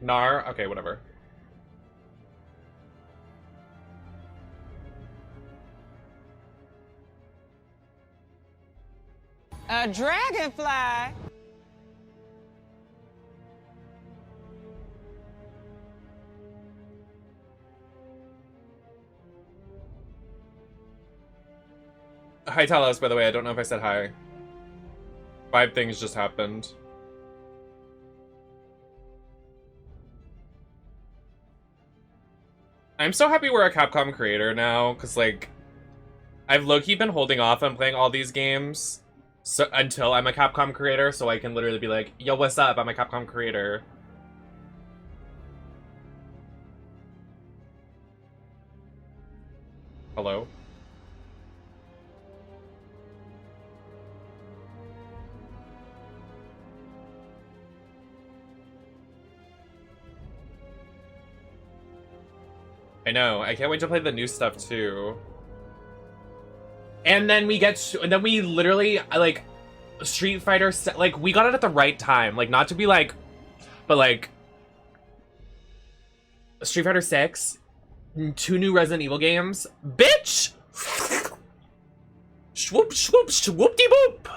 Nar? Okay, whatever. A dragonfly? Hi, Talos, by the way. I don't know if I said hi. 5 things just happened. I'm so happy we're a Capcom creator now, because, like, I've low-key been holding off on playing all these games until I'm a Capcom creator, so I can literally be like, yo, what's up? I'm a Capcom creator. Hello? I know. I can't wait to play the new stuff too. And then we literally like Street Fighter, like we got it at the right time. Like not to be like, but like Street Fighter 6, 2 new Resident Evil games, bitch. Swoop swoop swoop de boop.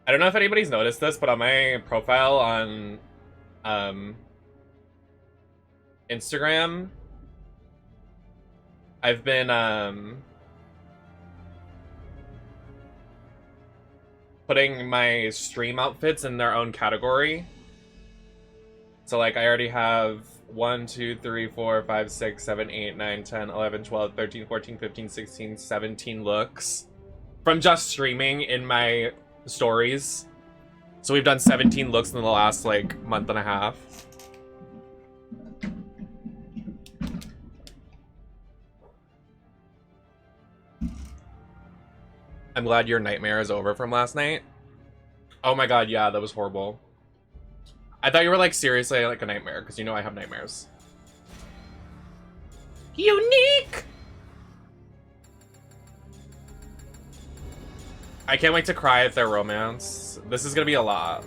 I don't know if anybody's noticed this, but on my profile on Instagram, I've been putting my stream outfits in their own category. So like I already have 1, 2, 3, 4, 5, 6, 7, 8, 9, 10, 11, 12, 13, 14, 15, 16, 17 looks from just streaming in my stories. So we've done 17 looks in the last like month and a half. I'm glad your nightmare is over from last night. Oh my god, yeah, that was horrible. I thought you were like seriously like a nightmare, because you know I have nightmares. Unique! I can't wait to cry at their romance. This is gonna be a lot.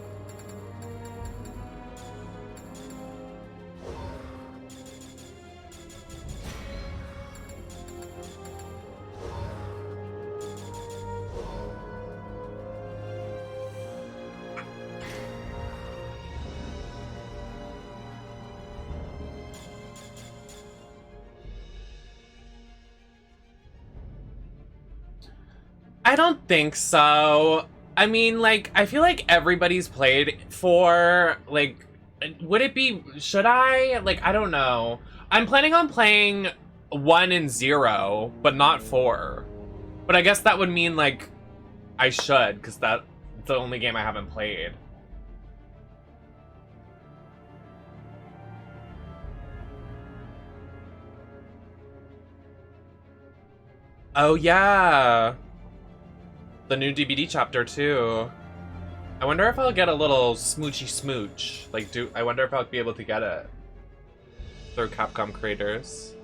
I don't think so. I mean, like, I feel like everybody's played 4, like, would it be, should I? Like, I don't know. I'm planning on playing 1 and 0, but not 4. But I guess that would mean, like, I should, because that's the only game I haven't played. Oh, yeah. The new DVD chapter too. I wonder if I'll get a little smoochy smooch. Like, I wonder if I'll be able to get it through Capcom creators.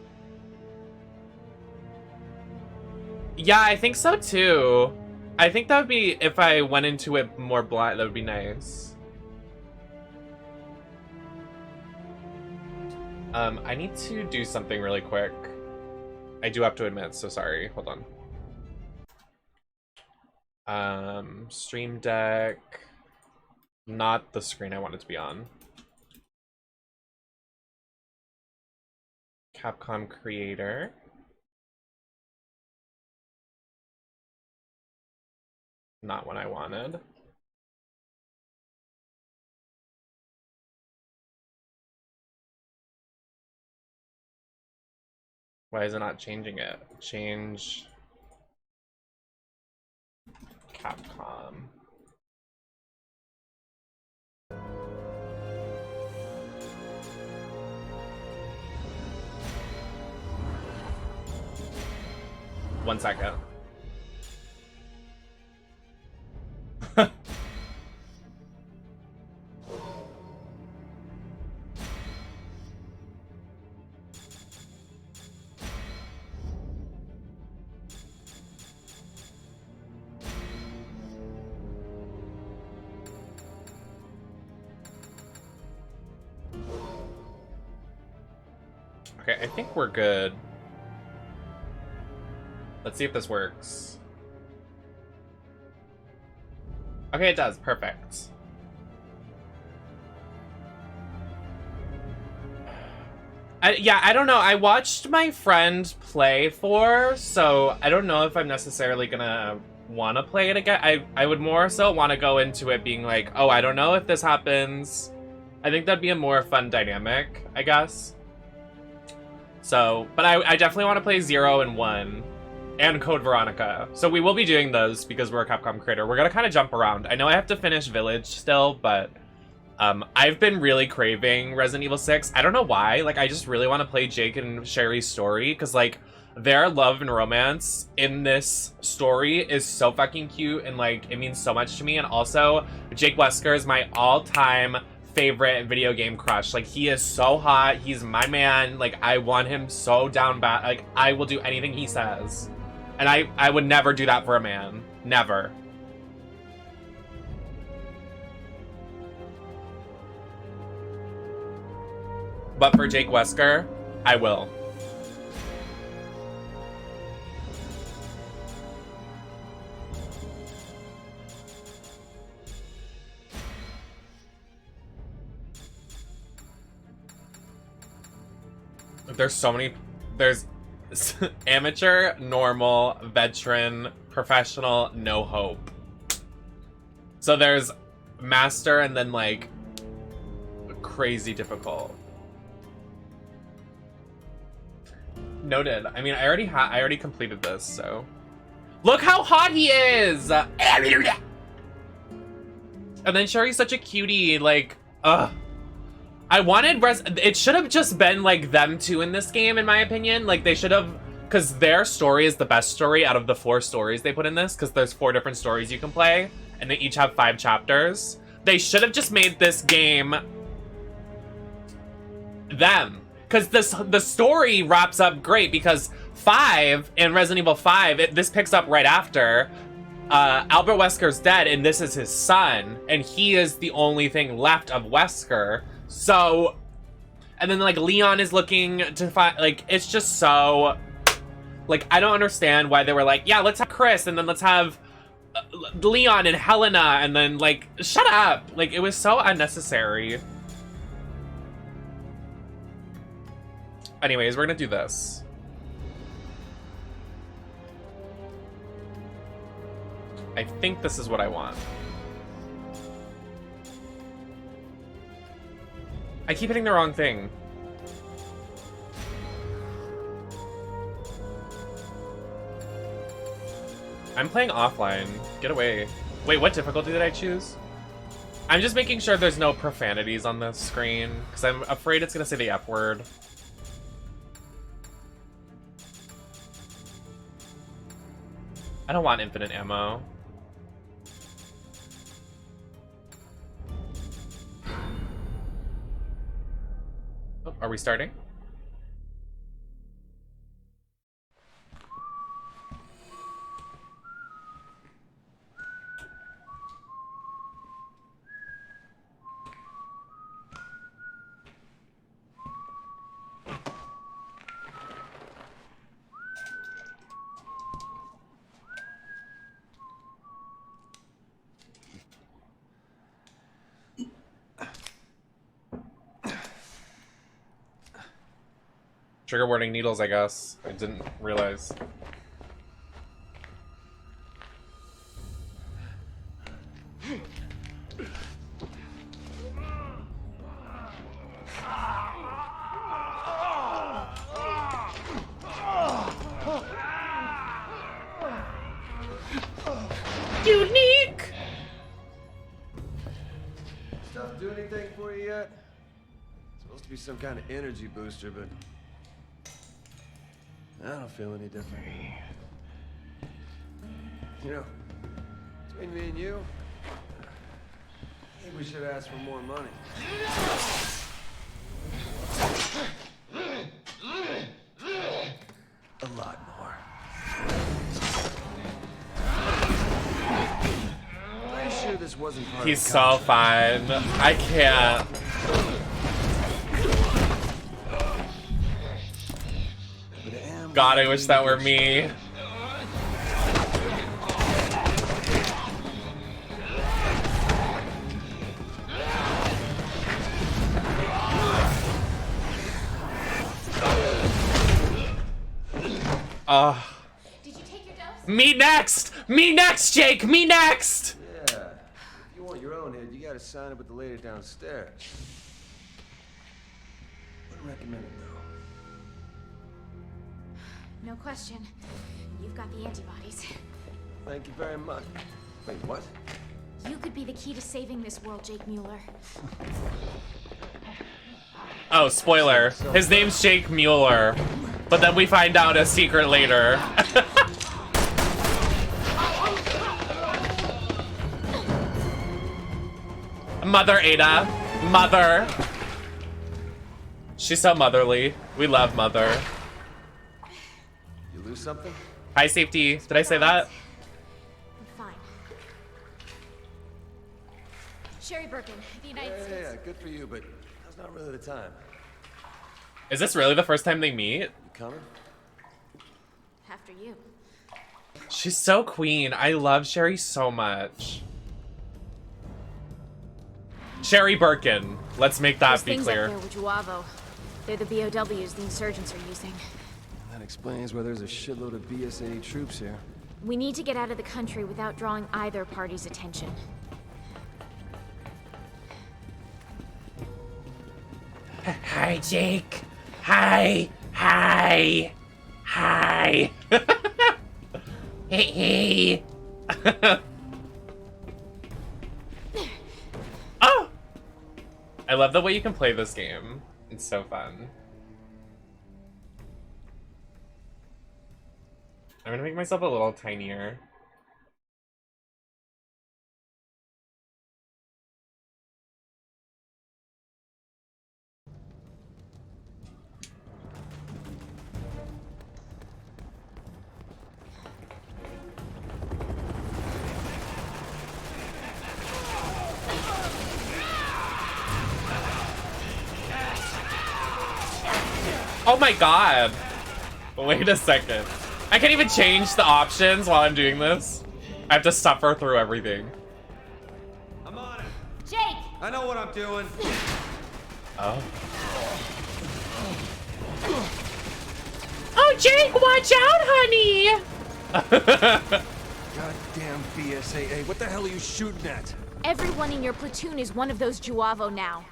Yeah, I think so too. I think that would be, if I went into it more blind, that would be nice. I need to do something really quick. I do have to admit, so sorry. Hold on. Stream Deck, not the screen I want it to be on. Capcom creator. Not what I wanted. Why is it not changing it? Change Capcom. One second. Okay, I think we're good. Let's see if this works. Okay, it does. Perfect. Yeah, I don't know. I watched my friend play 4, so I don't know if I'm necessarily gonna want to play it again. I would more so want to go into it being like, oh, I don't know if this happens. I think that'd be a more fun dynamic, I guess. So, but I definitely want to play 0 and 1 and Code Veronica. So we will be doing those because we're a Capcom creator. We're gonna kind of jump around. I know I have to finish Village still, but I've been really craving Resident Evil 6. I don't know why. Like, I just really want to play Jake and Sherry's story because, like, their love and romance in this story is so fucking cute and, like, it means so much to me. And also, Jake Wesker is my all-time favorite video game crush. Like, he is so hot. He's my man. Like, I want him so down bad. Like, I will do anything he says. And I would never do that for a man. Never. But for Jake Wesker, I will. There's so many. There's amateur, normal, veteran, professional, no hope. So there's master and then like crazy difficult. Noted. I mean, I already completed this, so. Look how hot he is! And then Sherry's such a cutie, like, ugh. I wanted it should have just been like them two in this game, in my opinion. Like, they should have, because their story is the best story out of the 4 stories they put in this, because there's 4 different stories you can play, and they each have 5 chapters. They should have just made this game them. Because the story wraps up great, because 5 in Resident Evil 5, this picks up right after. Albert Wesker's dead, and this is his son, and he is the only thing left of Wesker. So, and then like Leon is looking to find, like, it's just so, like, I don't understand why they were like, yeah, let's have Chris, and then let's have Leon and Helena, and then like, shut up. Like, it was so unnecessary. Anyways, we're gonna do this. I think this is what I want. I keep hitting the wrong thing. I'm playing offline. Get away. Wait, what difficulty did I choose? I'm just making sure there's no profanities on the screen, because I'm afraid it's gonna say the F word. I don't want infinite ammo. Oh, are we starting? Trigger warning needles, I guess. I didn't realize. Unique! Stuff do anything for you yet? It's supposed to be some kind of energy booster, but I don't feel any different. You know, between me and you, I think we should ask for more money. A lot more. Pretty sure this wasn't part He's of the so contract. fine. I can't. God, I wish that were me. Did you take your dose? Me next! Me next, Jake! Me next! Yeah. If you want your own head, you gotta sign it with the lady downstairs. Wouldn't recommend it, though. No question. You've got the antibodies. Thank you very much. Wait, what? You could be the key to saving this world, Jake Mueller. Oh, spoiler. His name's Jake Mueller. But then we find out a secret later. Mother Ada. Mother. She's so motherly. We love Mother. You lose something? High safety. Did I say that? I'm fine. Sherry Birkin, the United States. Yeah, good for you, but that's not really the time. Is this really the first time they meet? You coming? After you. She's so queen. I love Sherry so much. Sherry Birkin. Let's make that Those be things clear. up there with B.O.W. They're the B.O.Ws the insurgents are using. That explains why there's a shitload of BSA troops here. We need to get out of the country without drawing either party's attention. Hi, Jake. Hi. Hi. Hi. Hey. Oh! I love the way you can play this game. It's so fun. I'm gonna make myself a little tinier. Oh my god! Wait a second. I can't even change the options while I'm doing this. I have to suffer through everything. I'm on it. Jake! I know what I'm doing. Oh. Oh, Jake, watch out, honey! Goddamn BSAA, what the hell are you shooting at? Everyone in your platoon is one of those B.O.W. now.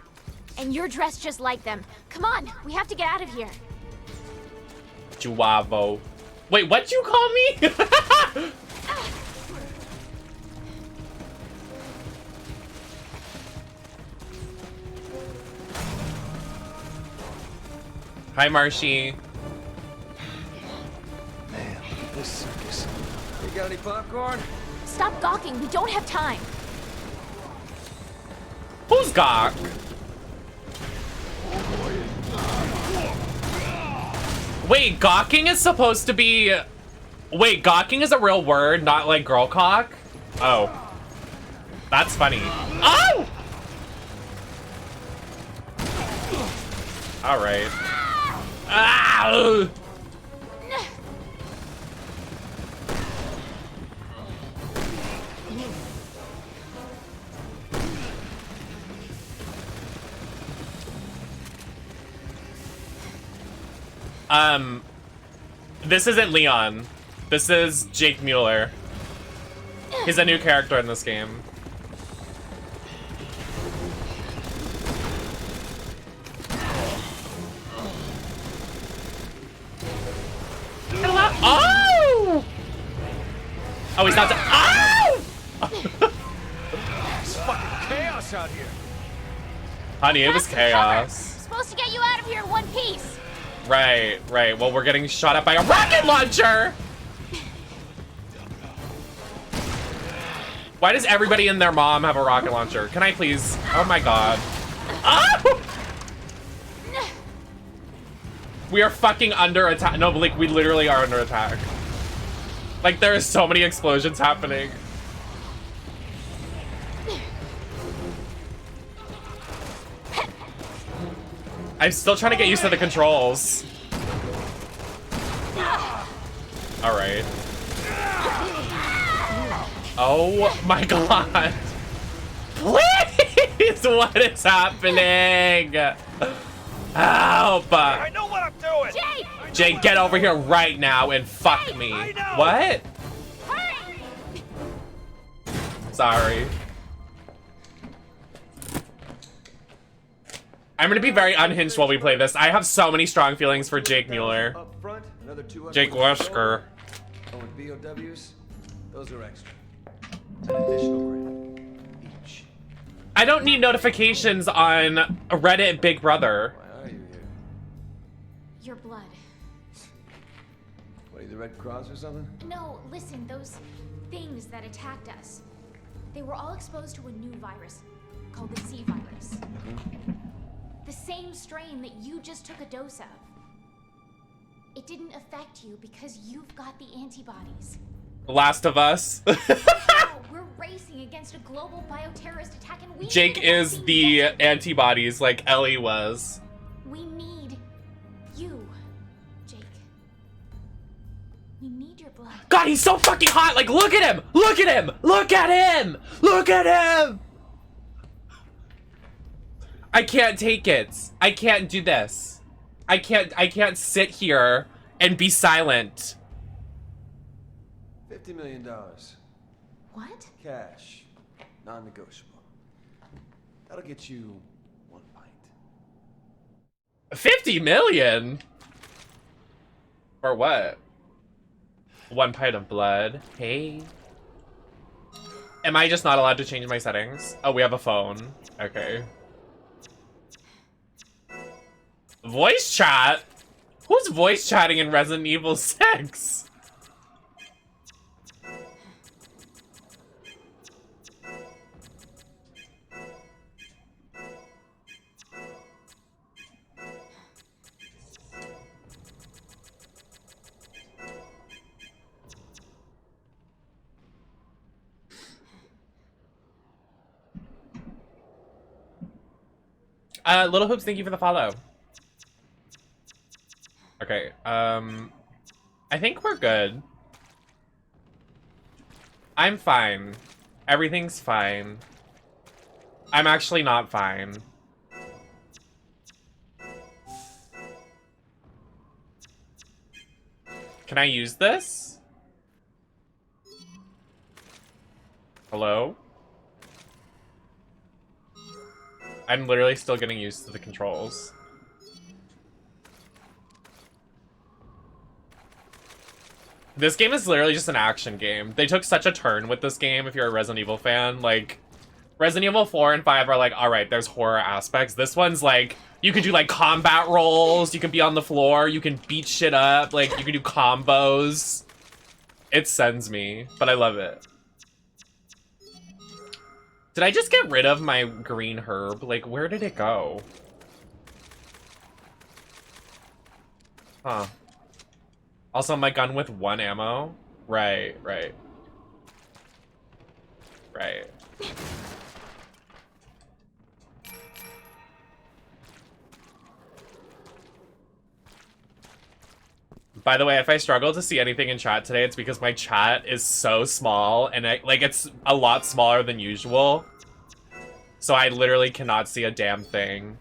And you're dressed just like them. Come on, we have to get out of here. B.O.W. Wait, what'd you call me? Hi, Marshy. Man, look at this circus. You got any popcorn? Stop gawking, we don't have time. Who's Gawk? Wait, gawking is supposed to be... Wait, gawking is a real word, not like girl cock? Oh. That's funny. Oh! Alright. Ah! This isn't Leon. This is Jake Mueller. He's a new character in this game. Hello? Oh! Oh, he's not. Oh! It's fucking chaos out here. Honey, it was chaos. Supposed to get you out of here in one piece. Right, right. Well, we're getting shot at by a rocket launcher! Why does everybody and their mom have a rocket launcher? Can I please? Oh my god. Oh! We are fucking under attack. No, but like, we literally are under attack. Like, there are so many explosions happening. I'm still trying to get used to the controls. Alright. Oh my god. Please! What is happening? Help! I know what I'm doing! Jake, get over here right now and fuck me. What? Hurry! Sorry. I'm gonna be very unhinged while we play this. I have so many strong feelings for Jake Mueller. Up front, another 200 Jake Wesker. Oh, and B.O.Ws, those are extra. An additional grand each. I don't need notifications on Reddit Big Brother. Why are you here? Your blood. What are you, the Red Cross or something? No, listen, those things that attacked us. They were all exposed to a new virus called the C virus. The same strain that you just took a dose of. It didn't affect you because you've got the antibodies. Last of Us. Now we're racing against a global bioterrorist attack and we Jake need is vaccine the yesterday. antibodies like Ellie was. We need you, Jake. We need your blood. God, he's so fucking hot. Like, look at him. Look at him. Look at him. Look at him. I can't take it. I can't do this. I can't sit here and be silent. $50 million. What? Cash. Non-negotiable. That'll get you 1 pint. 50 million? For what? 1 pint of blood. Hey. Am I just not allowed to change my settings? Oh, we have a phone. Okay. Voice chat? Who's voice chatting in Resident Evil 6? Little Hoops, thank you for the follow. Okay, I think we're good. I'm fine. Everything's fine. I'm actually not fine. Can I use this? Hello? I'm literally still getting used to the controls. This game is literally just an action game. They took such a turn with this game if you're a Resident Evil fan. Like, Resident Evil 4 and 5 are like, alright, there's horror aspects. This one's like, you can do like combat rolls, you can be on the floor, you can beat shit up, like, you can do combos. It sends me, but I love it. Did I just get rid of my green herb? Like, where did it go? Huh. Also, my gun with 1 ammo? Right. By the way, if I struggle to see anything in chat today, it's because my chat is so small, and it's a lot smaller than usual. So I literally cannot see a damn thing.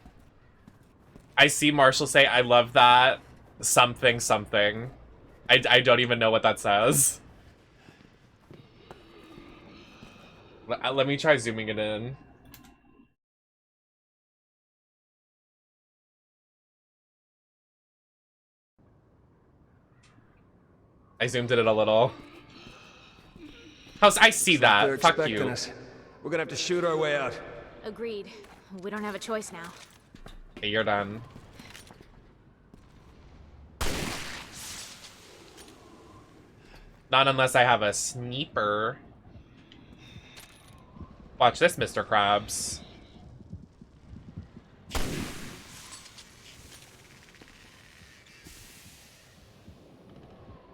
I see Marshall say, I love that, something. I don't even know what that says. Let me try zooming it in. I zoomed in a little. I see that. They're Fuck expecting you. us. We're gonna have to shoot our way out. Agreed. We don't have a choice now. Okay, you're done. Not unless I have a sniper. Watch this, Mr. Krabs.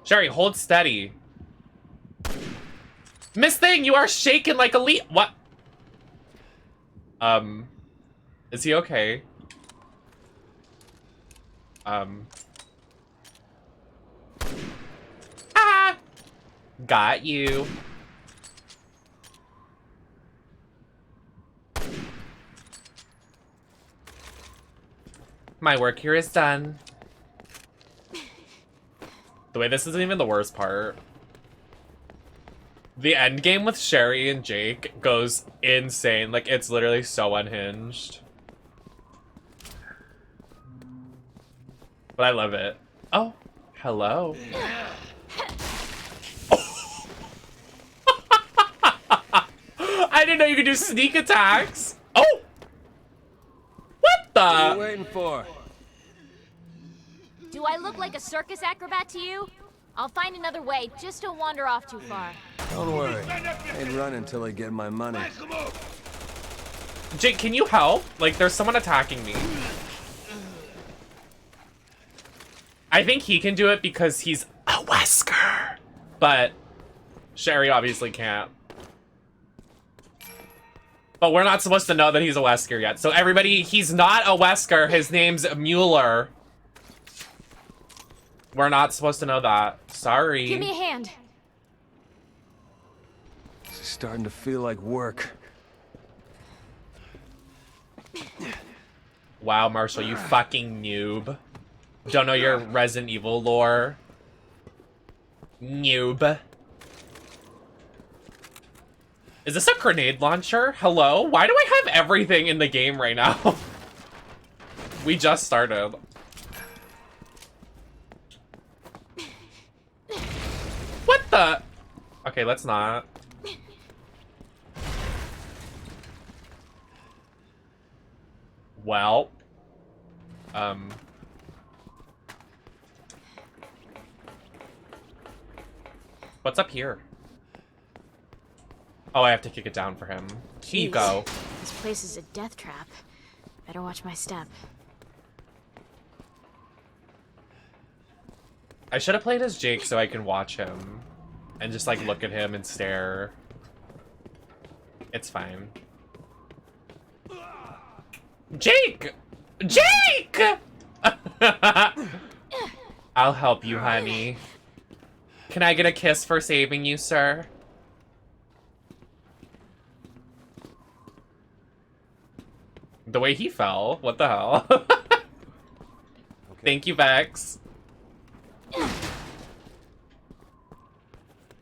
Sherry, hold steady. Miss Thing, you are shaking like a leaf. What? Is he okay? Ah! Got you. My work here is done. The way this isn't even the worst part. The end game with Sherry and Jake goes insane. Like, it's literally so unhinged. But I love it. Oh, hello. I didn't know you could do sneak attacks. Oh! What the? What are you waiting for? Do I look like a circus acrobat to you? I'll find another way, just don't wander off too far. Don't worry. I ain't running until I get my money. Jake, can you help? Like, there's someone attacking me. I think he can do it because he's a Wesker. But Sherry obviously can't. But we're not supposed to know that he's a Wesker yet. So everybody, he's not a Wesker. His name's Mueller. We're not supposed to know that. Sorry. Give me a hand. This is starting to feel like work. Wow, Marshall, you fucking noob. Don't know your Resident Evil lore. Noob. Is this a grenade launcher? Hello? Why do I have everything in the game right now? We just started. What the? Okay, let's not. Well. What's up here? Oh, I have to kick it down for him. Here you go. This place is a death trap. Better watch my step. I should have played as Jake so I can watch him. And just, like, look at him and stare. It's fine. Jake! Jake! I'll help you, honey. Can I get a kiss for saving you, sir? The way he fell. What the hell? Okay. Thank you, Vex.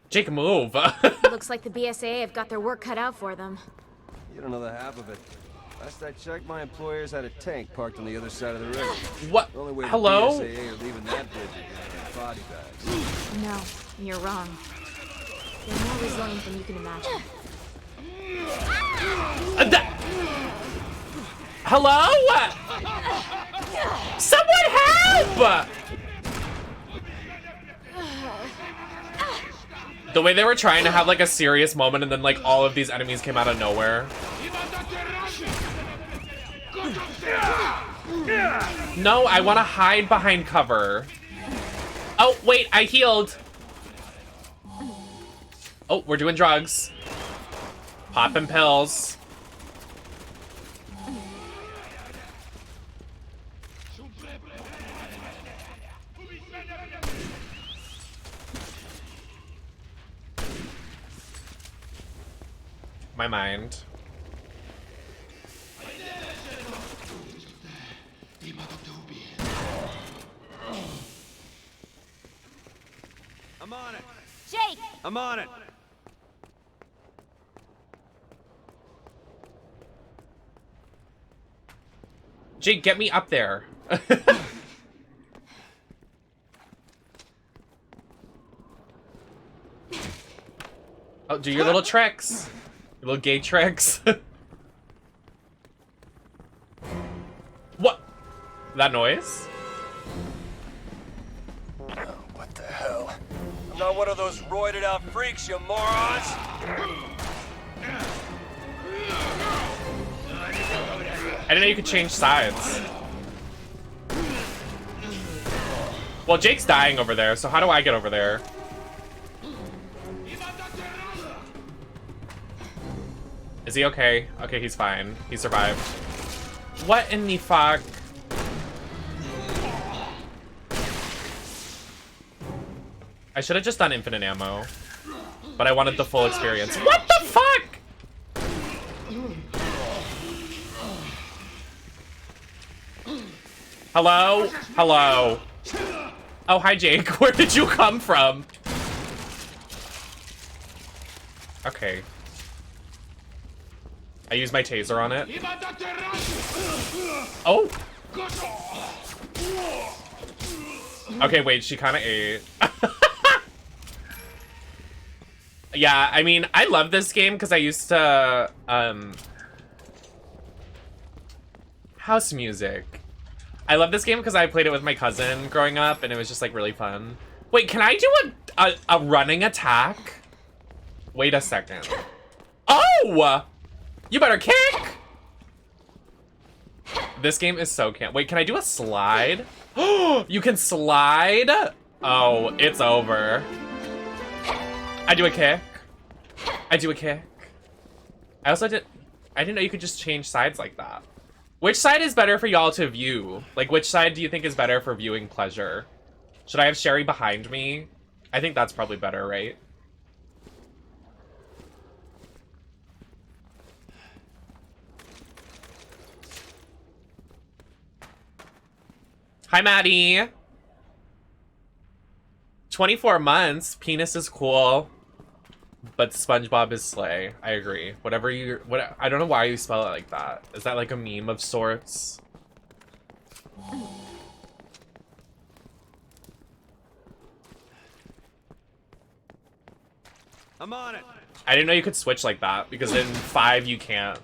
Jake, move. Looks like the BSAA have got their work cut out for them. You don't know the half of it. Last I checked, my employers had a tank parked on the other side of the river. What? The only way Hello? the BSAA are leaving that bridge is in body bags. No, you're wrong. They're more resilient than you can imagine. Hello? Someone help! The way they were trying to have like a serious moment and then like all of these enemies came out of nowhere. No, I want to hide behind cover. Oh, wait, I healed. Oh, we're doing drugs. Popping pills. My mind. I'm on it. Jake! I'm on it. Jake, get me up there. Oh, do your little tricks. Your little gay tricks. What? That noise? What the hell? I'm not one of those roided out freaks, you morons! I didn't know you could change sides. Well, Jake's dying over there, so how do I get over there? Is he okay? Okay, he's fine. He survived. What in the fuck? I should have just done infinite ammo. but I wanted the full experience. What the fuck? Hello? Hello. Oh, hi, Jake. Where did you come from? Okay. I use my taser on it. Oh! Okay, wait, she kind of ate. Yeah, I mean, I love this game because I used to, house music. I love this game because I played it with my cousin growing up, and it was just, like, really fun. Wait, can I do a running attack? Wait a second. Oh! You better kick! This game is so camp. Wait, can I do a slide? Oh, you can slide? Oh, it's over. I do a kick. I do a kick. I didn't know you could just change sides like that. Which side is better for y'all to view? Like, which side do you think is better for viewing pleasure? Should I have Sherry behind me? I think that's probably better, right? Hi, Maddie. 24 months. Penis is cool, but SpongeBob is slay. I agree. Whatever you, I don't know why you spell it like that. Is that like a meme of sorts? I'm on it. I didn't know you could switch like that because in 5 you can't.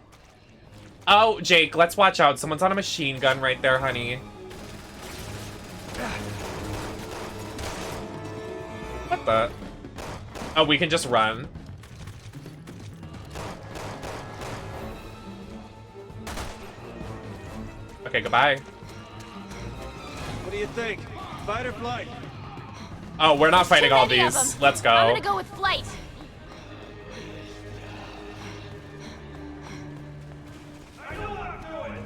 Oh, Jake, let's watch out. Someone's on a machine gun right there, honey. What the? Oh, we can just run. Okay, goodbye. What do you think? Fight or flight? Oh, we're not fighting all Too many of these. them. Let's go. I'm gonna go with flight. I know what I'm doing.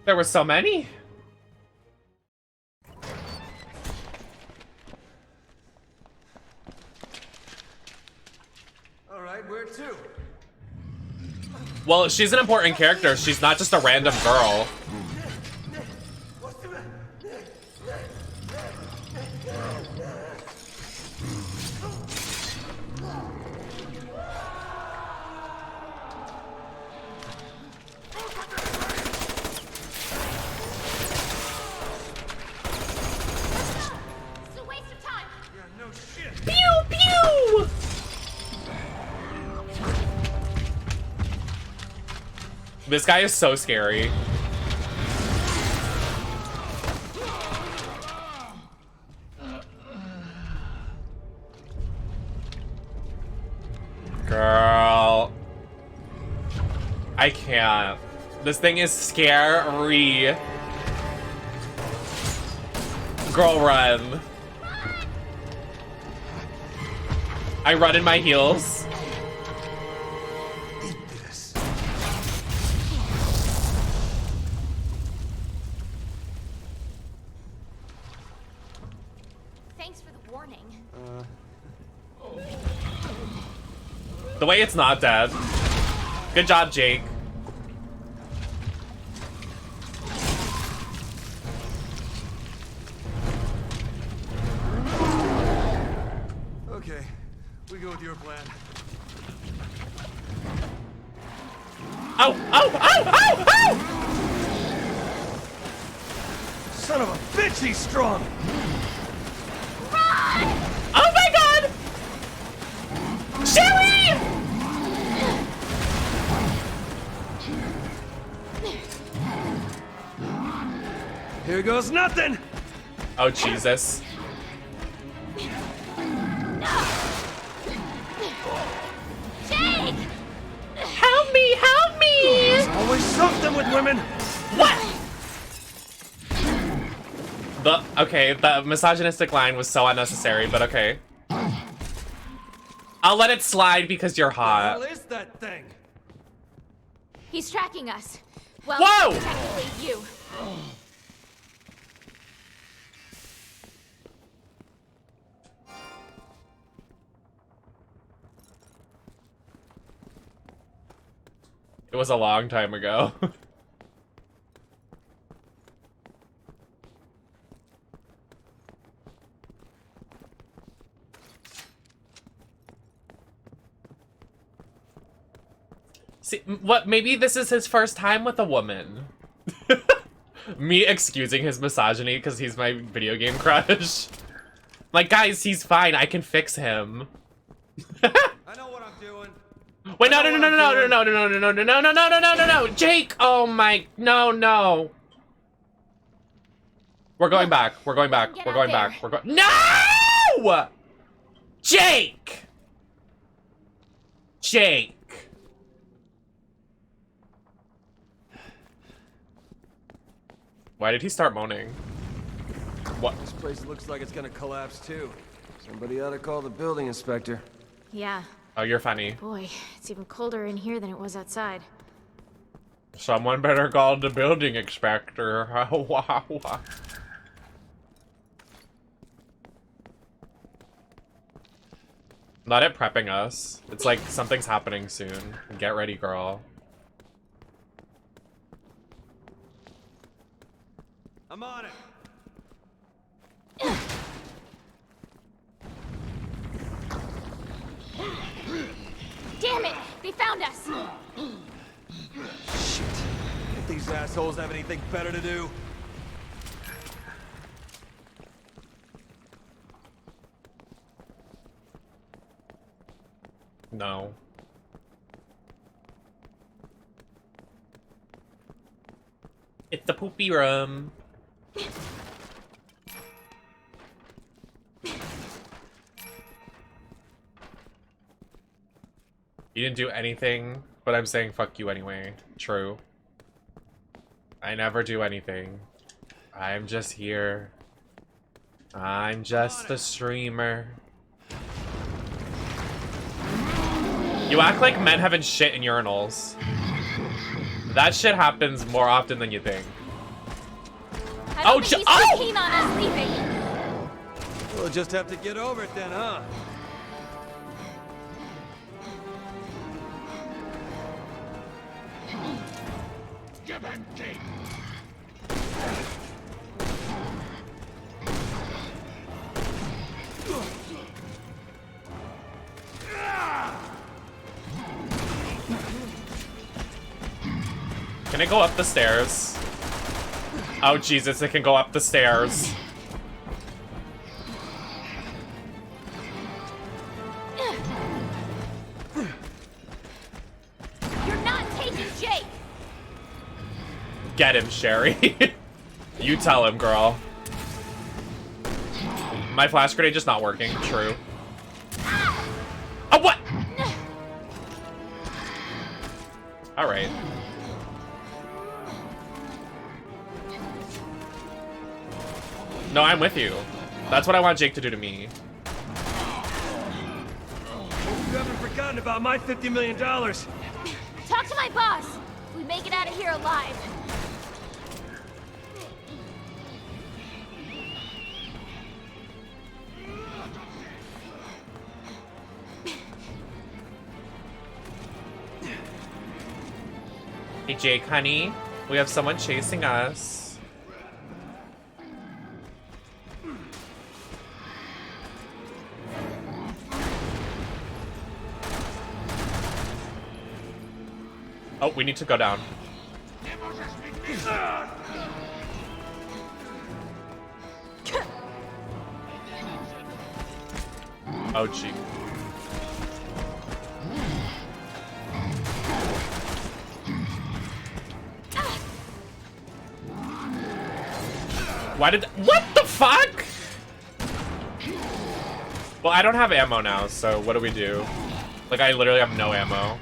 There were so many. All right, where to? Well, she's an important character. She's not just a random girl. It's a waste of time. Yeah, no shit. Pew pew. This guy is so scary. Girl. I can't. This thing is scary. Girl, run. I run in my heels. Eat this. Thanks for the warning. The way it's not dead. Good job, Jake. Okay, we go with your plan. Oh, oh, oh, oh, oh! Son of a bitch, he's strong. Oh my god! Sherry! Here goes nothing. Oh, Jesus. Jake! Help me, help me! There's always something with women. What? The misogynistic line was so unnecessary, but okay. I'll let it slide because you're hot. What is that thing? He's tracking us. Well, Whoa! technically you. It was a long time ago. See, what? Maybe this is his first time with a woman. Me excusing his misogyny because he's my video game crush. Like, guys, he's fine. I can fix him. I know what I'm doing. Wait, no, Jake! Oh my, no. We're going back. We're going back. We're going back. We're going. No! Jake! Jake. Why did he start moaning? What? This place looks like it's gonna collapse too. Somebody ought to call the building inspector. Yeah. Oh, you're funny. Boy, it's even colder in here than it was outside. Someone better call the building inspector. Wow. Not it prepping us. It's like something's happening soon. Get ready, girl. I'm on it. Damn it! They found us! Shit. If these assholes have anything better to do. No. It's the poopy room. You didn't do anything, but I'm saying fuck you anyway. True. I never do anything. I'm just here. I'm just a streamer. You act like men haven't shit in urinals. That shit happens more often than you think. I don't think he's so keen on us leaving. We'll just have to get over it then, huh? Can it go up the stairs? Oh Jesus, it can go up the stairs. You're not taking Jake! Get him, Sherry. You tell him, girl. My flash grenade just not working. True. Oh, what? Alright. No, I'm with you. That's what I want Jake to do to me. You haven't forgotten about my $50 million. Talk to my boss! We make it out of here alive. Hey, Jake, honey. We have someone chasing us. Oh, we need to go down. Oh, gee. Why did... What the fuck? Well, I don't have ammo now, so what do we do? Like, I literally have no ammo.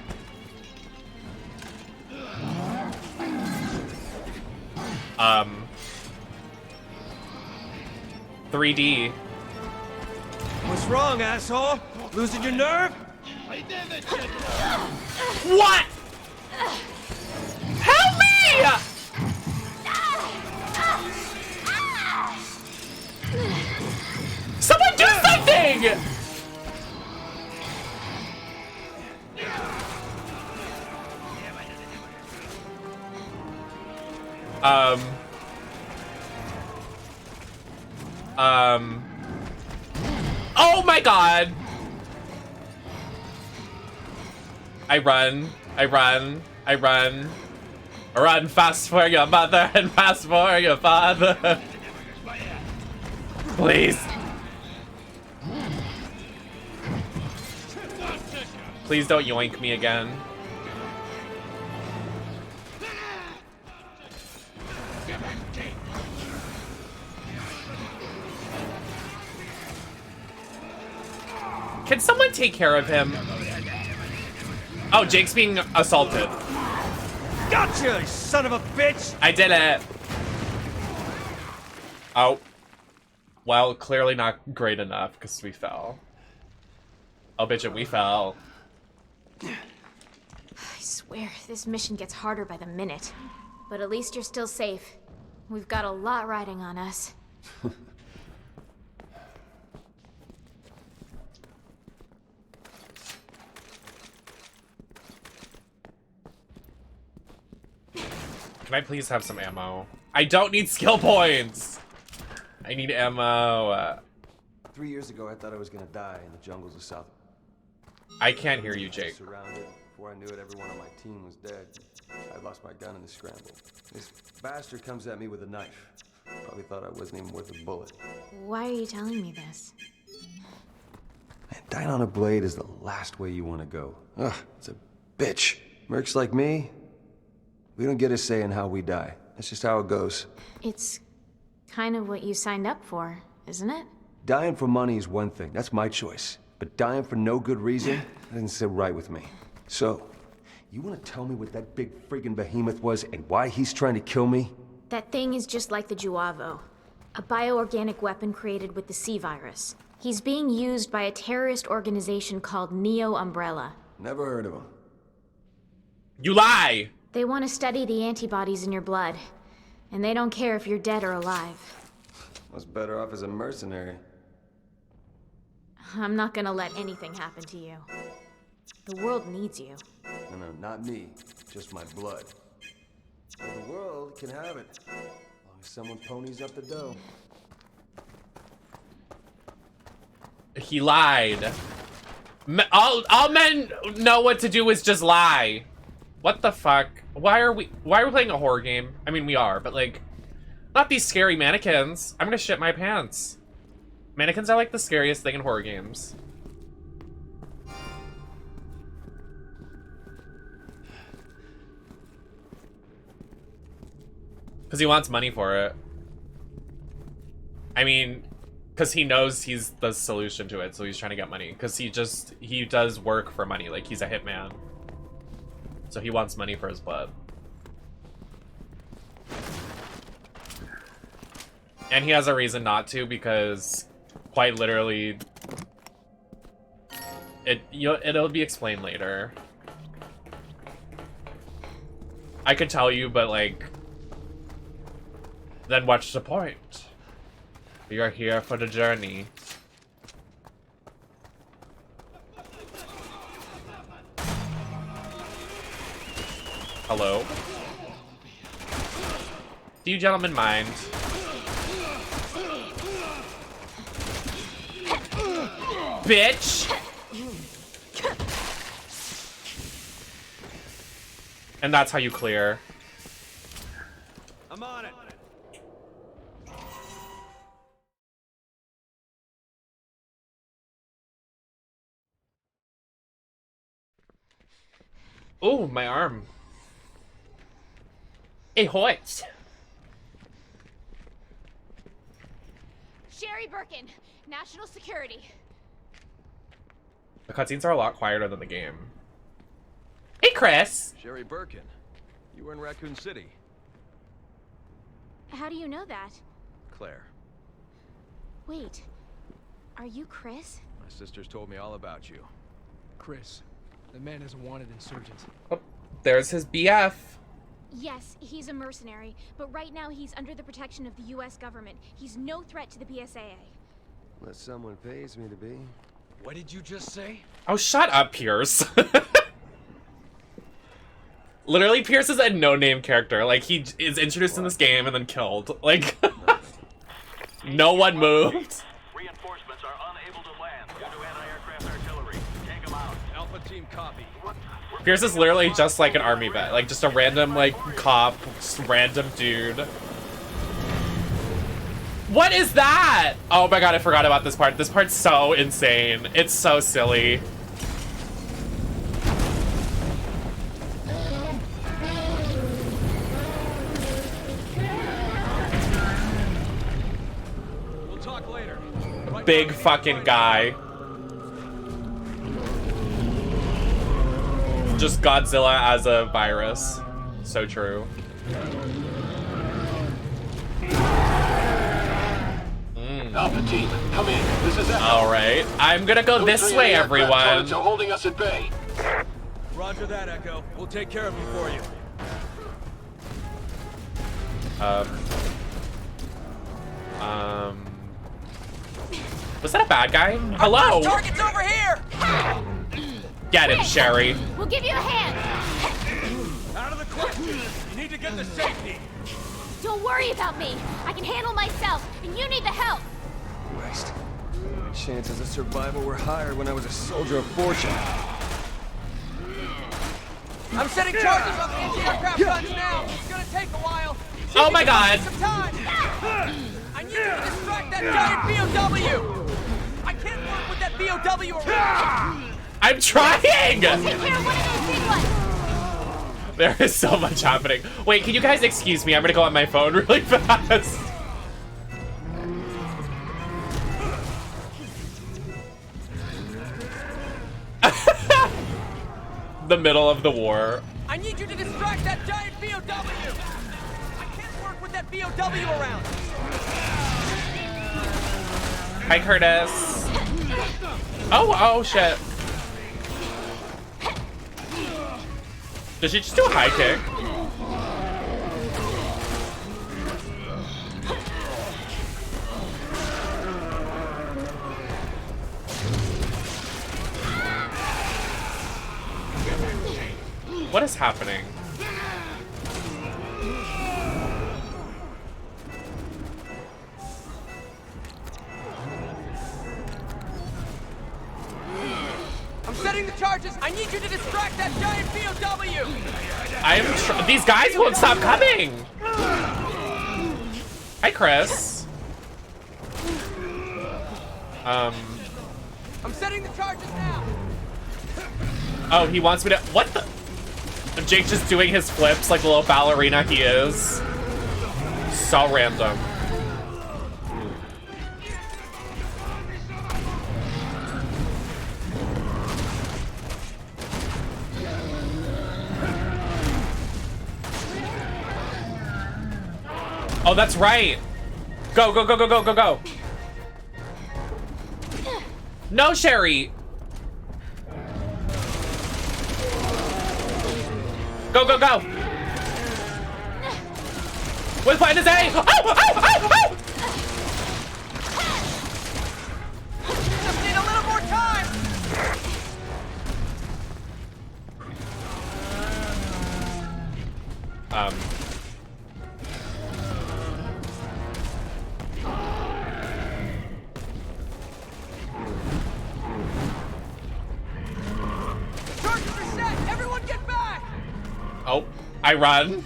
3D. What's wrong, asshole? Losing your nerve? What? Help me! Someone do something! Oh my god! I run. Run fast for your mother and fast for your father. Please. Please don't yoink me again. Can someone take care of him? Oh, Jake's being assaulted. Gotcha, you son of a bitch! I did it. Oh. Well, clearly not great enough because we fell. Oh, bitch, we fell. I swear, this mission gets harder by the minute. But at least you're still safe. We've got a lot riding on us. Can I please have some ammo? I don't need skill points! I need ammo. 3 years ago, I thought I was gonna die in the jungles of South. I can't hear you, Jake. Surrounded. Before I knew it, everyone on my team was dead. I lost my gun in the scramble. This bastard comes at me with a knife. Probably thought I wasn't even worth a bullet. Why are you telling me this? Man, dying on a blade is the last way you want to go. Ugh, it's a bitch. Mercs like me, we don't get a say in how we die. That's just how it goes. It's kind of what you signed up for, isn't it? Dying for money is one thing. That's my choice. But dying for no good reason, that doesn't sit right with me. So, you want to tell me what that big friggin' behemoth was and why he's trying to kill me? That thing is just like the B.O.W, a bioorganic weapon created with the C virus. He's being used by a terrorist organization called Neo Umbrella. Never heard of him. You lie! They want to study the antibodies in your blood, and they don't care if you're dead or alive. I was better off as a mercenary. I'm not gonna let anything happen to you. The world needs you. No, not me. Just my blood. Well, the world can have it. As long as someone ponies up the dough. He lied. All men know what to do is just lie. What the fuck? Why are we playing a horror game? I mean, we are, but like, not these scary mannequins. I'm gonna shit my pants. Mannequins are like the scariest thing in horror games. Because he wants money for it. I mean, because he knows he's the solution to it, so he's trying to get money. Because he does work for money, like he's a hitman. So he wants money for his blood. And he has a reason not to, because quite literally, it'll be explained later. I could tell you, but like, then what's the point? We are here for the journey. Hello? Do you gentlemen mind? Bitch! And that's how you clear. I'm on it. Oh, my arm. It hurts. Sherry Birkin, National Security. The cutscenes are a lot quieter than the game. Hey, Chris. Sherry Birkin, you were in Raccoon City. How do you know that? Claire, Wait, are you Chris? my sisters told me all about you. Chris, the man is a wanted insurgent. Oh, there's his BF. Yes, he's a mercenary, but right now he's under the protection of the U.S. government. He's no threat to the BSAA. Unless someone pays me to be. What did you just say? Oh, shut up, Pierce. Literally, Pierce is a no-name character. Like, he is introduced in this game and then killed. Like, no one moved. Reinforcements are unable to land due to anti-aircraft artillery. Take them out. Alpha team copy. Pierce is literally just like an army vet. Like, just a random, like, cop, just random dude. What is that? Oh my god, I forgot about this part. This part's so insane. It's so silly. We'll talk later. Big fucking guy. Just Godzilla as a virus. So true. Alpha team, come in. This is Echo. All right, I'm gonna go this way, everyone. Are holding us at bay. Roger that, Echo. We'll take care of them for you. Was that a bad guy? Hello. Target's over here! Get him, Sherry. We'll give you a hand. Out of the question. You need to get to safety. Don't worry about me. I can handle myself, and you need the help. Christ. My chances of survival were higher when I was a soldier of fortune. I'm setting charges on the anti-aircraft guns now. It's gonna take a while. Oh my god. Some time. I need you to distract that giant B.O.W. I can't work with that B.O.W. around. I'm trying! Take care of one of those big ones. There is so much happening. Wait, can you guys excuse me? I'm gonna go on my phone really fast. The middle of the war. I need you to distract that giant B.O.W. I can't work with that B.O.W. around. Hi, Curtis. Oh shit. Did she just do a high kick? What is happening? I'm setting the charges. I need you to distract that giant B.O.W. These guys won't stop coming. Hi, Chris. I'm setting the charges now. Oh, he wants me to. What the? Jake just doing his flips like the little ballerina he is. So random. Oh, that's right. Go, go, go, go, go, go, go. No, Sherry. Go, go, go. What plan is A? Oh, oh, oh, oh. Just need a little more time. Charges are set. Everyone get back. Oh, I run.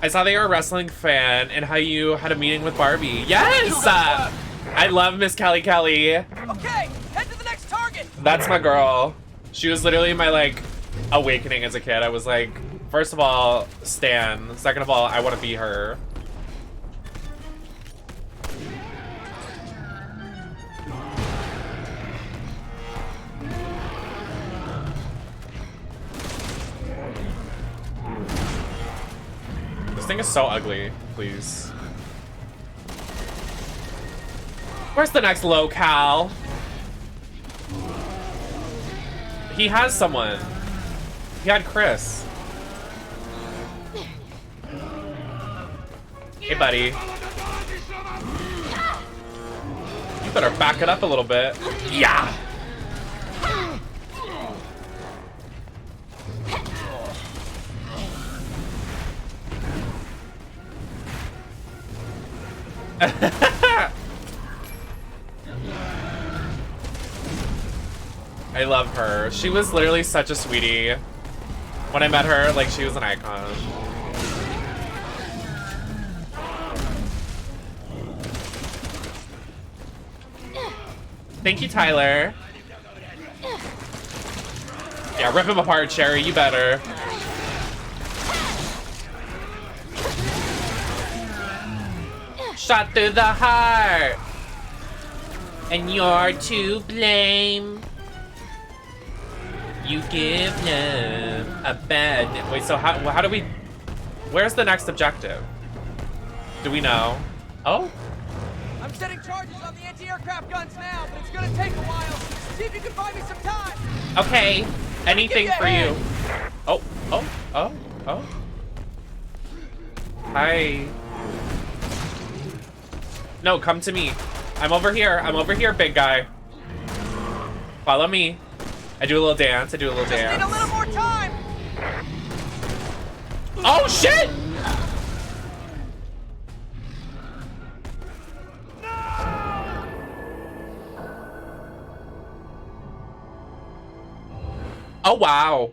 I saw that you're a wrestling fan and how you had a meeting with Barbie. Yes! I love Miss Kelly Kelly. Okay, head to the next target. That's my girl. She was literally my, like, awakening as a kid. I was like, first of all, Stan. Second of all, I want to be her. This thing is so ugly, please. Where's the next locale? He has someone. He had Chris. Hey, buddy. You better back it up a little bit. Yeah! I love her. She was literally such a sweetie. When I met her, like, she was an icon. Thank you, Tyler. Yeah, rip him apart, Cherry. You better. Shot through the heart. And you're to blame. You give him a bed. Wait, so how do we... Where's the next objective? Do we know? Oh? I'm setting charges on the anti-aircraft guns now, but it's gonna take a while. See if you can buy me some time. Okay. Anything for you. Oh, oh, oh, oh. Hi. No, come to me. I'm over here. I'm over here, big guy. Follow me. I do a little dance. I do a little Just dance. need a little more time. Oh, shit! Oh, wow.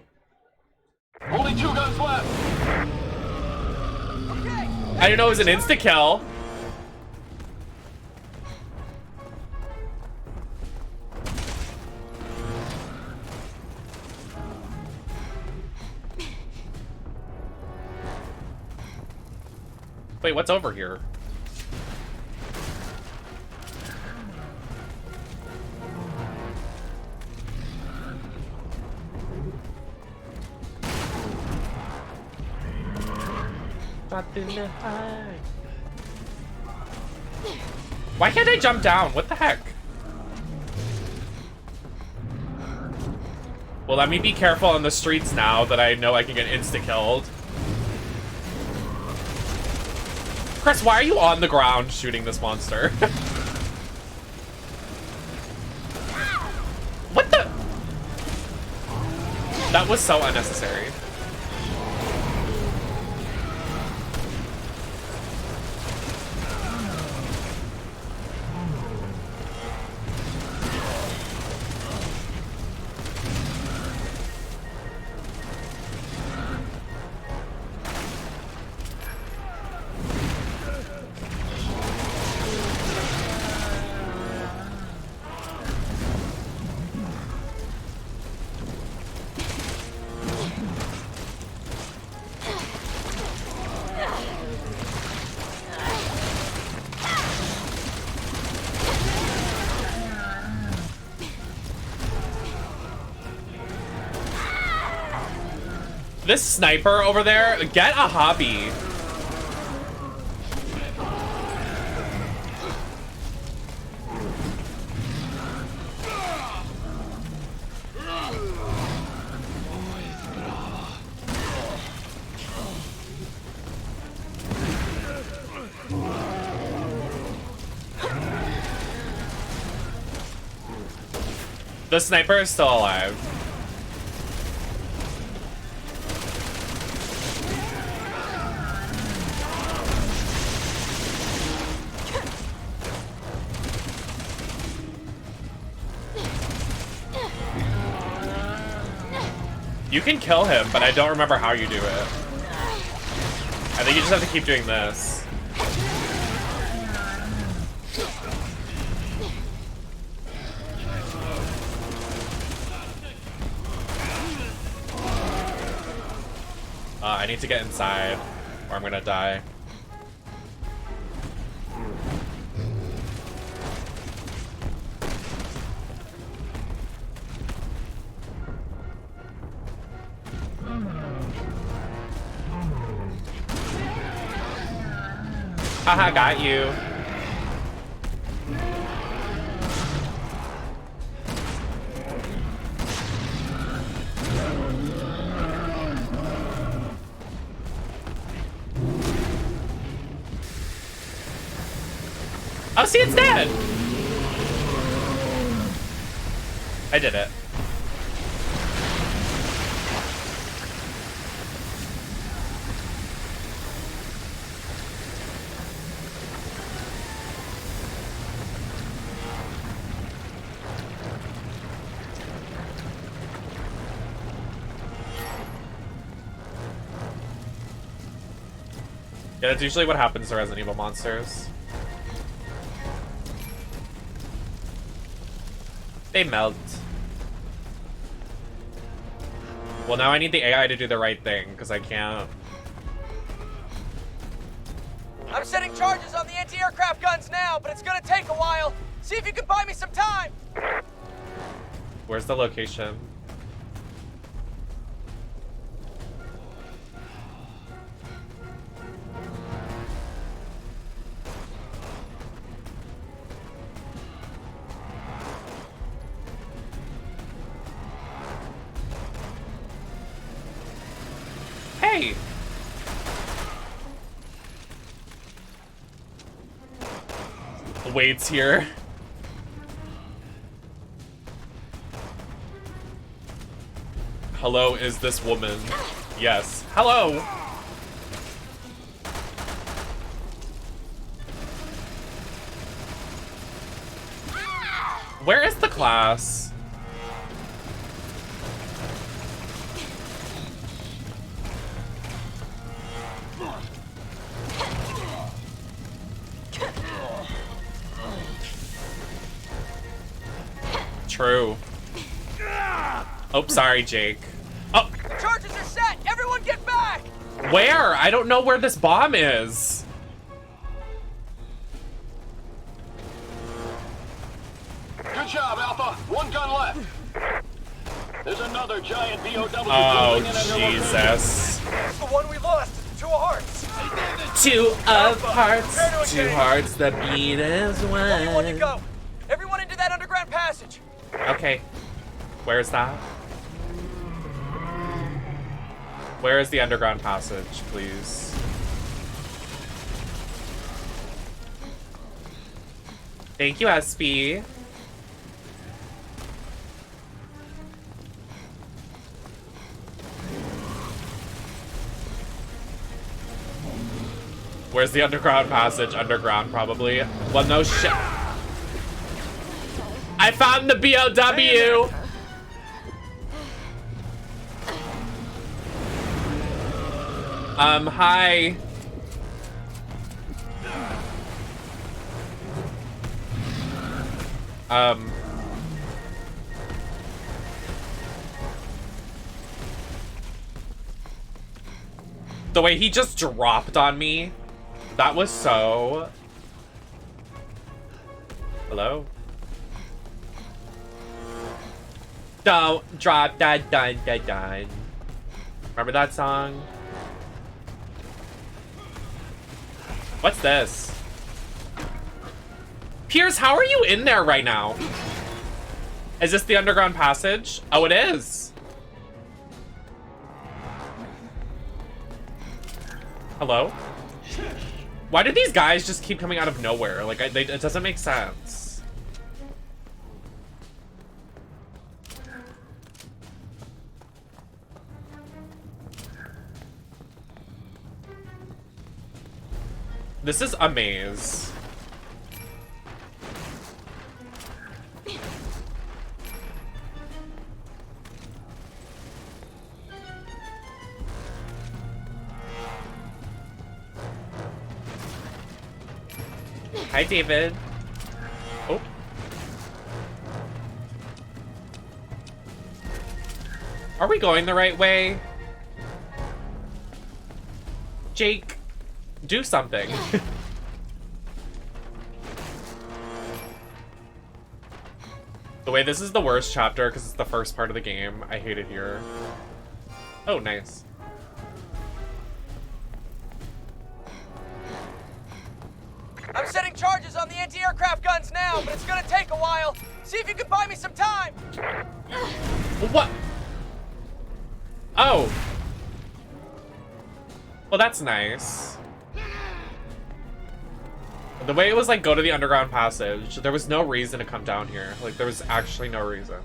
Only 2 guns left. Okay. I didn't know it was an insta-kill. Wait, what's over here? Why can't I jump down? What the heck? Well, let me be careful on the streets now that I know I can get insta-killed. Chris, why are you on the ground shooting this monster? What the? That was so unnecessary. This sniper over there, get a hobby. The sniper is still alive. You can kill him, but I don't remember how you do it. I think you just have to keep doing this. I need to get inside, or I'm gonna die. Haha, got you. Oh, see, it's dead! I did it. Yeah, that's usually what happens to Resident Evil monsters. They melt. Well, now I need the AI to do the right thing, because I can't. I'm setting charges on the anti-aircraft guns now, but it's gonna take a while. See if you can buy me some time. Where's the location? Hey! Wade's here. Hello, is this woman? Yes. Hello! Where is the class? True. Oh, sorry, Jake. Oh, The charges are set. Everyone get back. where? I don't know where this bomb is. Good job, Alpha. One gun left. There's another giant B.O.W. Oh, building in at your location. Jesus. It's the one we lost. Two of hearts. Two of hearts, two hearts that beat as Only one to one. go. Everyone into that underground passage. Okay. Where's that? Where is the underground passage, please? Thank you, SP. Where's the underground passage? Underground, probably. Well, no shit. I found the B.O.W. Hi. The way he just dropped on me, that was so... Hello? Don't drop that dun dun dun. Remember that song? What's this? Piers, how are you in there right now? Is this the underground passage? Oh, it is. Hello? Why do these guys just keep coming out of nowhere? Like, it doesn't make sense. This is a maze. Hi, David. Oh. Are we going the right way? Jake, do something. The way this is the worst chapter because it's the first part of the game. I hate it here. Oh, nice. I'm setting charges on the anti-aircraft guns now, but it's gonna take a while. See if you can buy me some time. What? Oh. Well, that's nice. The way it was like, go to the underground passage, there was no reason to come down here. Like, there was actually no reason.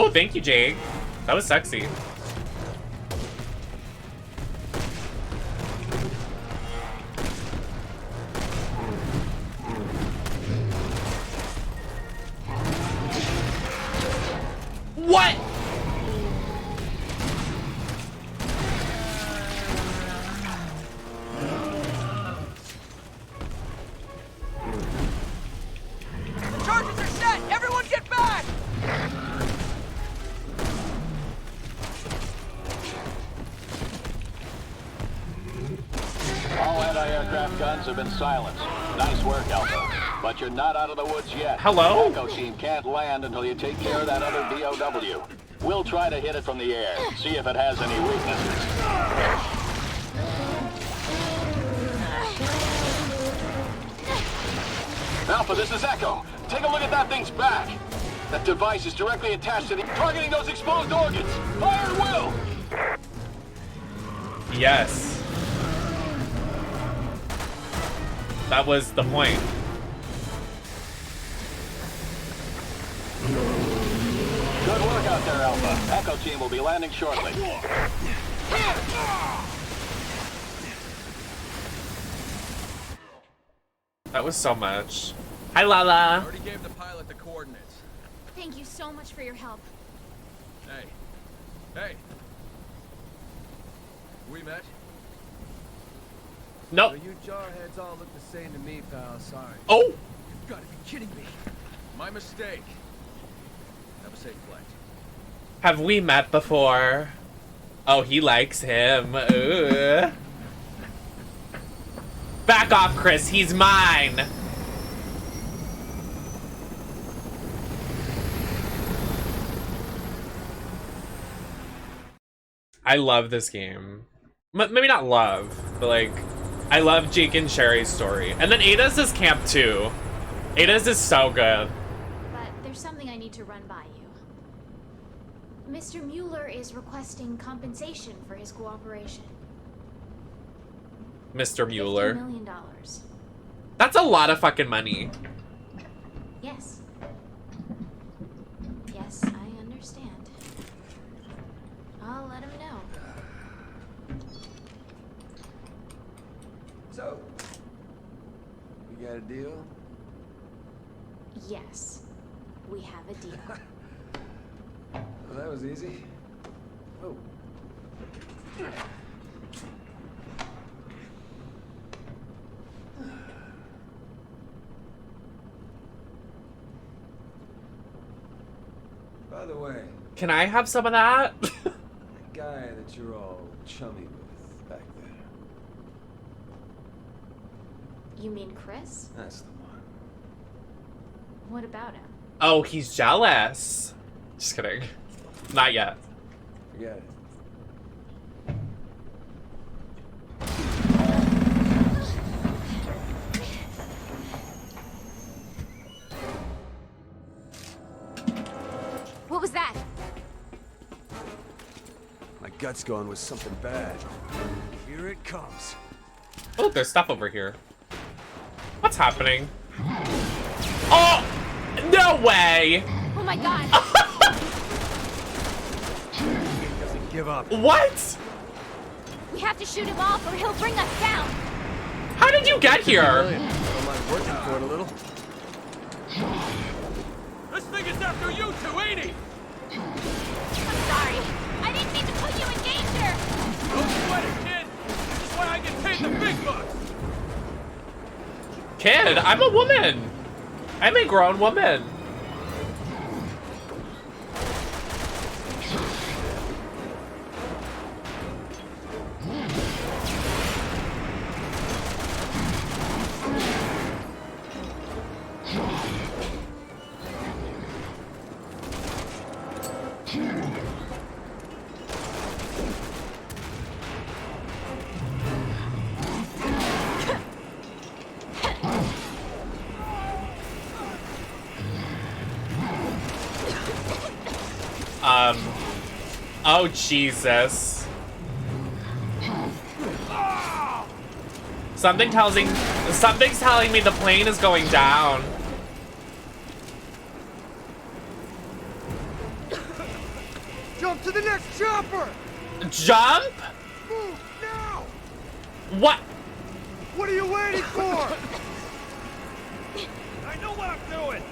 Oh, thank you, Jake. That was sexy. What? The charges are set! Everyone get back! All anti-aircraft guns have been silenced. Nice work, Alpha. But you're not out of the woods yet. Hello? The Echo team can't land until you take care of that other B.O.W. We'll try to hit it from the air, see if it has any weaknesses. Alpha, this is Echo. Take a look at that thing's back. That device is directly attached to the... targeting those exposed organs. Fire at will! Yes. That was the point. Good work out there, Alpha. Echo team will be landing shortly. That was so much. Hi, Lala. Already gave the pilot the coordinates. Thank you so much for your help. Hey. Hey. We met? Nope. You jarheads all look the same to me, pal. Sorry. Oh! You've got to be kidding me. My mistake. Have a safe flight. Have we met before? Oh, he likes him. Ooh. Back off, Chris. He's mine. I love this game. Maybe not love, but like, I love Jake and Sherry's story. And then Ada's is camp too. Ada's is so good. But there's something I need to run by you. Mr. Mueller is requesting compensation for his cooperation. Mr. Mueller. $50 million. That's a lot of fucking money. Yes. Yes, I understand. I'll let him know. So, we got a deal? Yes, we have a deal. Well, that was easy. Oh. By the way, Can I have some of that? the guy that you're all chummy with back there, You mean Chris? that's the one. What about him? Oh, he's jealous. Just kidding. Not yet. Forget it. What was that? My gut's going with something bad. Here it comes. Oh, there's stuff over here. What's happening? Oh! No way! Oh my god! Doesn't give up. What? We have to shoot him off or he'll bring us down! How did you get here? Don't mind working for it a little. This thing is after you two, ain't he? I'm sorry. I didn't mean to put you in danger! Don't sweat it, kid. This is why I get paid the big bucks. Kid, I'm a woman. I'm a grown woman. Oh, Jesus. Something's telling me the plane is going down. Jump to the next chopper! Jump? Move now! What? What are you waiting for? I know what I'm doing!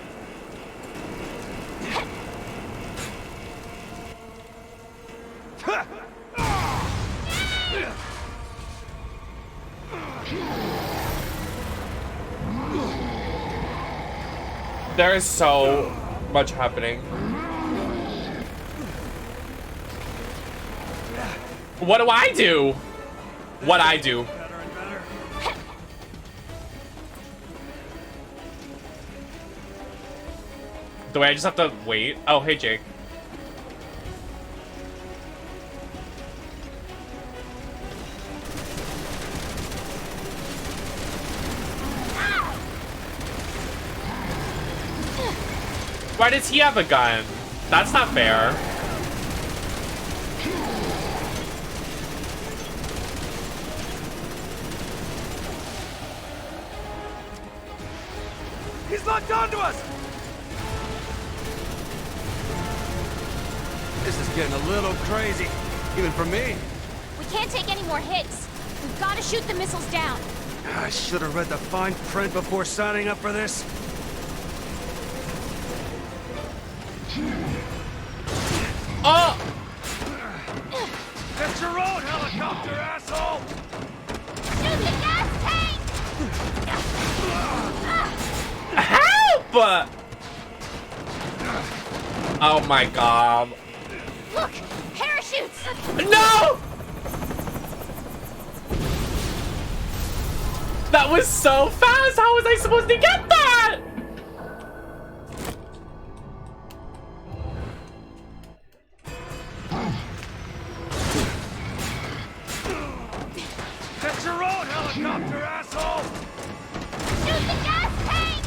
There is so much happening. What do I do? What I do? Better and better. Do I just have to wait? Oh, hey, Jake. Why does he have a gun? That's not fair. He's locked onto us! This is getting a little crazy, even for me. We can't take any more hits. We've got to shoot the missiles down. I should have read the fine print before signing up for this. Oh! Get your own helicopter, asshole! Shoot the gas tank! Help! Oh my god. Look! Parachutes! No! That was so fast! How was I supposed to get that? Get your own helicopter, asshole! Shoot the gas tank!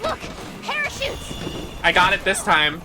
Look! Parachutes! I got it this time.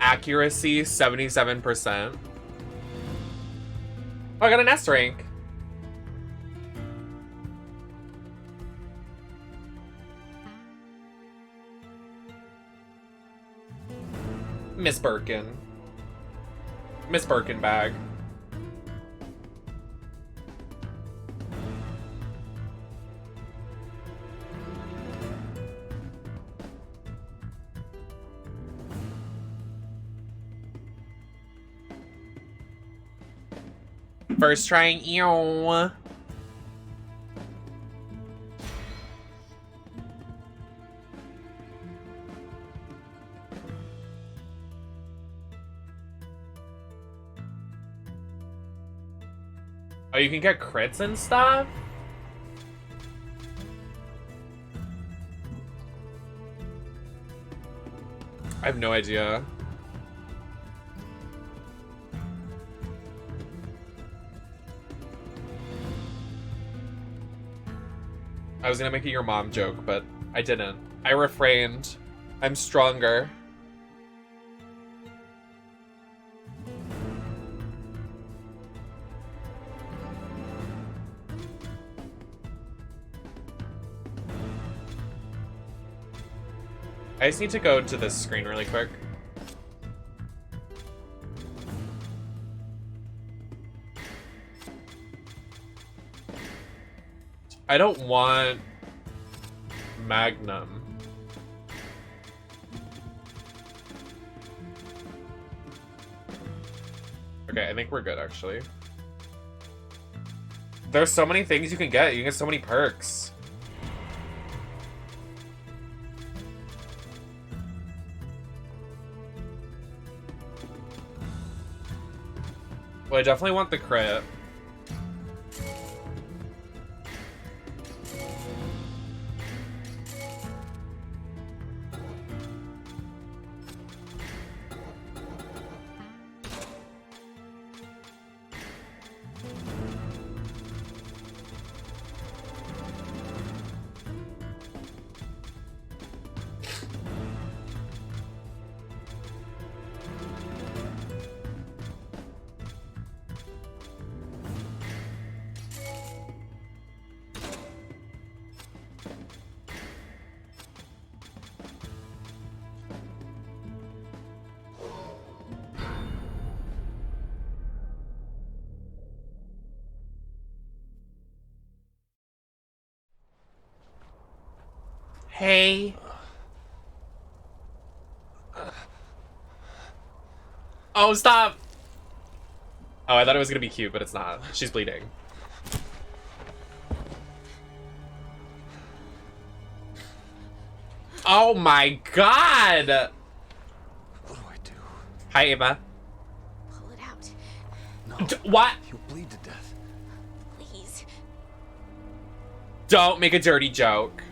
Accuracy 77%. Oh, I got an S rank. Miss Birkin. Miss Birkin bag. First trying, ew. Oh, you can get crits and stuff? I have no idea. I was gonna make it your mom joke, but I didn't. I refrained. I'm stronger. I just need to go to this screen really quick. I don't want Magnum. Okay, I think we're good actually. There's so many things you can get. You can get so many perks. Well, I definitely want the crit. Hey. Oh, stop. Oh, I thought it was gonna be cute, but it's not. She's bleeding. Oh my god! What do I do? Hi, Ava. Pull it out. No. What? You'll bleed to death. Please. Don't make a dirty joke.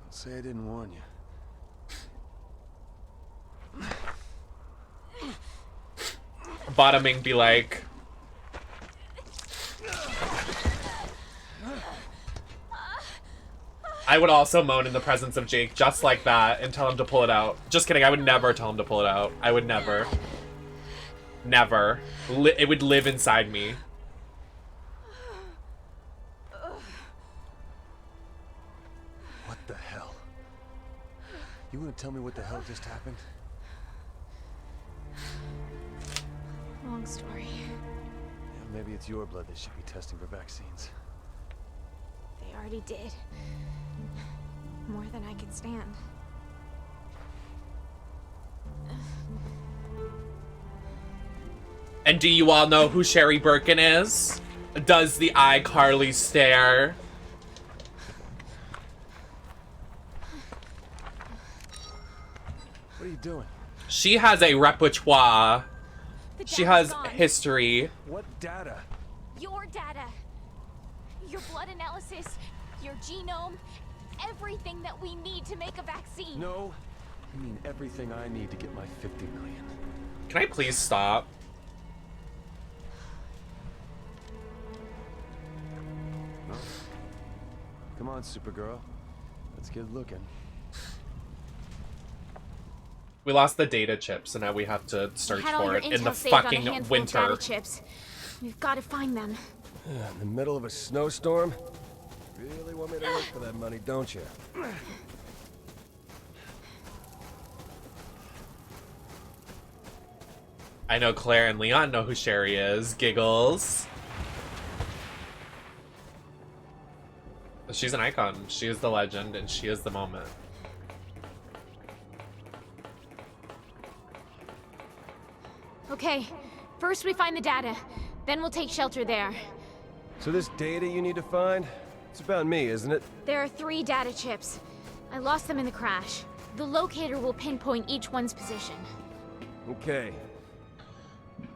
Don't say I didn't warn you. Bottoming be like... I would also moan in the presence of Jake just like that and tell him to pull it out. Just kidding, I would never tell him to pull it out. I would never. Never. It would live inside me. What the hell? You want to tell me what the hell just happened? Long story. Yeah, maybe it's your blood they should be testing for vaccines. They already did. More than I could stand. And do you all know who Sherry Birkin is? Does the iCarly stare? What are you doing? She has a repertoire. The She data's has gone. history. What data? Your data. Your blood analysis, your genome, everything that we need to make a vaccine. No. I mean everything I need to get my 50 million. Can I please stop? No. Come on, Supergirl. Let's get looking. We lost the data chip, so now we have to search Had all for your it in the intel saved on a fucking handful of winter. data chips. We've got to find them. In the middle of a snowstorm? Really want me to work for that money, don't you? I know Claire and Leon know who Sherry is. Giggles. She's an icon. She is the legend, and she is the moment. Okay, first we find the data. Then we'll take shelter there. So this data you need to find? It's about me, isn't it? There are 3 data chips. I lost them in the crash. The locator will pinpoint each one's position. Okay.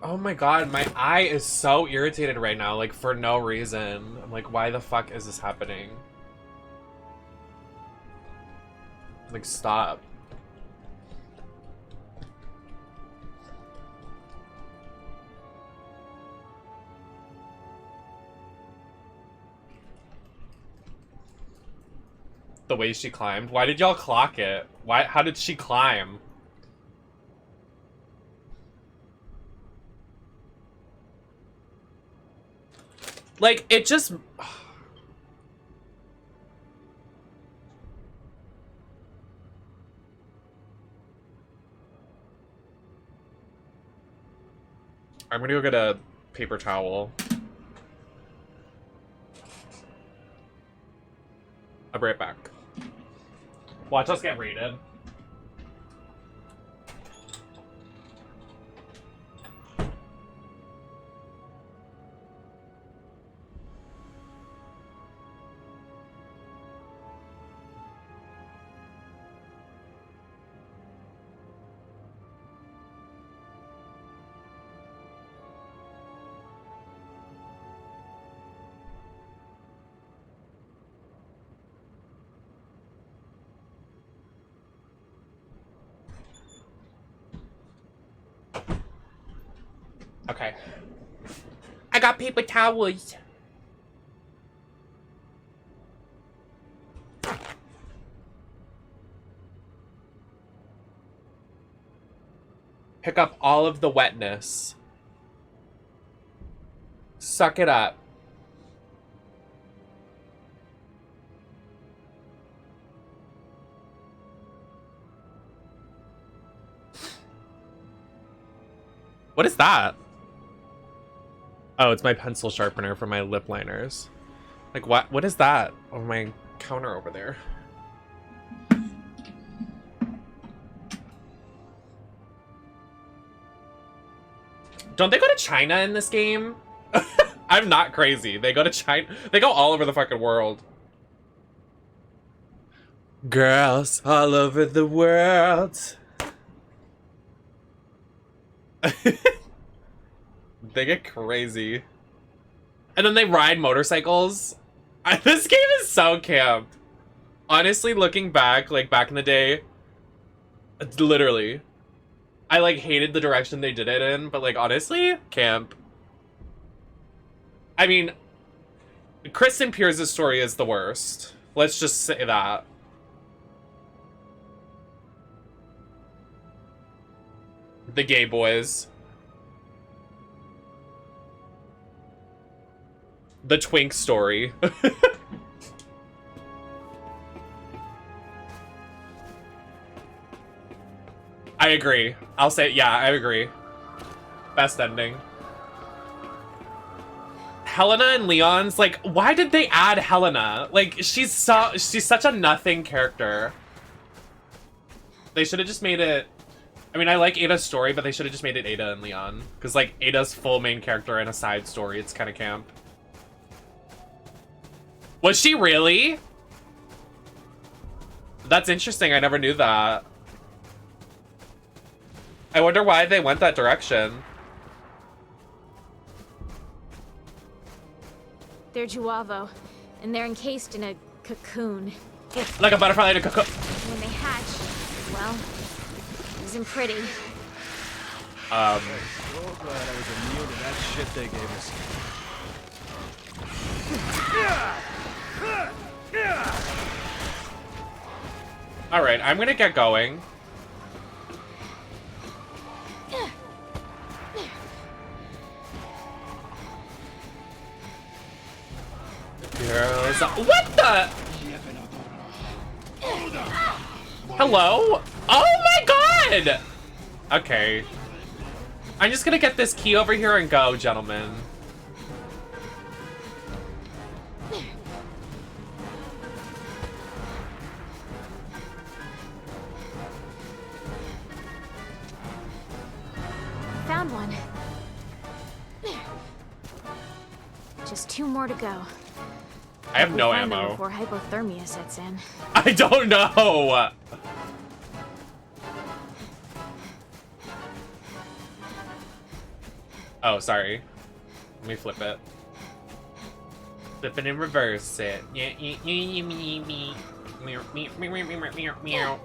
Oh my god, my eye is so irritated right now, like, for no reason. I'm like, why the fuck is this happening? Like, stop. The way she climbed. Why did y'all clock it? Why? How did she climb? Like, it just... I'm gonna go get a paper towel. I'll be right back. Watch us get raided. Okay. I got paper towels. Pick up all of the wetness. Suck it up. What is that? Oh, it's my pencil sharpener for my lip liners. Like, what is that on my counter over there? Don't they go to China in this game? I'm not crazy. They go to China. They go all over the fucking world. Girls all over the world. They get crazy. And then they ride motorcycles. This game is so camp. Honestly, looking back, like back in the day, literally, I like hated the direction they did it in, but like honestly, camp. I mean, Kristen Pierce's story is the worst. Let's just say that. The gay boys. The twink story. I agree. I'll say, yeah, I agree. Best ending. Helena and Leon's, like, why did they add Helena? Like, she's such a nothing character. They should have just made it... I mean, I like Ada's story, but they should have just made it Ada and Leon. Because, like, Ada's full main character and a side story. It's kind of camp. Was she really? That's interesting. I never knew that. I wonder why they went that direction. They're Juavo, and they're encased in a cocoon. Like a butterfly in a cocoon. When they hatch, well, it isn't pretty. So glad I was immune to that shit they gave us. Alright, I'm gonna get going. Girls, what the? Hello? Oh my god! Okay. I'm just gonna get this key over here and go, gentlemen. Found one. Just 2 more to go. I have no We'll find them ammo. before hypothermia sets in. I don't know. Oh, sorry. Let me flip it. Flip it and reverse it. Meow.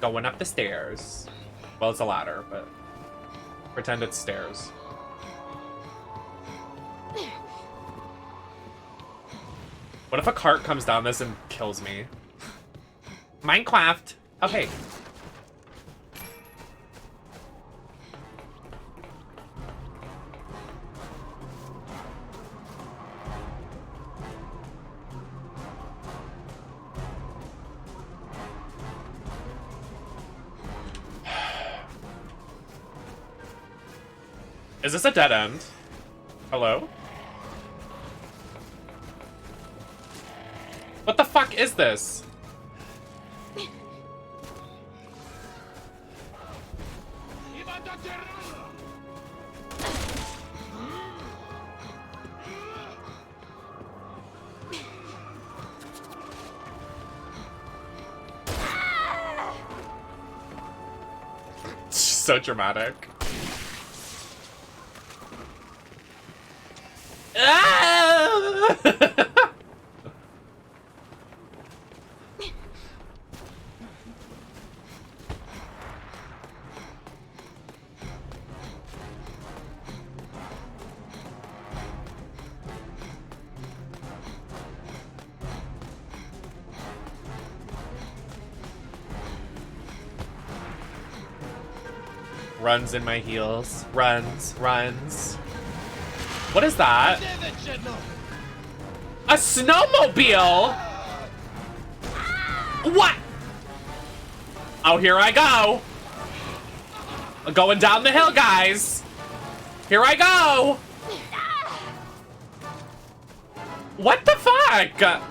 Going up the stairs. Well, it's a ladder, but pretend it's stairs. What if a cart comes down this and kills me? Minecraft! Okay. Is this a dead end? Hello? What the fuck is this? So dramatic. Ah! Runs in my heels. Runs. What is that? A snowmobile? What? Oh, here I go. I'm going down the hill, guys. Here I go. What the fuck?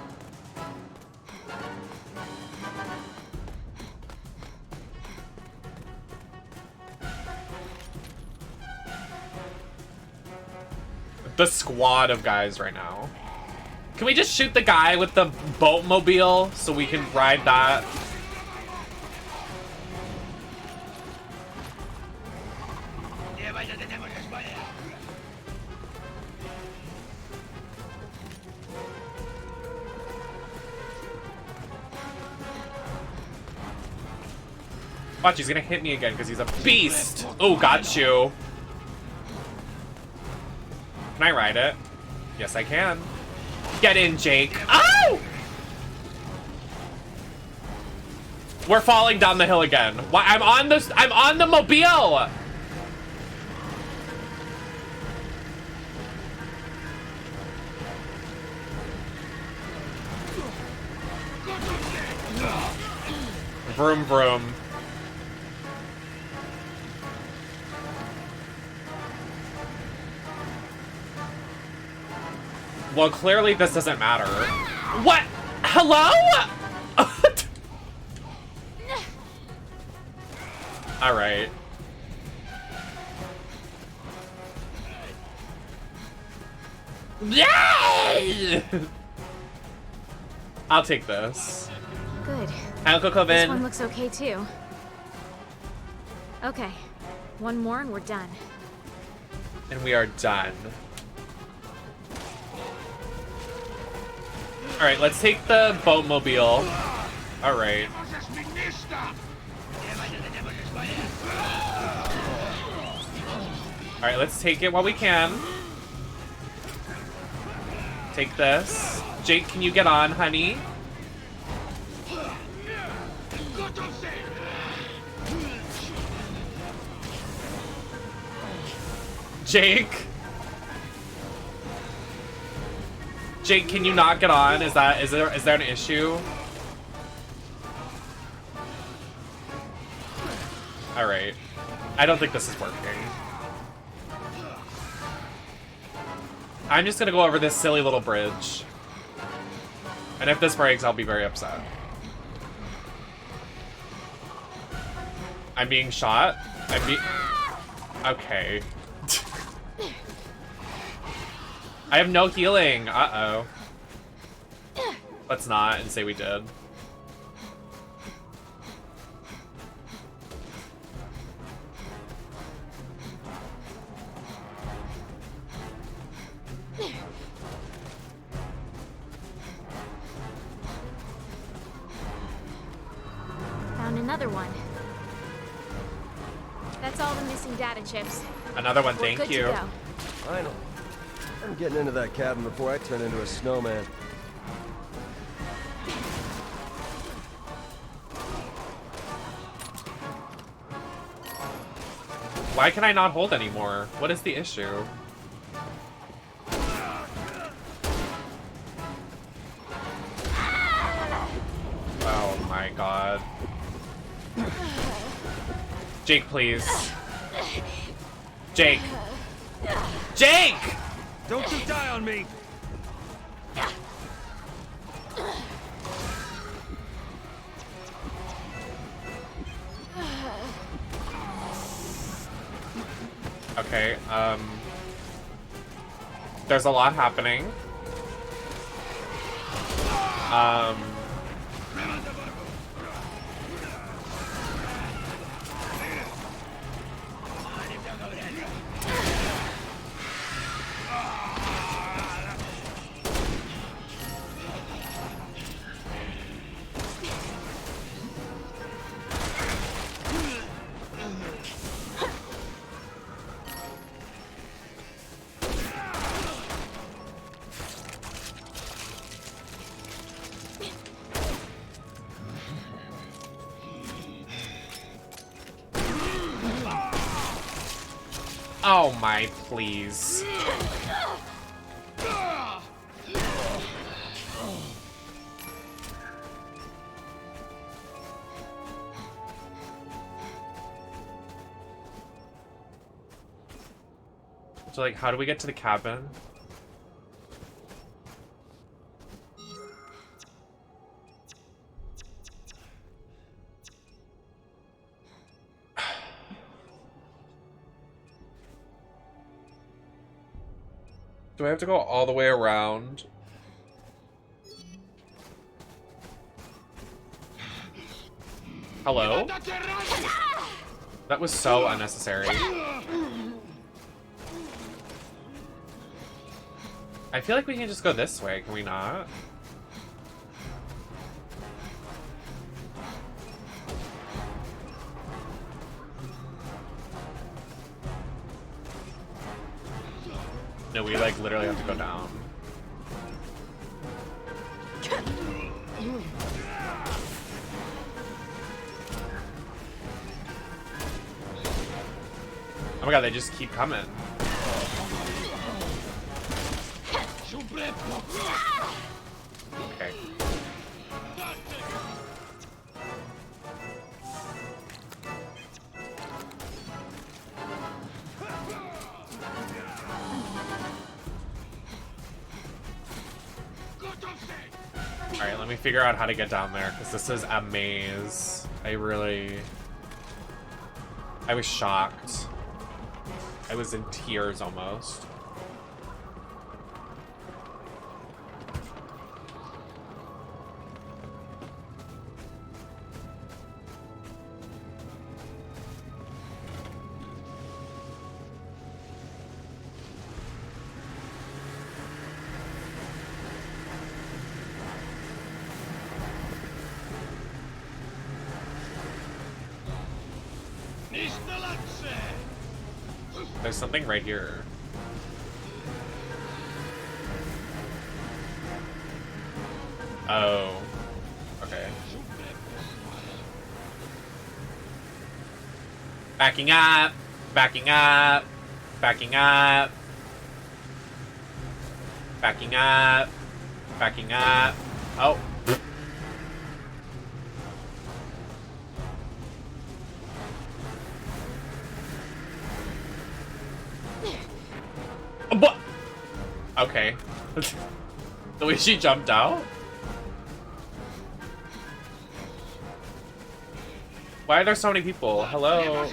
The squad of guys right now. Can we just shoot the guy with the boat mobile so we can ride that? Watch, he's gonna hit me again because he's a beast. Oh, got you. Can I ride it? Yes, I can. Get in, Jake. Oh! We're falling down the hill again. Why? I'm on the mobile. Vroom vroom. Well, clearly this doesn't matter. What? Hello? All right. Yay! I'll take this. Good. Uncle This Coven. one looks okay too. Okay, one more and we're done. And we are done. All right, let's take the boatmobile. All right. All right, let's take it while we can. Take this. Jake, can you get on, honey? Jake? Jake, can you not get on? Is there an issue? All right. I don't think this is working. I'm just gonna go over this silly little bridge. And if this breaks, I'll be very upset. I'm being shot? Okay. I have no healing. Uh-oh. Let's not and say we did. Found another one. That's all the missing data chips. Another one, We're thank good you. to go. Finally. I'm getting into that cabin before I turn into a snowman. Why can I not hold anymore? What is the issue? Oh my god. Jake, please. Jake! Jake! Don't you die on me! Okay, there's a lot happening. Oh my, please. So, like, how do we get to the cabin? Do I have to go all the way around? Hello? That was so unnecessary. I feel like we can just go this way, can we not? No, we like literally have to go down. Oh my god, they just keep coming. Okay. Alright, let me figure out how to get down there, because this is a maze. I was shocked. I was in tears almost. There's something right here. Oh. Okay. Backing up! Backing up! Backing up! Backing up! Backing up! Oh. What? Okay. The way she jumped out? Why are there so many people? Hello?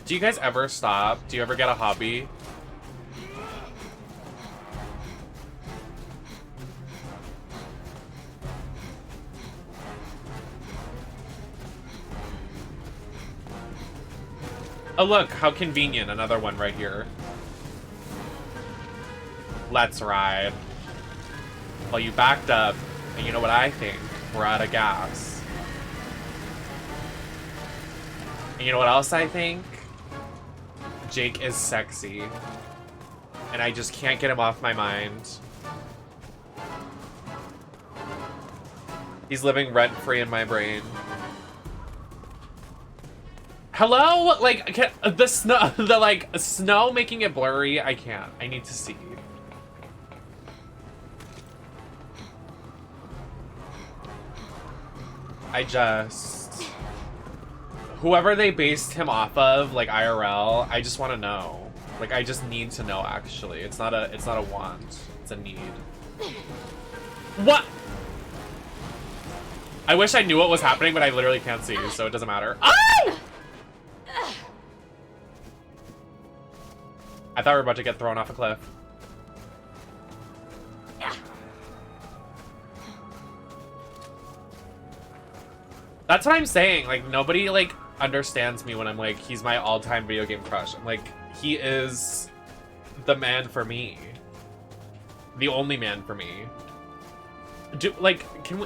Do you guys ever stop? Do you ever get a hobby? Oh look, how convenient, another one right here. Let's ride. Well, you backed up, and you know what I think? We're out of gas. And you know what else I think? Jake is sexy. And I just can't get him off my mind. He's living rent-free in my brain. Hello? Like, the snow, snow making it blurry, I can't. I need to see. Whoever they based him off of, like IRL, I just want to know. Like, I just need to know, actually. It's not a want. It's a need. What? I wish I knew what was happening, but I literally can't see, so it doesn't matter. Oh! I thought we were about to get thrown off a cliff. That's what I'm saying. Like, nobody, like, understands me when I'm like, he's my all-time video game crush. I'm like, he is the man for me. The only man for me. Can we...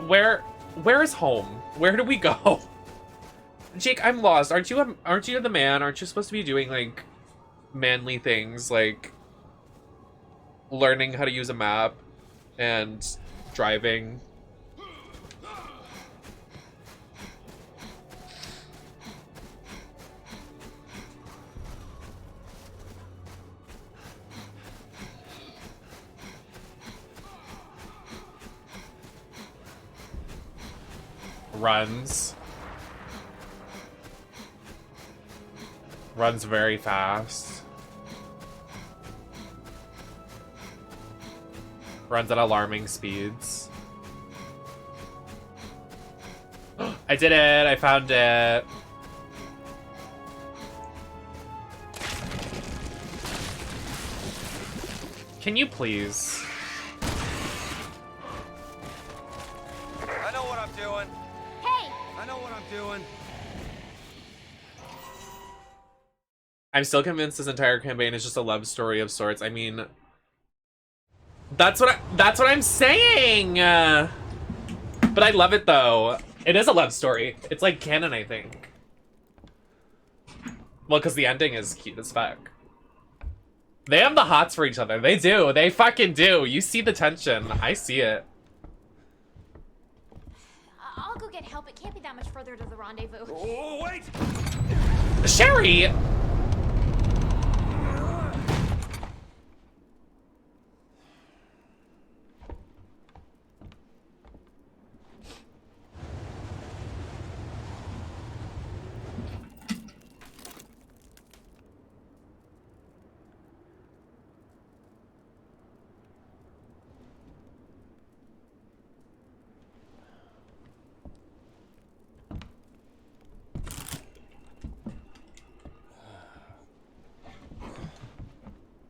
Where is home? Where do we go? Jake, I'm lost. Aren't you the man? Aren't you supposed to be doing, like, manly things, like learning how to use a map and driving? Runs very fast. Runs at alarming speeds. I did it! I found it! Can you please? I know what I'm doing. Hey! I know what I'm doing. I'm still convinced this entire campaign is just a love story of sorts. I mean, that's what I'm saying. But I love it though. It is a love story. It's like canon, I think. Well, because the ending is cute as fuck. They have the hots for each other. They do. They fucking do. You see the tension. I see it. I'll go get help. It can't be that much further to the rendezvous. Oh, wait! Sherry!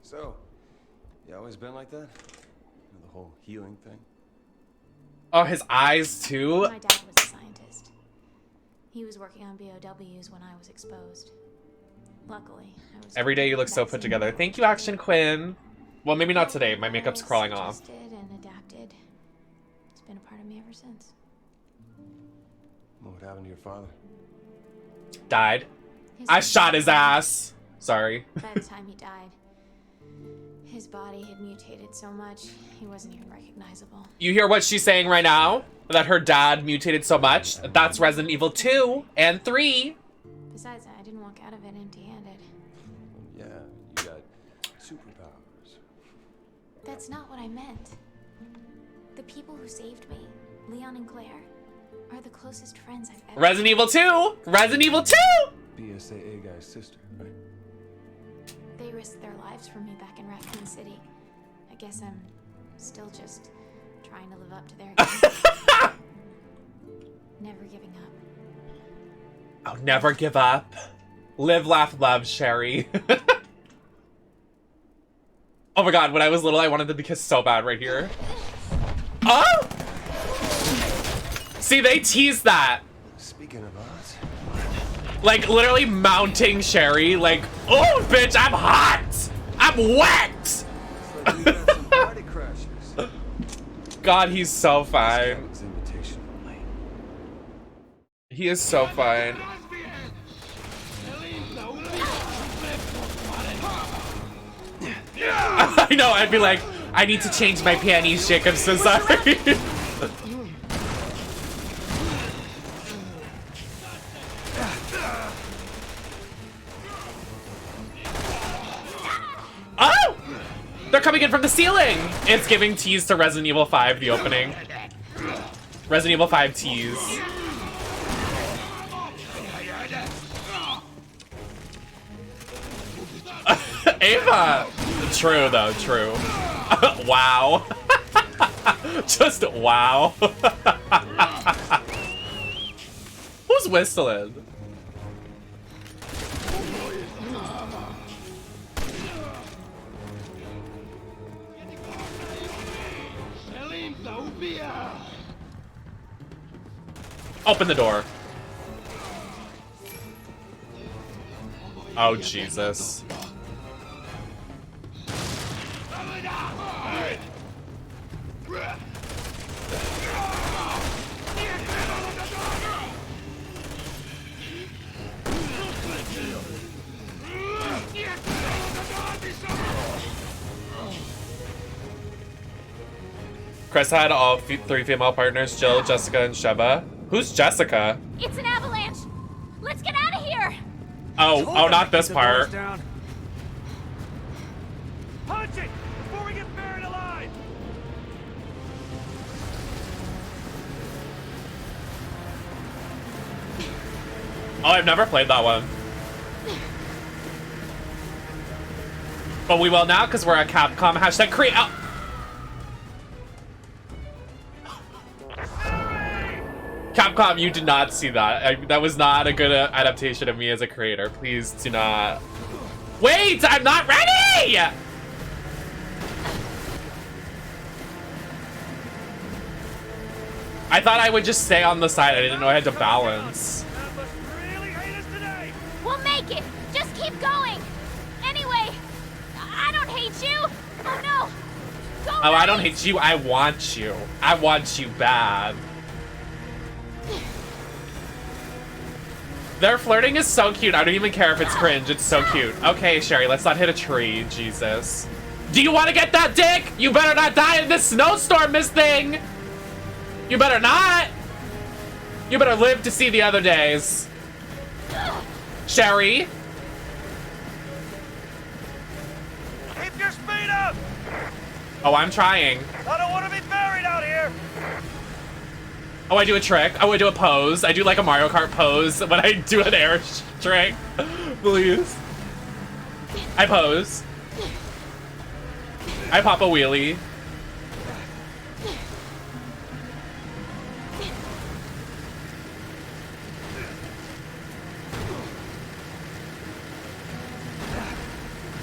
So, you always been like that? You know, the whole healing thing? Oh, his eyes too? My dad was a scientist. He was working on B.O.Ws when I was exposed. Luckily, I was... Every day you look so put together. Thank you, Action Quinn. Well, maybe not today. My makeup's crawling off. Adjusted and adapted. It's been a part of me ever since. What happened to your father? Died. I shot his ass. Sorry. By the time he died, his body had mutated so much, he wasn't even recognizable. You hear what she's saying right now? That her dad mutated so much? That's Resident Evil 2 and 3. Besides, I didn't walk out of it empty-handed. Yeah, you got superpowers. That's not what I meant. The people who saved me, Leon and Claire, are the closest friends I've ever Resident Evil 2! Resident Evil 2! BSAA guy's sister, right? They risked their lives for me back in Raccoon City. I guess I'm still just trying to live up to their never giving up. Oh, never give up. Live, laugh, love, Sherry. Oh my god, when I was little, I wanted them to kiss so bad right here. Oh! See, they teased that. Speaking of us, Like, literally mounting Sherry. Like, oh, bitch, I'm hot! I'm wet! it's like we got some party crashers. God, he's so fine. That was invitation only. He is so fine. I know, I'd be like, I need to change my panties, Jacob, so sorry. Oh! They're coming in from the ceiling! It's giving tease to Resident Evil 5, the opening. Resident Evil 5 tease. Ava! True, though, true. Wow. Just wow. Who's whistling? Open the door. Oh, Jesus. Chris had all three female partners, Jill, Jessica, and Sheva. Who's Jessica? It's an avalanche! Let's get out of here! Oh, not this part. Punch it before we get buried alive. Oh, I've never played that one. But we will now, because we're at Capcom. Hashtag create. Oh. Capcom, you did not see that. That was not a good adaptation of me as a creator. Please do not. Wait, I'm not ready! I thought I would just stay on the side. I didn't know I had to balance. We'll make it. Just keep going. Anyway, I don't hate you. Oh no. Go Oh, I don't hate you. I want you. I want you bad. Their flirting is so cute. I don't even care if it's cringe. It's so cute. Okay, Sherry, let's not hit a tree. Jesus. Do you want to get that dick? You better not die in this snowstorm, Miss Thing. You better not. You better live to see the other days. Sherry. Keep your speed up! Oh, I'm trying. I don't want to be buried out here! Oh, I do a trick. Oh, I do a pose. I do like a Mario Kart pose when I do an air trick. Please. I pose. I pop a wheelie.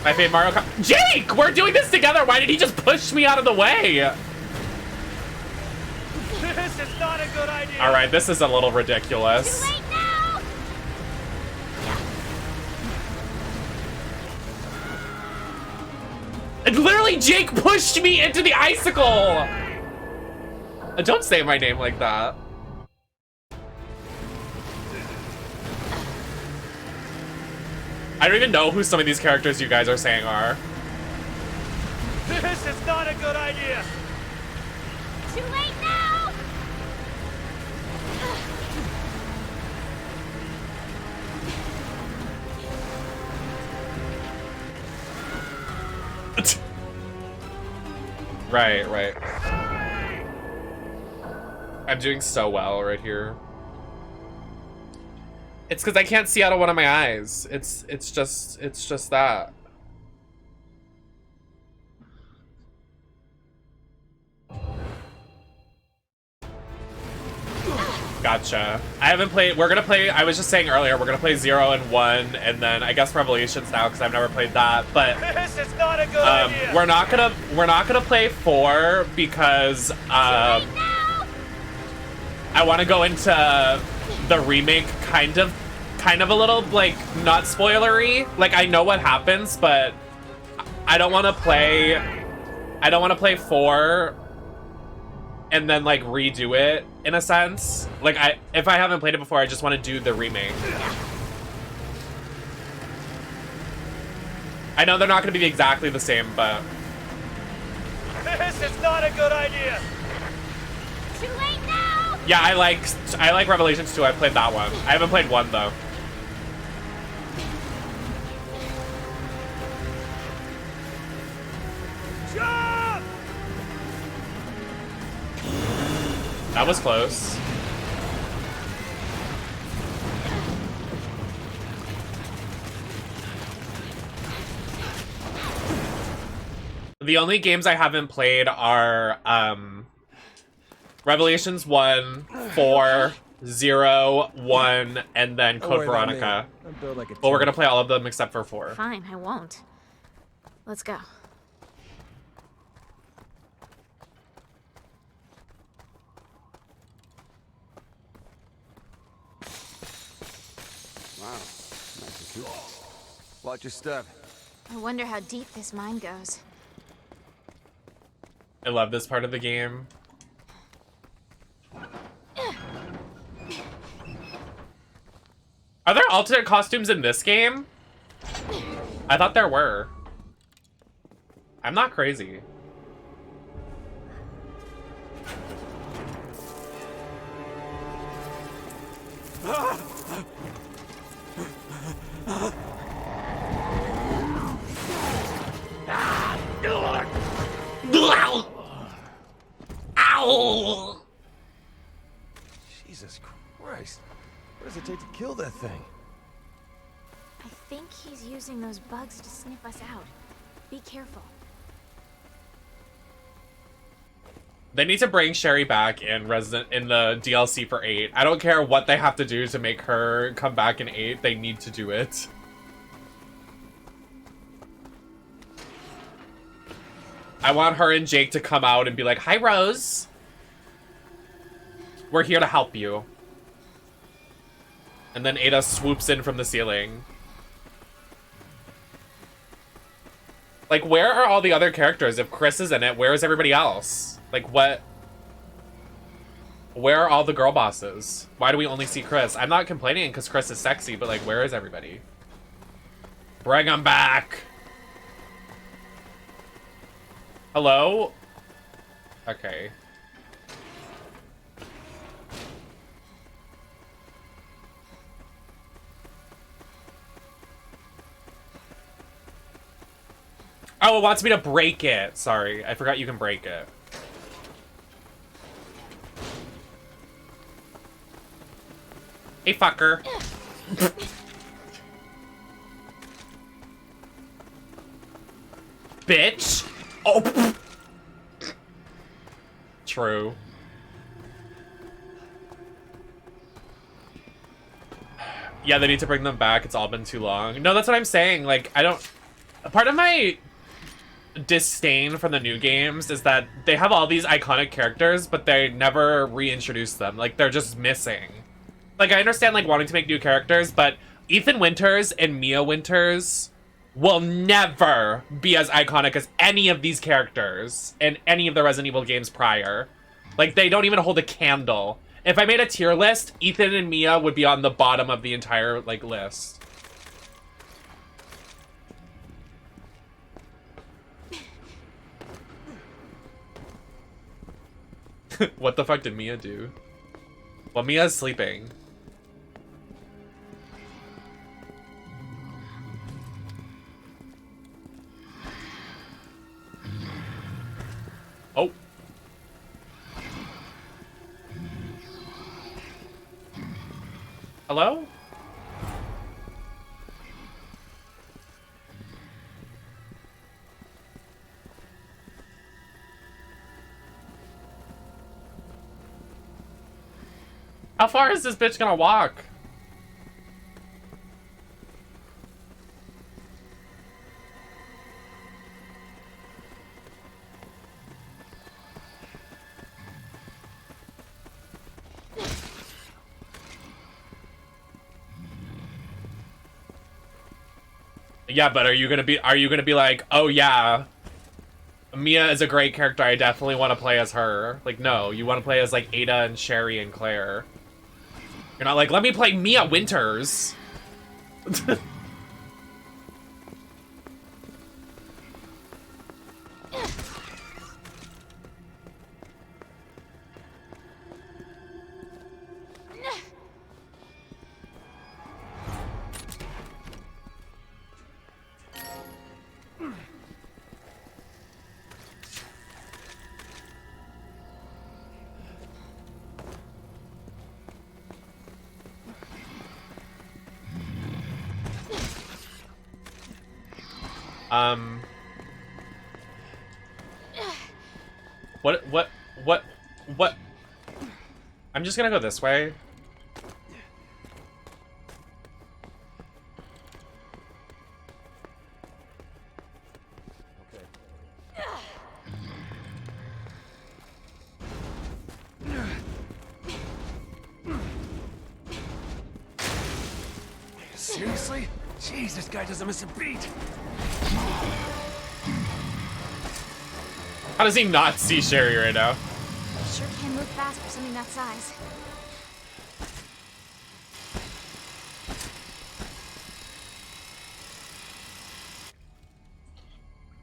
I paid Mario Kart. Jake, we're doing this together. Why did he just push me out of the way? This is not a good idea! All right, this is a little ridiculous. Too late now. And literally, Jake pushed me into the icicle. Don't say my name like that. I don't even know who some of these characters you guys are saying are. This is not a good idea! Too late now. Right. I'm doing so well right here. It's because I can't see out of one of my eyes. It's just that. Gotcha. I haven't played. We're gonna play. I was just saying earlier, we're gonna play 0 and 1, and then I guess Revelations now because I've never played that. But This is not a good idea! we're not gonna play 4 because I want to go into the remake kind of a little like not spoilery. Like I know what happens, but I don't want to play 4 and then like redo it in a sense. Like if I haven't played it before, I just want to do the remake. I know they're not going to be exactly the same, but This is not a good idea! Too late now. yeah, I like Revelations 2. I played that one. I haven't played 1 though. Jump! That was close. The only games I haven't played are Revelations 1, 4, 0, 1, and then Code Veronica. But we're gonna play all of them except for 4. Fine, I won't. Let's go. Wow, nice and cool. Watch your step. I wonder how deep this mine goes. I love this part of the game. Are there alternate costumes in this game? I thought there were. I'm not crazy. Ow! Jesus Christ. What does it take to kill that thing? I think he's using those bugs to sniff us out. Be careful. They need to bring Sherry back in the DLC for 8. I don't care what they have to do to make her come back in 8. They need to do it. I want her and Jake to come out and be like, "Hi, Rose. We're here to help you." And then Ada swoops in from the ceiling. Like, where are all the other characters? If Chris is in it, where is everybody else? Like, what? Where are all the girl bosses? Why do we only see Chris? I'm not complaining because Chris is sexy, but like, where is everybody? Bring them back! Hello? Okay. Oh, it wants me to break it. Sorry, I forgot you can break it. Hey, fucker. Bitch. Oh. True. Yeah, they need to bring them back. It's all been too long. No, that's what I'm saying. Like, I don't... Part of my disdain for the new games is that they have all these iconic characters, but they never reintroduce them. Like, they're just missing. Like, I understand, like, wanting to make new characters, but Ethan Winters and Mia Winters will never be as iconic as any of these characters in any of the Resident Evil games prior. Like, they don't even hold a candle. If I made a tier list, Ethan and Mia would be on the bottom of the entire, like, list. What the fuck did Mia do? Well, Mia's sleeping. Oh. Hello? How far is this bitch gonna walk? Yeah, but are you gonna be like, oh yeah, Mia is a great character, I definitely want to play as her? Like, no, you want to play as like Ada and Sherry and Claire. You're not like, let me play Mia Winters. What? I'm just gonna go this way. Seriously? Jeez, this guy doesn't miss a beat. How does he not see Sherry right now? Sure can move fast for something that size.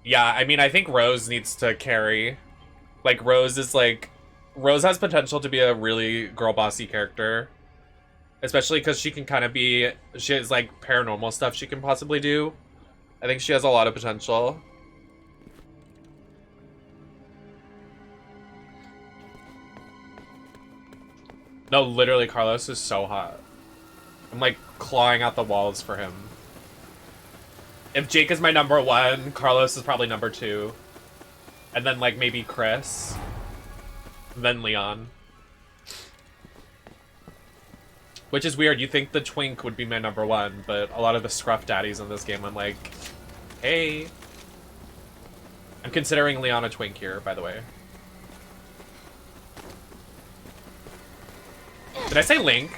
Yeah, I mean, I think Rose needs to carry. Like, Rose has potential to be a really girl bossy character. Especially because she can kind of be, she has like paranormal stuff she can possibly do. I think she has a lot of potential. No, literally, Carlos is so hot. I'm like clawing out the walls for him. If Jake is my number 1, Carlos is probably number 2. And then like maybe Chris. then Leon. Which is weird. You think the twink would be my number one, but a lot of the scruff daddies in this game, I'm like, hey. I'm considering Leon a twink here, by the way. Did I say Link?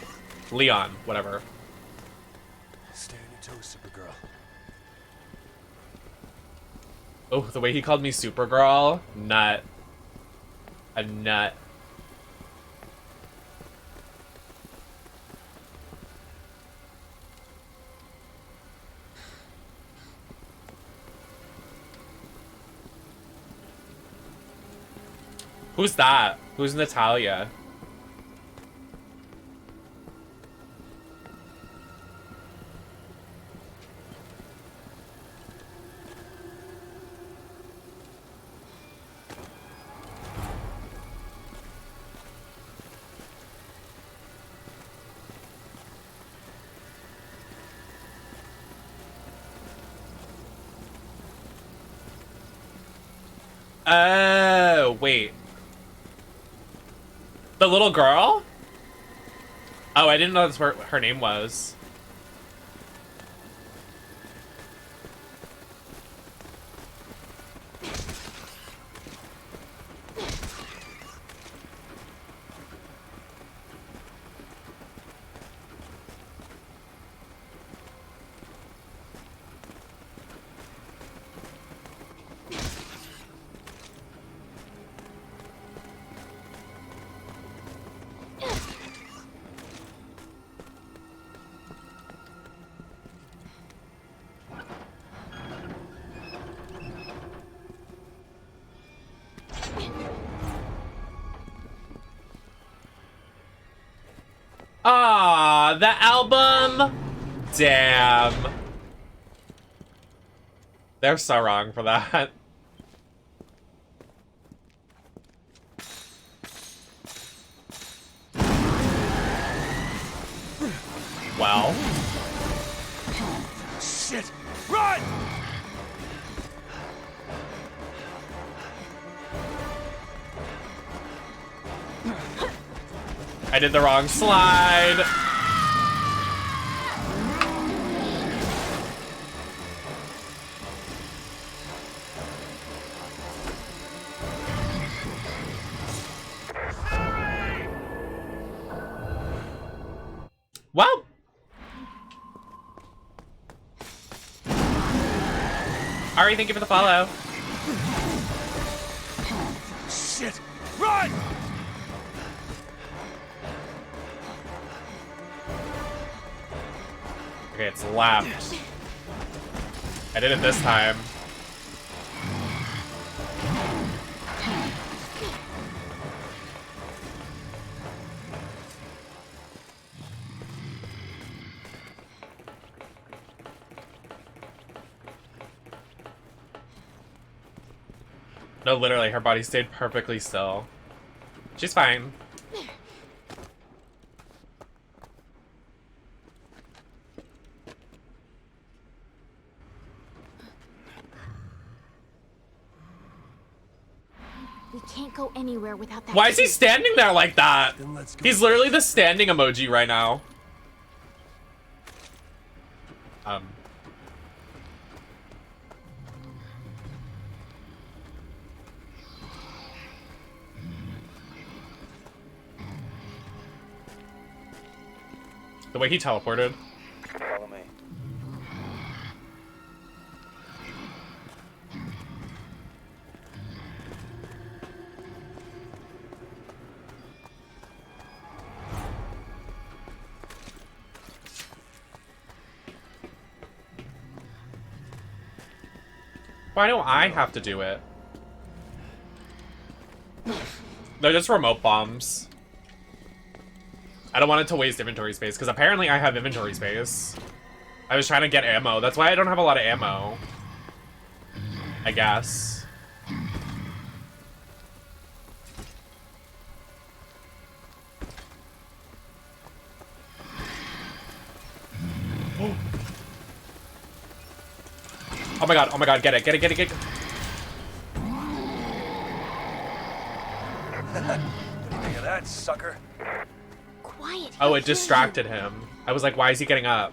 Leon, whatever. Stay on your toes, Supergirl. Oh, the way he called me Supergirl? Nut. A nut. Who's that? Who's Natalia? Oh, wait. The little girl? Oh, I didn't know that's what her name was. Ah, the album? Damn. They're so wrong for that. Well. Shit! Run! I did the wrong slide. Well. Ari, thank you for the follow. Shit! Run! Okay, it's left. I did it this time. No, literally, her body stayed perfectly still. She's fine. We can't go anywhere without that. Why is he standing there like that? Then let's go. He's literally the standing emoji right now. The way he teleported. Follow me. Why don't I have to do it? They're just remote bombs. I don't want it to waste inventory space, because apparently I have inventory space. I was trying to get ammo. That's why I don't have a lot of ammo. I guess. Oh my god, get it, get it, get it, get it. What do you think of that, sucker? Quiet. Oh, it distracted him. I was like, why is he getting up?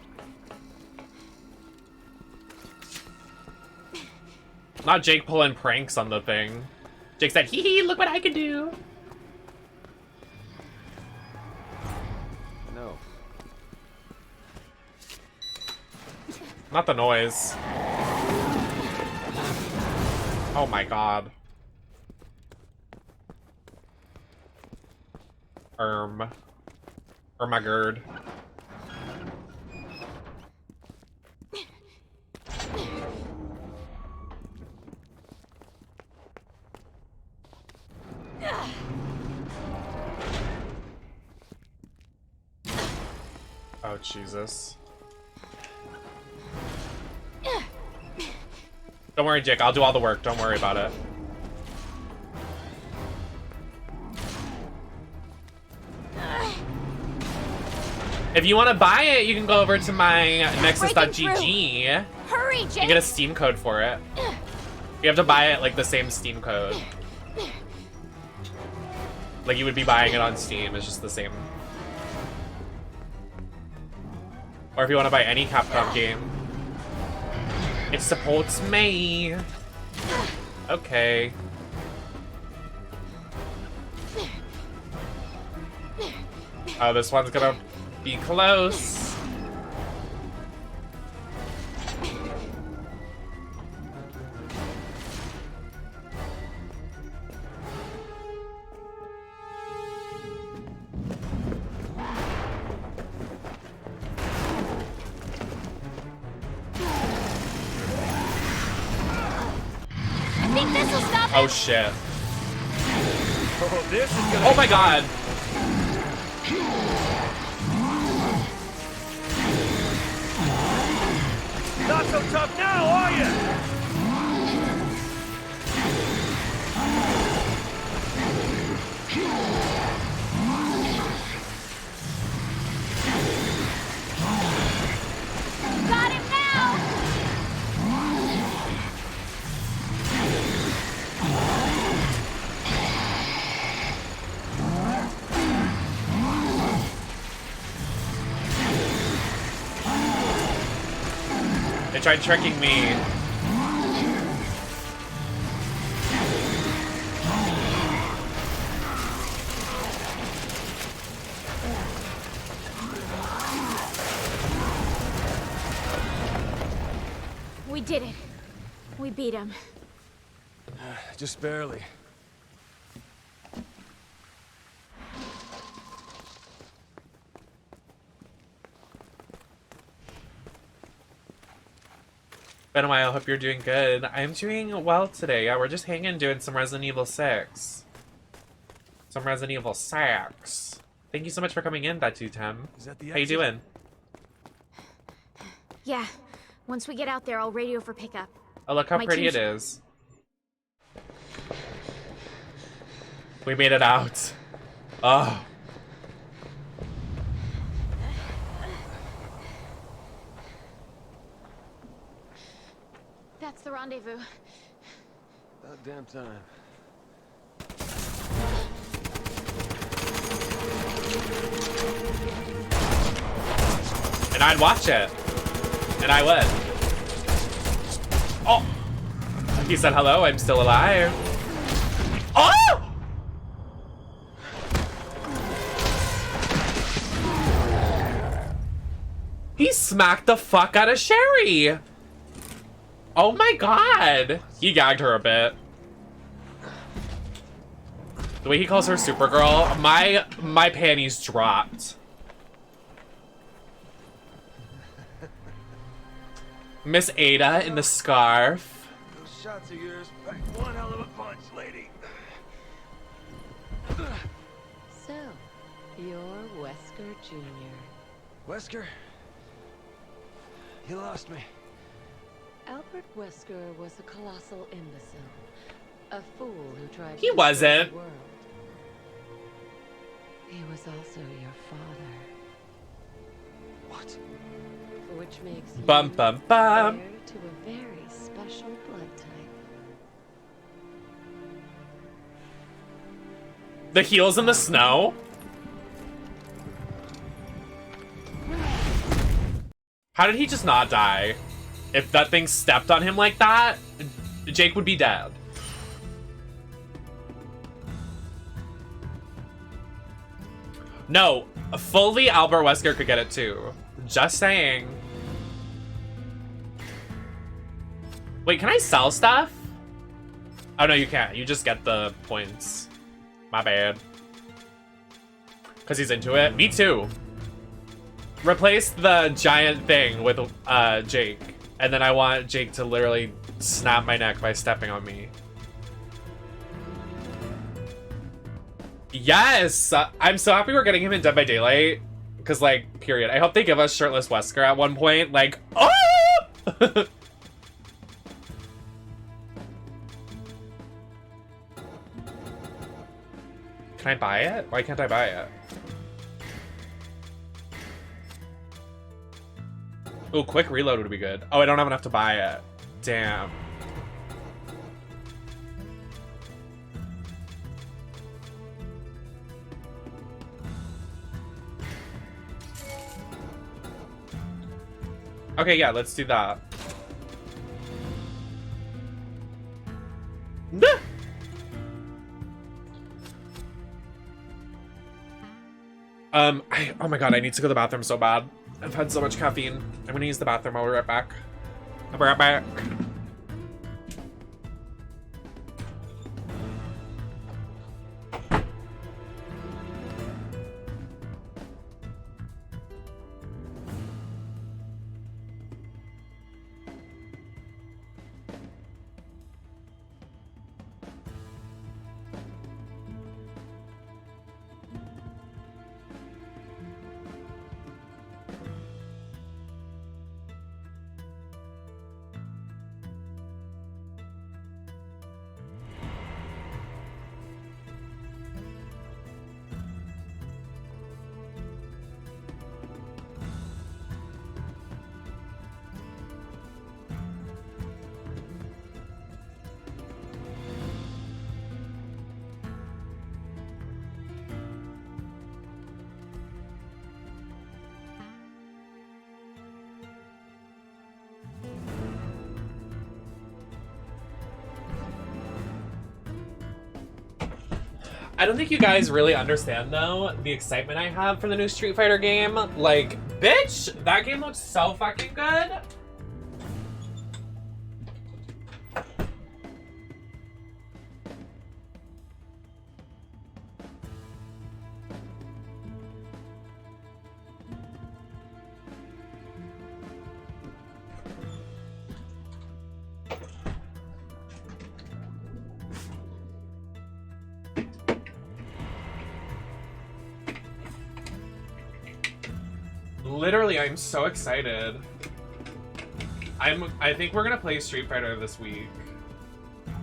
Not Jake pulling pranks on the thing. Jake said, hee hee, look what I can do. No. Not the noise. Oh my god. Ermagerd. Oh, Jesus. Don't worry, Jake. I'll do all the work. Don't worry about it. If you want to buy it, you can go over to my Nemesis.gg. Hurry, Jake. You get a Steam code for it. You have to buy it like the same Steam code. Like you would be buying it on Steam. It's just the same. Or if you want to buy any Capcom game. It supports me. Okay. Oh, this one's gonna be close. I think this will stop Oh shit. Oh, this is gonna. Oh my god. Not so tough now, are you? Got him now. They tried tricking me. We did it. We beat him. Just barely. Been a while, hope you're doing good. I'm doing well today. Yeah, we're just hanging doing some Resident Evil 6. Some Resident Evil 6. Thank you so much for coming in, that 210. Is that the How you exit? doing? Yeah. Once we get out there, I'll radio for pickup. Oh, look how My pretty team's- it is. We made it out. Oh. That's the rendezvous. About damn time. And I'd watch it. And I would. Oh! He said hello, I'm still alive. Oh! He smacked the fuck out of Sherry! Oh my god! He gagged her a bit. The way he calls her Supergirl, my panties dropped. Miss Ada in the scarf. Those shots of yours pack one hell of a punch, lady. So, you're Wesker Jr. Wesker? You lost me. Albert Wesker was a colossal imbecile. A fool who tried to He destroy wasn't. the world. He was also your father. What? Which makes you Bum bum bum. heir to a very special blood type. The heels in the snow? How did he just not die? If that thing stepped on him like that, Jake would be dead. No, fully Albert Wesker could get it too. Just saying. Wait, can I sell stuff? Oh no, you can't. You just get the points. My bad. Because he's into it. Me too. Replace the giant thing with Jake. And then I want Jake to literally snap my neck by stepping on me. Yes! I'm so happy we're getting him in Dead by Daylight. Because, like, period. I hope they give us shirtless Wesker at one point. Like, oh! Can I buy it? Why can't I buy it? Ooh, quick reload would be good. Oh, I don't have enough to buy it. Damn. Okay, yeah, let's do that. Oh my god, I need to go to the bathroom so bad. I've had so much caffeine. I'm gonna use the bathroom. I'll be right back. I'll be right back. I don't think you guys really understand, though, the excitement I have for the new Street Fighter game. Like, bitch, that game looks so fucking good. Literally, I'm so excited. I think we're gonna play Street Fighter this week.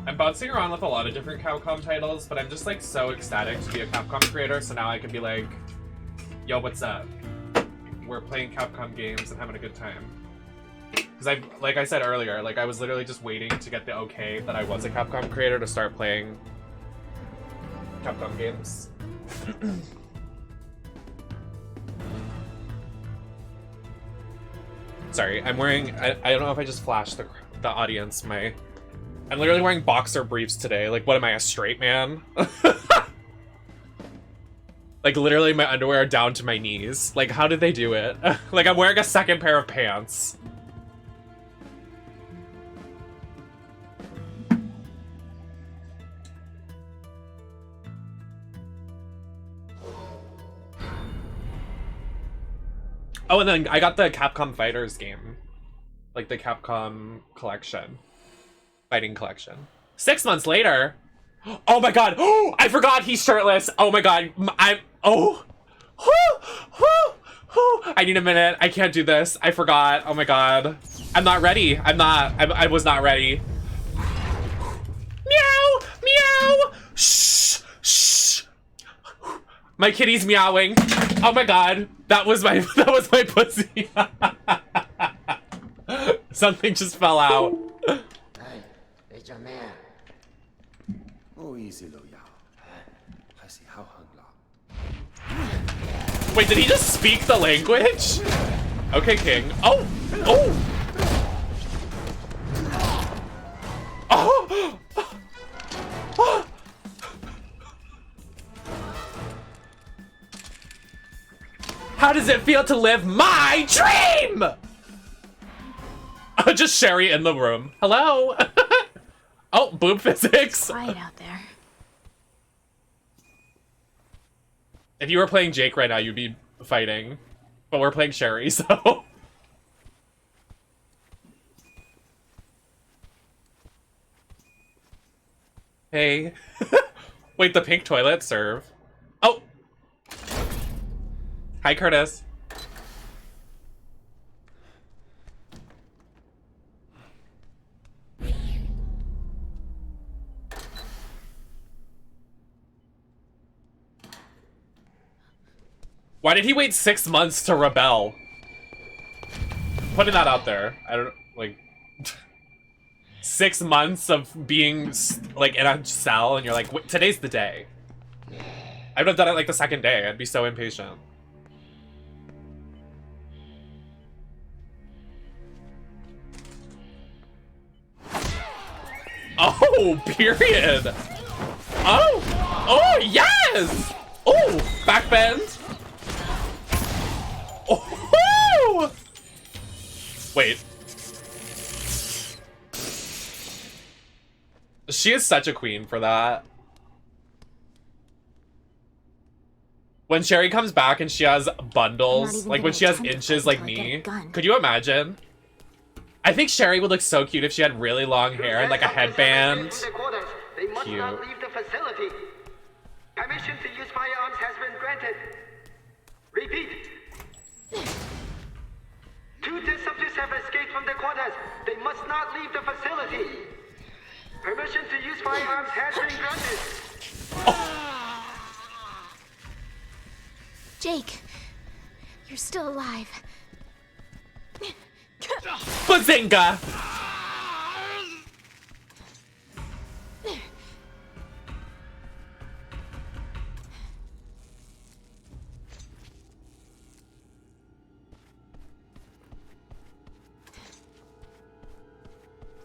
I'm bouncing around with a lot of different Capcom titles, but I'm just like so ecstatic to be a Capcom creator, so now I can be like, yo, what's up? We're playing Capcom games and having a good time. Because like I said earlier, like I was literally just waiting to get the okay that I was a Capcom creator to start playing Capcom games. Sorry, I'm wearing, I don't know if I just flashed the audience, I'm literally wearing boxer briefs today. Like, what am I, a straight man? Like, literally my underwear are down to my knees. Like, how did they do it? Like, I'm wearing a second pair of pants. Oh, and then I got the Capcom Fighters game. Like the Capcom collection. Fighting collection. 6 months later. Oh my god. Oh, I forgot he's shirtless. Oh my god. I need a minute. I can't do this. I forgot. Oh my god. I'm not ready. I was not ready. Meow! Meow! Shh! Shh! My kitty's meowing. Oh my god. That was my pussy. Something just fell out. Oh, easy, Lo Yao. Wait, did he just speak the language? Okay, King. Oh! Oh! Oh! How does it feel to live my dream? Just Sherry in the room. Hello? Oh, boob physics. Quiet out there. If you were playing Jake right now, you'd be fighting. But we're playing Sherry, so... Hey. Wait, the pink toilet serve. Oh! Hi, Curtis. Why did he wait 6 months to rebel? Putting that out there. I don't, like... 6 months of being, like, in a cell, and you're like, today's the day. I would have done it, like, the second day. I'd be so impatient. Oh, period! Oh! Oh, yes! Oh, back bend! Oh! Wait. She is such a queen for that. When Sherry comes back and she has bundles, like when she has inches like me, could you imagine? I think Sherry would look so cute if she had really long hair and like a headband. Cute. Permission to use firearms has been granted. Repeat. 2 test subjects have escaped from the quarters. They must not leave the facility. Permission to use firearms has been granted. Oh. Jake, you're still alive. Bazinga!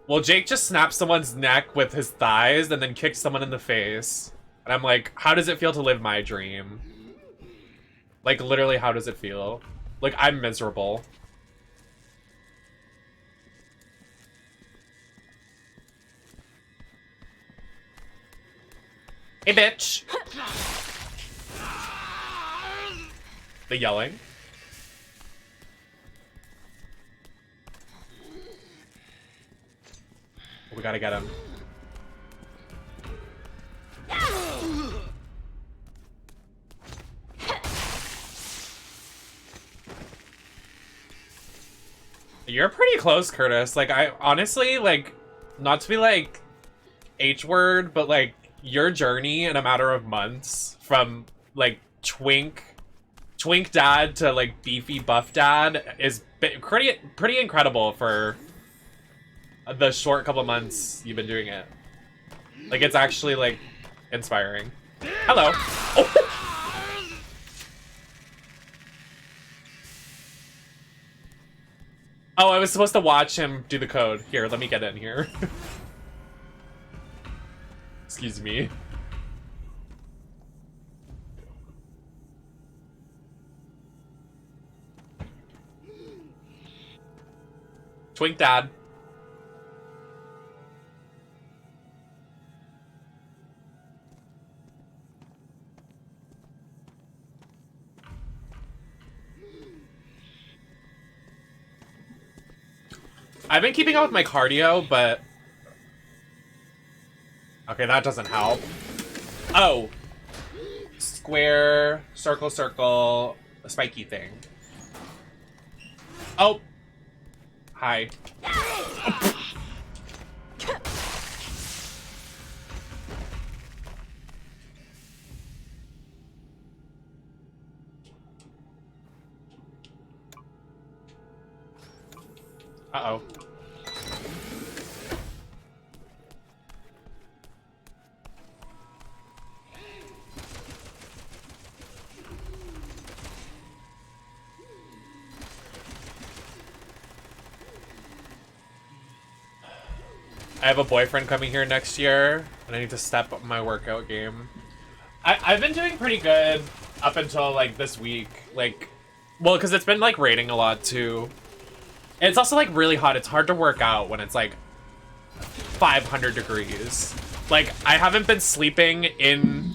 Well, Jake just snapped someone's neck with his thighs and then kicked someone in the face. And I'm like, how does it feel to live my dream? Like, literally, how does it feel? Like, I'm miserable. Hey, bitch! The yelling. We gotta get him. You're pretty close, Curtis. Like, I honestly, like, not to be like H-word, but like your journey in a matter of months from like twink dad to like beefy buff dad is pretty incredible for the short couple months you've been doing it. Like, it's actually like inspiring. Hello. Oh. Oh, I was supposed to watch him do the code. Here, let me get in here. Excuse me. Twink dad. I've been keeping up with my cardio, but... Okay, that doesn't help. Oh. Square, circle, circle, a spiky thing. Oh. Hi. Uh-oh. I have a boyfriend coming here next year, and I need to step up my workout game. I've been doing pretty good up until, like, this week. Like, well, because it's been, like, raining a lot, too. And it's also, like, really hot. It's hard to work out when it's, like, 500 degrees. Like, I haven't been sleeping in...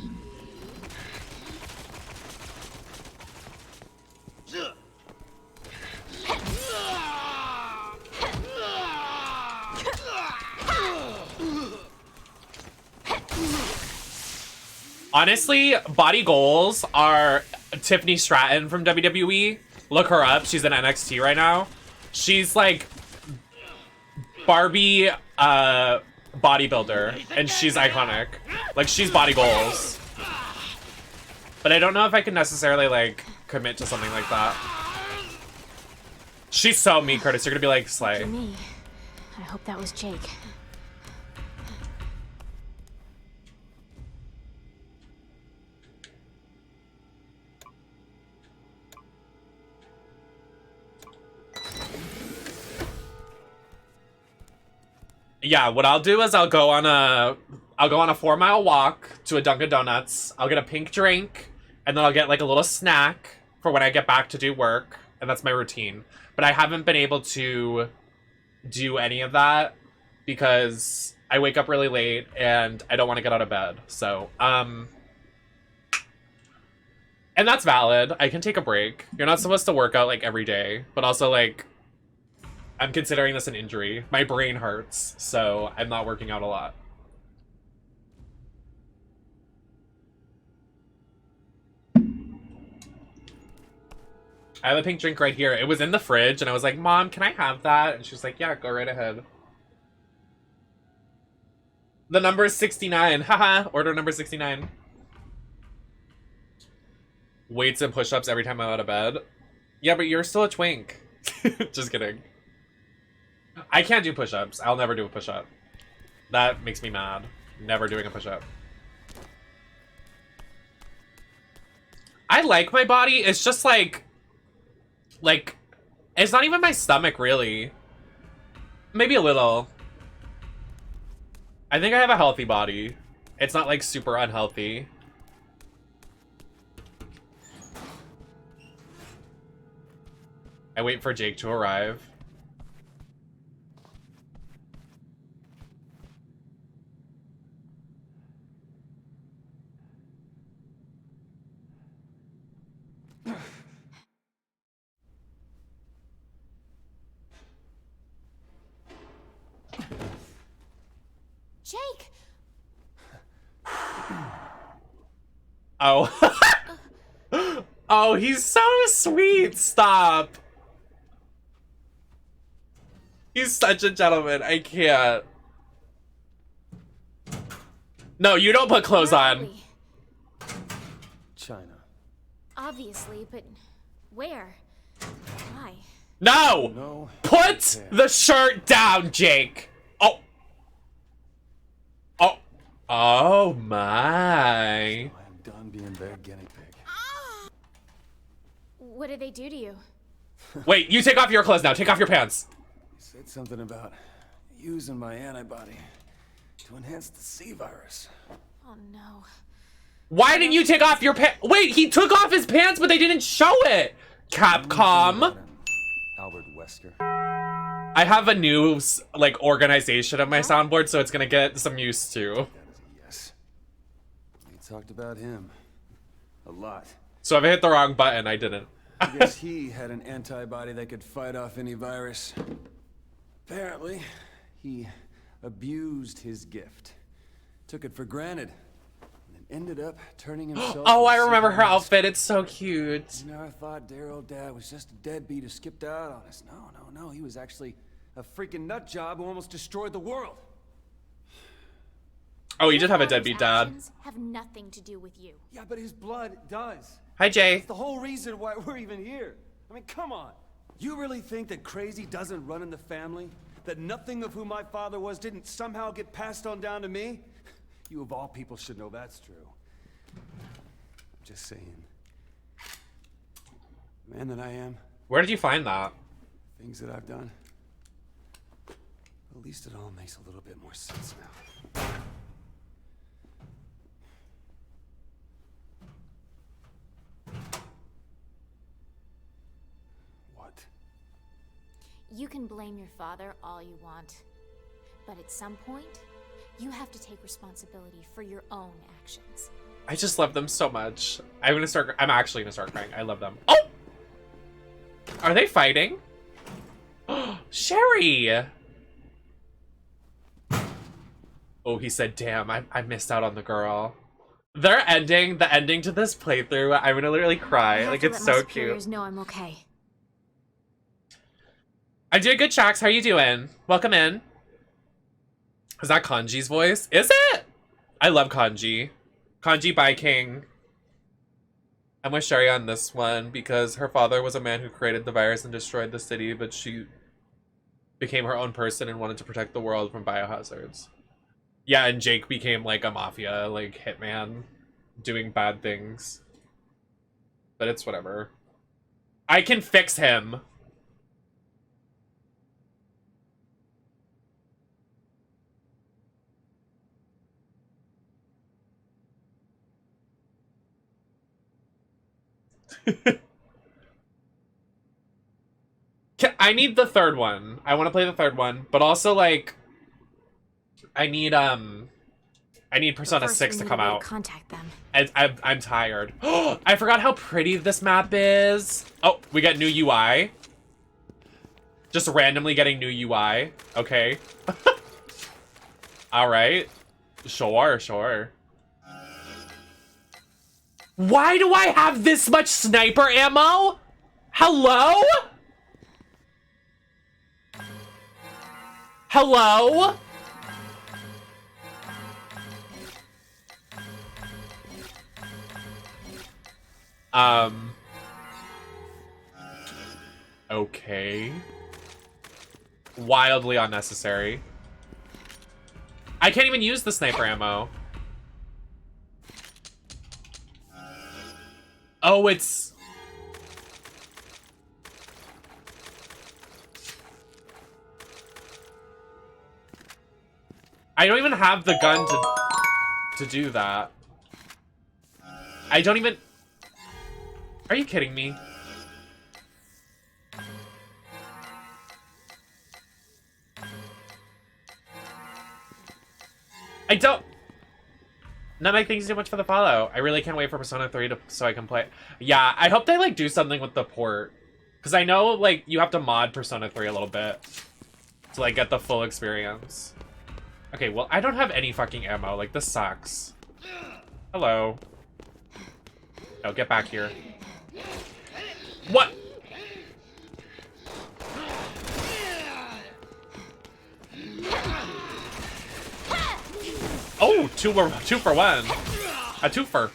Honestly, body goals are Tiffany Stratton from WWE. Look her up. She's in NXT right now. She's like Barbie bodybuilder, and she's iconic. Like, she's body goals. But I don't know if I can necessarily like commit to something like that. She's so me, Curtis. You're gonna be like, slay. Me. I hope that was Jake. Yeah, what I'll do is I'll go on a 4-mile walk to a Dunkin' Donuts. I'll get a pink drink, and then I'll get like a little snack for when I get back to do work, and that's my routine. But I haven't been able to do any of that because I wake up really late and I don't want to get out of bed. So, and that's valid. I can take a break. You're not supposed to work out like every day, but also like I'm considering this an injury. My brain hurts, so I'm not working out a lot. I have a pink drink right here. It was in the fridge, and I was like, Mom, can I have that? And she was like, yeah, go right ahead. The number is 69. Haha, order number 69. Weights and push-ups every time I'm out of bed. Yeah, but you're still a twink. Just kidding. I can't do push-ups. I'll never do a push-up. That makes me mad. Never doing a push-up. I like my body. It's just like, it's not even my stomach, really. Maybe a little. I think I have a healthy body. It's not, like, super unhealthy. I wait for Jake to arrive. Jake! Oh. Oh, he's so sweet. Stop. He's such a gentleman. I can't. No, you don't put clothes on. China. Obviously, but where? Why? No! No. Put the shirt down, Jake. Oh. Oh. Oh my. I'm done being their guinea pig. What did they do to you? Wait, you take off your clothes now. Take off your pants. He said something about using my antibody to enhance the C virus. Oh no. Why didn't you take off your pants? Wait, he took off his pants, but they didn't show it. Capcom. Albert Wesker. I have a new, like, organization of my soundboard, so it's gonna get some use to. That is a yes. We talked about him a lot. So if I hit the wrong button, I didn't. I guess he had an antibody that could fight off any virus. Apparently, he abused his gift, took it for granted, and then ended up turning himself. Oh, I remember her outfit. It's so cute. You know, I thought dear old dad was just a deadbeat who skipped out on us. No. He was actually a freaking nut job who almost destroyed the world. Oh, he did have a deadbeat dad. Have nothing to do with you. Yeah, but his blood does. Hi, Jay. It's the whole reason why we're even here. I mean, come on. You really think that crazy doesn't run in the family? That nothing of who my father was didn't somehow get passed on down to me? You of all people should know that's true. I'm just saying. Man that I am. Where did you find that? Things that I've done. At least it all makes a little bit more sense now. What? You can blame your father all you want, but at some point, you have to take responsibility for your own actions. I just love them so much. I'm actually gonna start crying. I love them. Oh! Are they fighting? Sherry! Oh, he said, damn, I missed out on the girl. The ending to this playthrough, I'm gonna literally cry. Like, it's so cute. Know I'm okay. I'm doing good, Shax. How are you doing? Welcome in. Is that Kanji's voice? Is it? I love Kanji. Kanji by King. I'm with Sherry on this one because her father was a man who created the virus and destroyed the city, but she became her own person and wanted to protect the world from biohazards. Yeah, and Jake became like a mafia, like hitman, doing bad things. But it's whatever. I can fix him. I need the third one. I want to play the third one, but also like I need Persona 6 to come out. Contact them. I'm tired. I forgot how pretty this map is. Oh, we got new UI. Just randomly getting new UI. Okay. All right. Sure. Why do I have this much sniper ammo? Hello? Hello? Okay. Wildly unnecessary. I can't even use the sniper ammo. Oh, it's... I don't even have the gun to do that. I don't even... Are you kidding me? I don't... None thanks so much for the follow. I really can't wait for Persona 3 so I can play. Yeah, I hope they like do something with the port. Because I know like you have to mod Persona 3 a little bit to like get the full experience. Okay, well I don't have any fucking ammo. Like this sucks. Hello. No, get back here. What? Oh, two for one. A twofer.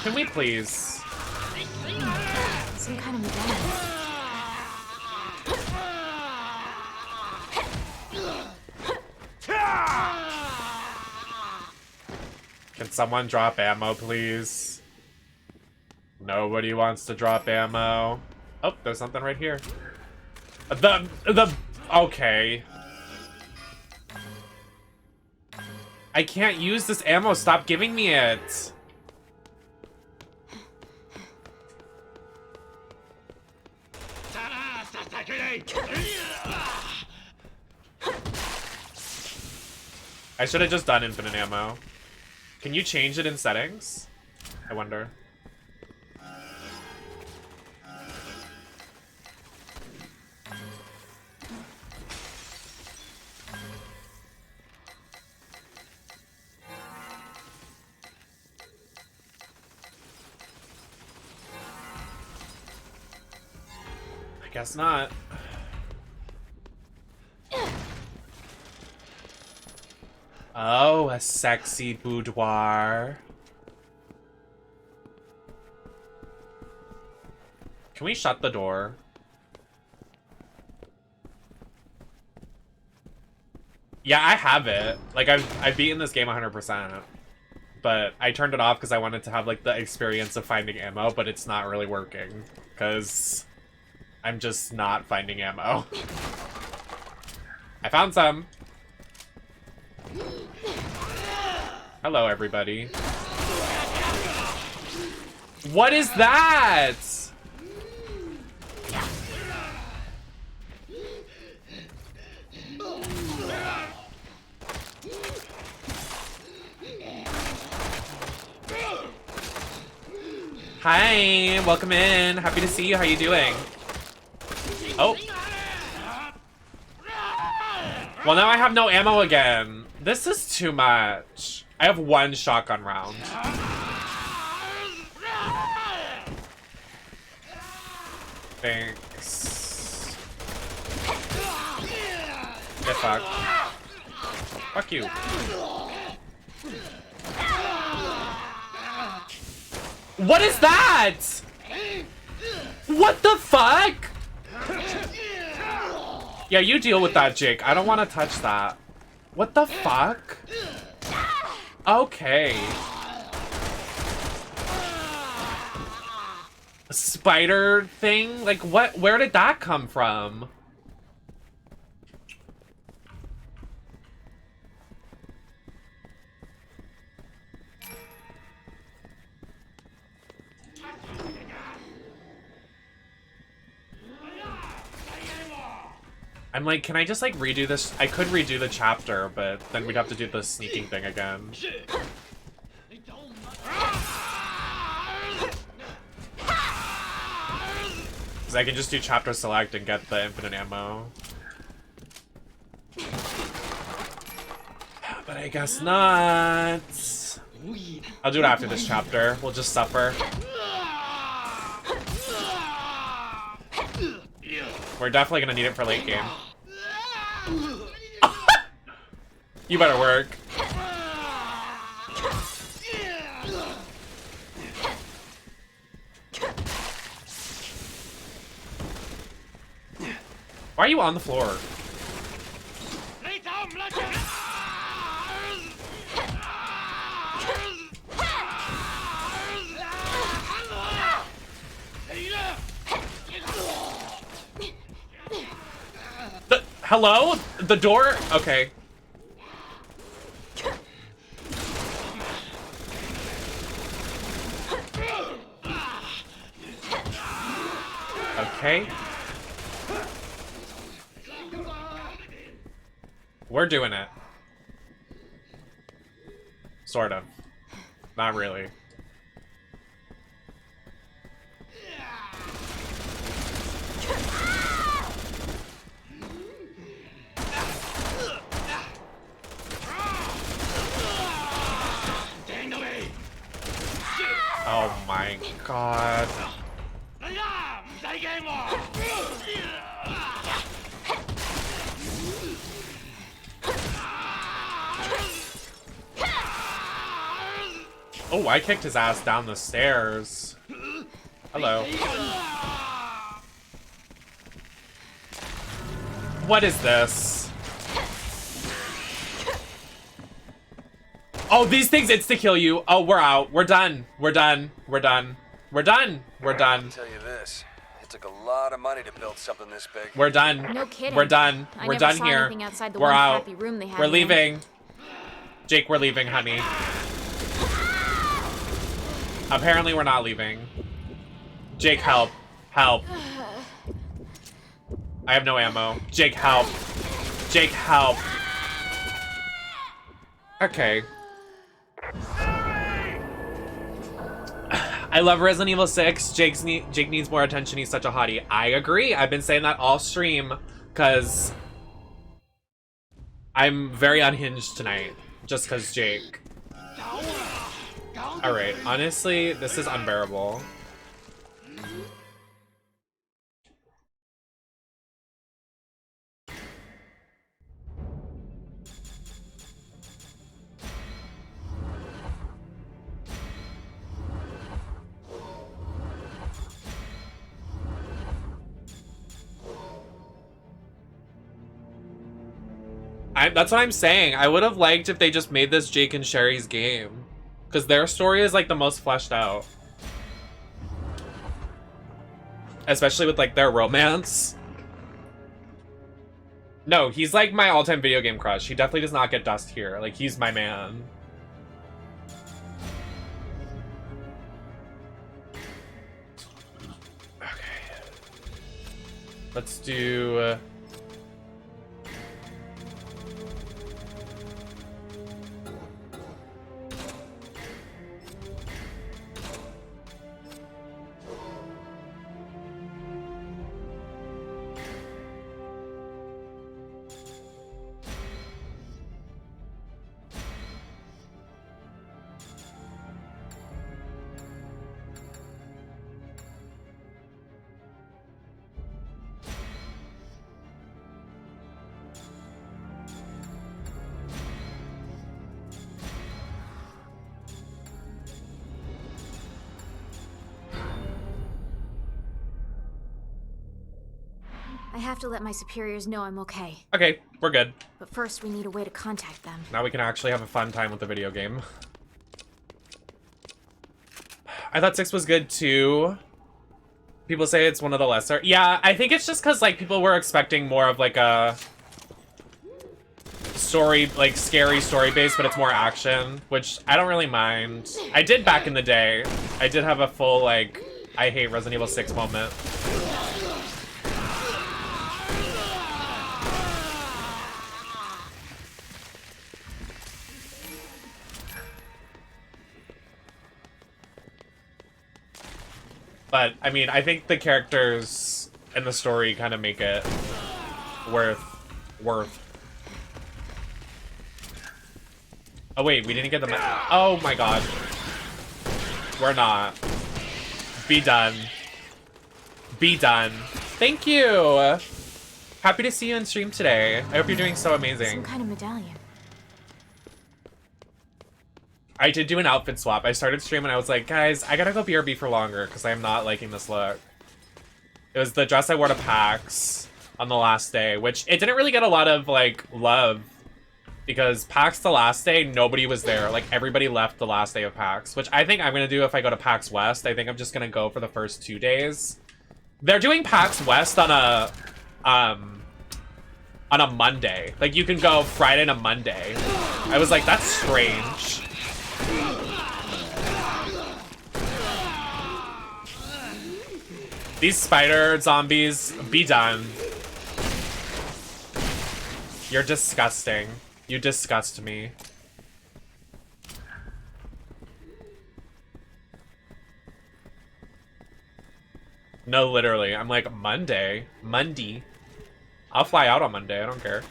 Can we please? Some kind of medallion. Can someone drop ammo, please? Nobody wants to drop ammo. Oh, there's something right here. Okay. I can't use this ammo. Stop giving me it. I should have just done infinite ammo. Can you change it in settings? I wonder. Guess not. Oh, a sexy boudoir. Can we shut the door? Yeah, I have it. Like, I've beaten this game 100%. But I turned it off because I wanted to have, like, the experience of finding ammo, but it's not really working. Because I'm just not finding ammo. I found some. Hello, everybody. What is that? Hi, welcome in. Happy to see you. How you doing? Oh. Well, now I have no ammo again. This is too much. I have one shotgun round. Thanks. Get fucked. Fuck you. What is that? What the fuck? Yeah, you deal with that, Jake. I don't want to touch that. What the fuck? Okay. A spider thing? Like, what? Where did that come from? I'm like, can I just like redo this? I could redo the chapter, but then we'd have to do the sneaking thing again. Because I can just do chapter select and get the infinite ammo. But I guess not. I'll do it after this chapter. We'll just suffer. We're definitely gonna need it for late game. You better work. Why are you on the floor? Hello? The door? Okay. Okay. We're doing it. Sort of. Not really. Oh my god. Oh, I kicked his ass down the stairs. Hello. What is this? Oh, these things insta-kill you. Oh, we're out. We're done. We're done. We're done. We're done. We're done. I'll tell you this. It took a lot of money to build something this big. We're done. No kidding. We're done. I We're never done saw here. anything outside the We're one out. crappy room they had We're in leaving. Jake, we're leaving, honey. Apparently we're not leaving. Jake, help. Help. I have no ammo. Jake, help. Jake, help. Okay. I love Resident Evil 6. Jake needs more attention. He's such a hottie. I agree. I've been saying that all stream because I'm very unhinged tonight. Just because Jake. Alright, honestly, this is unbearable. That's what I'm saying. I would have liked if they just made this Jake and Sherry's game. Because their story is like the most fleshed out. especially with like their romance. No, he's like my all-time video game crush. He definitely does not get dust here. Like, he's my man. Okay. Let's do... I have to let my superiors know I'm okay. Okay, we're good. But first, we need a way to contact them. Now we can actually have a fun time with the video game. I thought 6 was good too. People say it's one of the lesser. Yeah, I think it's just because like people were expecting more of like a story, like scary story base, but it's more action, which I don't really mind. I did back in the day. I did have a full like I hate Resident Evil 6 moment. But, I mean, I think the characters and the story kind of make it worth. Oh, wait, we didn't get the... Oh, my God. We're not. Be done. Be done. Thank you! Happy to see you on stream today. I hope you're doing so amazing. Some kind of medallion. I did do an outfit swap. I started streaming and I was like, guys, I gotta go BRB for longer because I'm not liking this look. It was the dress I wore to PAX on the last day, which it didn't really get a lot of, like, love. Because PAX the last day, nobody was there. Like, everybody left the last day of PAX, which I think I'm gonna do if I go to PAX West. I think I'm just gonna go for the first 2 days. They're doing PAX West on a Monday. Like, you can go Friday to Monday. I was like, that's strange. These spider zombies, be done. You're disgusting. You disgust me. No, literally. I'm like, Monday? Monday? I'll fly out on Monday. I don't care.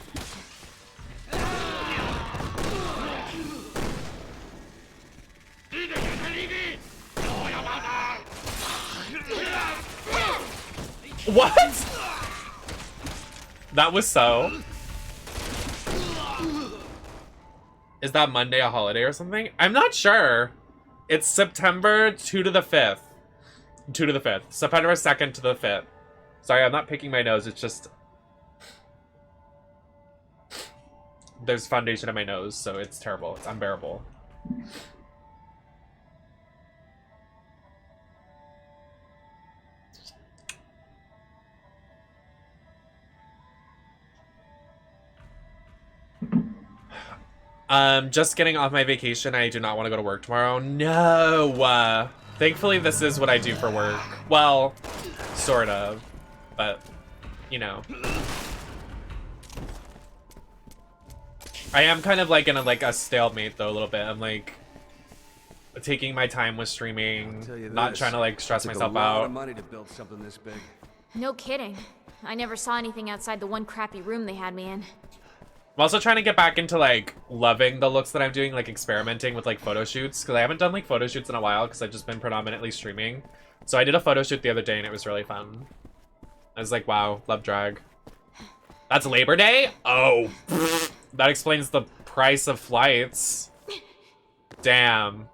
What? That was so... Is that Monday a holiday or something? I'm not sure. It's September 2 to the 5th. 2 to the 5th. September 2nd to the 5th. Sorry, I'm not picking my nose. It's just... There's foundation in my nose, so it's terrible. It's unbearable. Just getting off my vacation. I do not want to go to work tomorrow. No! Thankfully, this is what I do for work. Well, sort of. But, you know. I am kind of like in a stalemate, though, a little bit. I'm like taking my time with streaming, not trying to like stress myself out. A lot of money to build something this big. No kidding. I never saw anything outside the one crappy room they had me in. I'm also trying to get back into like loving the looks that I'm doing, like experimenting with like photo shoots, because I haven't done like photo shoots in a while because I've just been predominantly streaming. So I did a photo shoot the other day and it was really fun. I was like, wow, love drag. That's Labor Day? Oh, that explains the price of flights. Damn.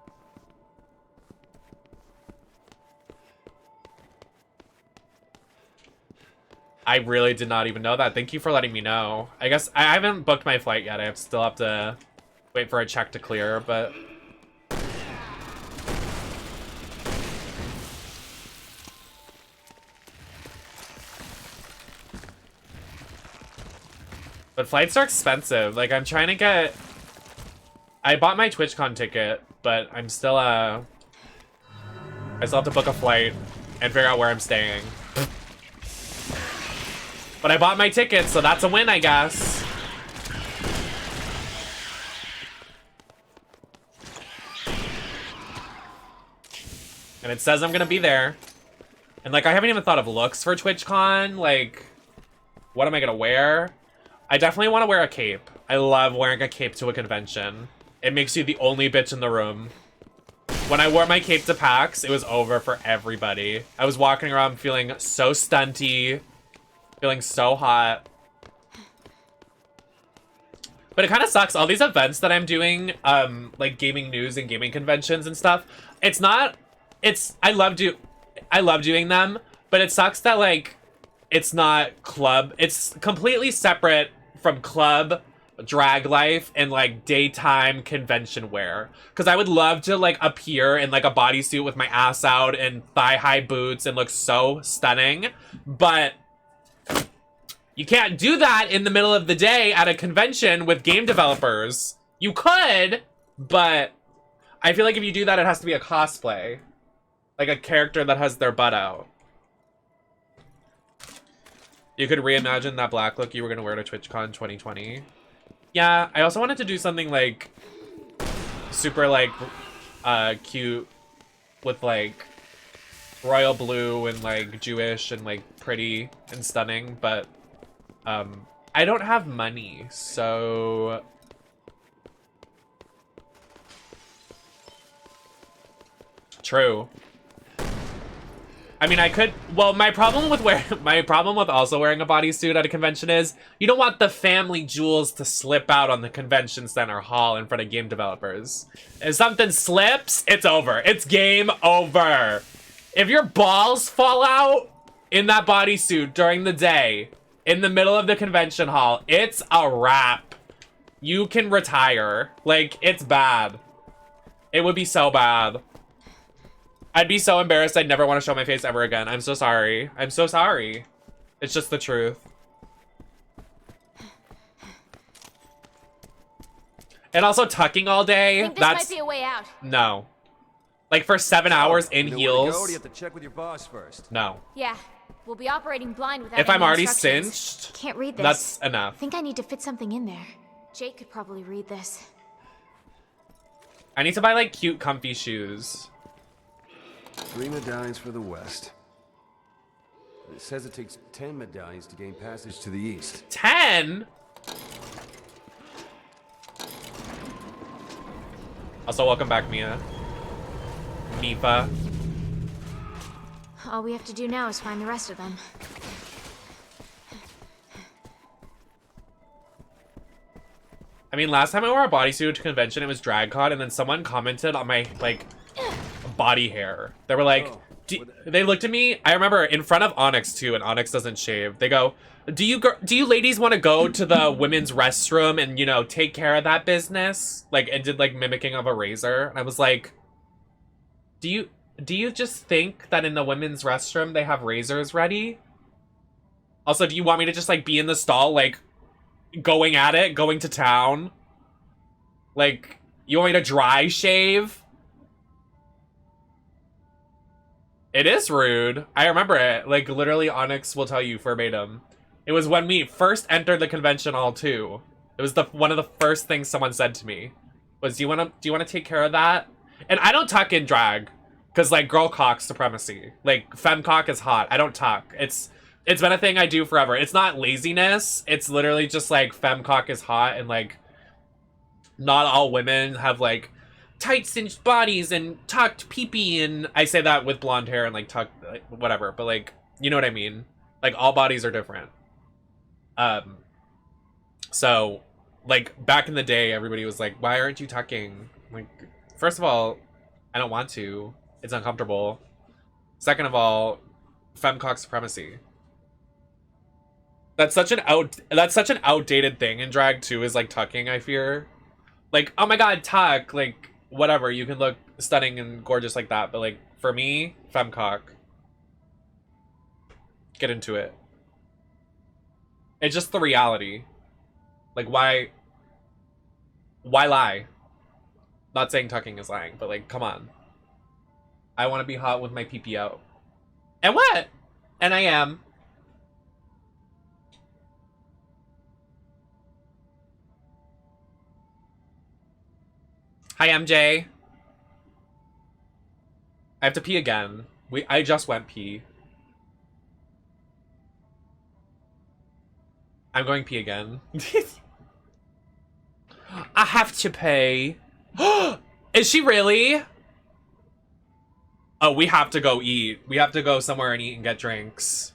I really did not even know that. Thank you for letting me know. I guess I haven't booked my flight yet. I still have to wait for a check to clear, but... But flights are expensive. Like, I'm trying to get... I bought my TwitchCon ticket, but I'm still, I still have to book a flight and figure out where I'm staying. But I bought my ticket, so that's a win, I guess. And it says I'm gonna be there. And, like, I haven't even thought of looks for TwitchCon. Like, what am I gonna wear? I definitely want to wear a cape. I love wearing a cape to a convention. It makes you the only bitch in the room. When I wore my cape to PAX, it was over for everybody. I was walking around feeling so stunty, feeling so hot. But it kind of sucks. All these events that I'm doing, like gaming news and gaming conventions and stuff, I love doing them, but it sucks that, like, it's not club. It's completely separate from club, drag life, and, like, daytime convention wear. Because I would love to, like, appear in, like, a bodysuit with my ass out and thigh-high boots and look so stunning. But you can't do that in the middle of the day at a convention with game developers. You could, but I feel like if you do that, it has to be a cosplay. Like a character that has their butt out. You could reimagine that black look you were gonna wear to TwitchCon 2020. Yeah, I also wanted to do something like super like cute with like royal blue and like Jewish and like pretty and stunning, but I don't have money, so true. I mean, I could. Well, my problem with also wearing a bodysuit at a convention is you don't want the family jewels to slip out on the convention center hall in front of game developers. If something slips, it's over. It's game over. If your balls fall out in that bodysuit during the day in the middle of the convention hall, it's a wrap. You can retire. Like, it's bad. It would be so bad. I'd be so embarrassed. I'd never want to show my face ever again. I'm so sorry. I'm so sorry. It's just the truth. And also tucking all day. I think this might be a way out. No. Like for 7 hours in heels. Or do you have to check with your boss first? No. Yeah, we'll be operating blind without If I'm any already instructions. cinched, Can't read this. that's enough. I think I need to fit something in there. Jake could probably read this. I need to buy like cute comfy shoes. 3 medallions for the West. It says it takes 10 medallions to gain passage to the East. 10? Also, welcome back, Mia. Mifa. All we have to do now is find the rest of them. I mean, last time I wore a bodysuit to convention, it was DragCon, and then someone commented on my, like, body hair. They were like, they looked at me, I remember in front of Onyx too, and Onyx doesn't shave. They go, do you ladies want to go to the women's restroom and, you know, take care of that business? Like, and did like mimicking of a razor. And I was like, do you just think that in the women's restroom they have razors ready? Also, do you want me to just like be in the stall, like going at it, going to town? Like, you want me to dry shave? It is rude. I remember it. Like, literally, Onyx will tell you verbatim. It was when we first entered the convention hall, too. It was one of the first things someone said to me. Was, do you want to take care of that? And I don't tuck in drag. Because, like, girl cock supremacy. Like, femme cock is hot. I don't tuck. It's been a thing I do forever. It's not laziness. It's literally just, like, femme cock is hot. And, like, not all women have, like, tight cinched bodies and tucked pee-pee, and I say that with blonde hair and like tucked, like, whatever, but like, you know what I mean? Like, all bodies are different. So like back in the day, everybody was like, why aren't you tucking? Like, first of all, I don't want to. It's uncomfortable. Second of all, femcock supremacy. That's such an outdated thing in drag too, is like tucking, I fear. Like, oh my god, tuck, like whatever, you can look stunning and gorgeous like that, but like for me, femcock. Get into it. It's just the reality. Like, why lie? Not saying tucking is lying, but like, come on. I want to be hot with my PP out. And what? And I am. Hi, MJ. I have to pee again. I just went pee. I'm going pee again. I have to pay. Is she really? Oh, we have to go eat. We have to go somewhere and eat and get drinks.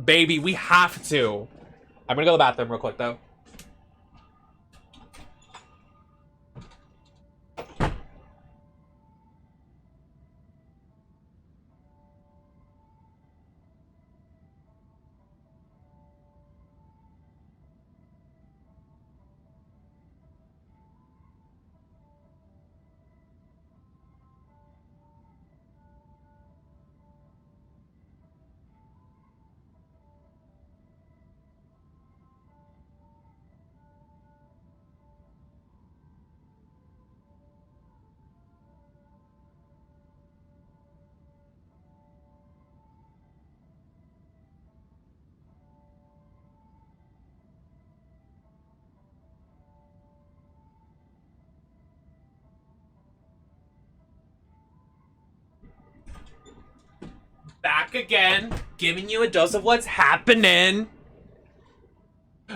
Baby, we have to. I'm gonna go to the bathroom real quick, though. Back again, giving you a dose of what's happening.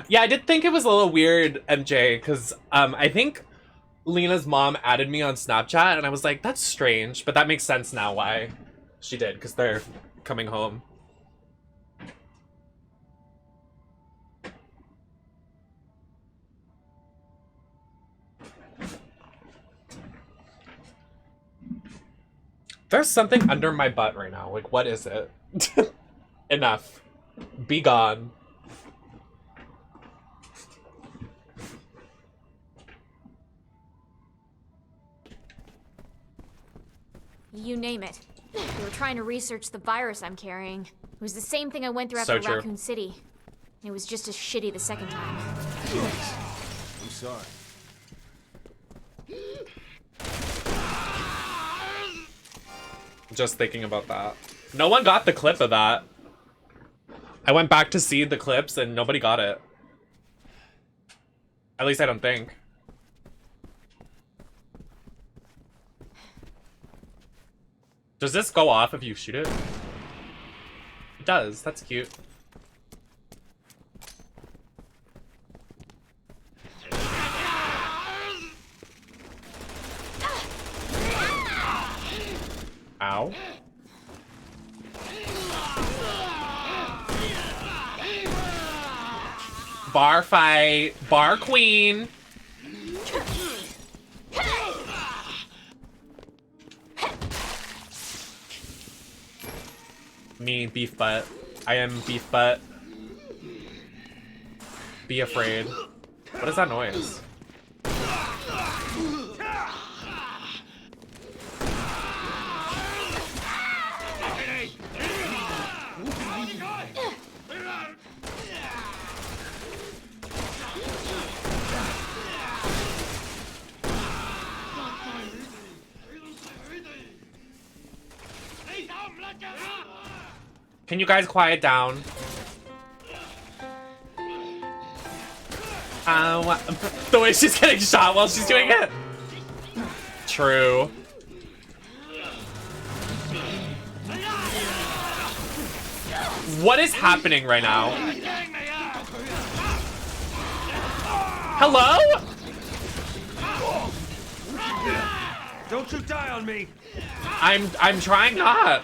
Yeah, I did think it was a little weird, MJ, because I think Lena's mom added me on Snapchat, and I was like, that's strange, but that makes sense now why she did, because they're coming home. There's something under my butt right now. Like, what is it? Enough. Be gone. You name it. They were trying to research the virus I'm carrying. It was the same thing I went through after Raccoon City. It was just as shitty the second time. I'm sorry. Just thinking about that. No one got the clip of that. I went back to see the clips and nobody got it. At least I don't think. Does this go off if you shoot it? It does. That's cute. Ow. Bar fight. Bar queen. Me, beef butt. I am beef butt. Be afraid. What is that noise? Can you guys quiet down? The way she's getting shot while she's doing it. True. What is happening right now? Hello? Don't you die on me! I'm trying not.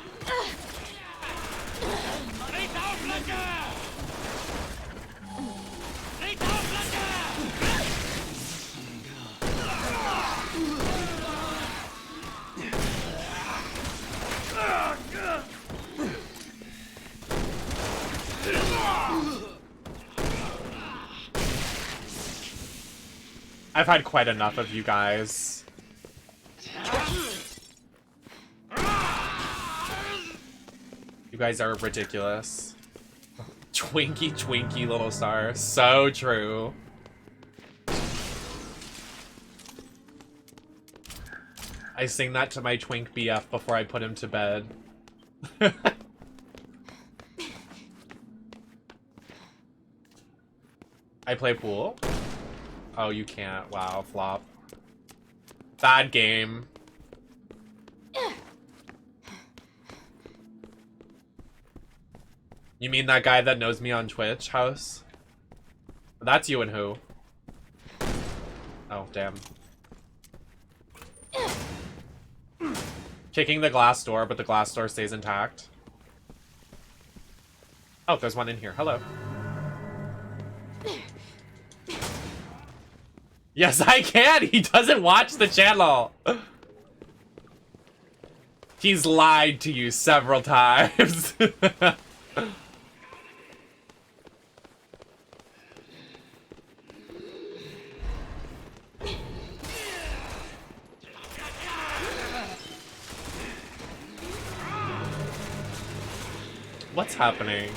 I've had quite enough of you guys. You guys are ridiculous. Twinkie, Twinkie, little star. So true. I sing that to my twink BF before I put him to bed. I play pool? Oh, you can't. Wow, flop. Bad game. You mean that guy that knows me on Twitch, House? That's you and who? Oh, damn. Kicking the glass door, but the glass door stays intact. Oh, there's one in here. Hello. Yes, I can! He doesn't watch the channel! He's lied to you several times. What's happening?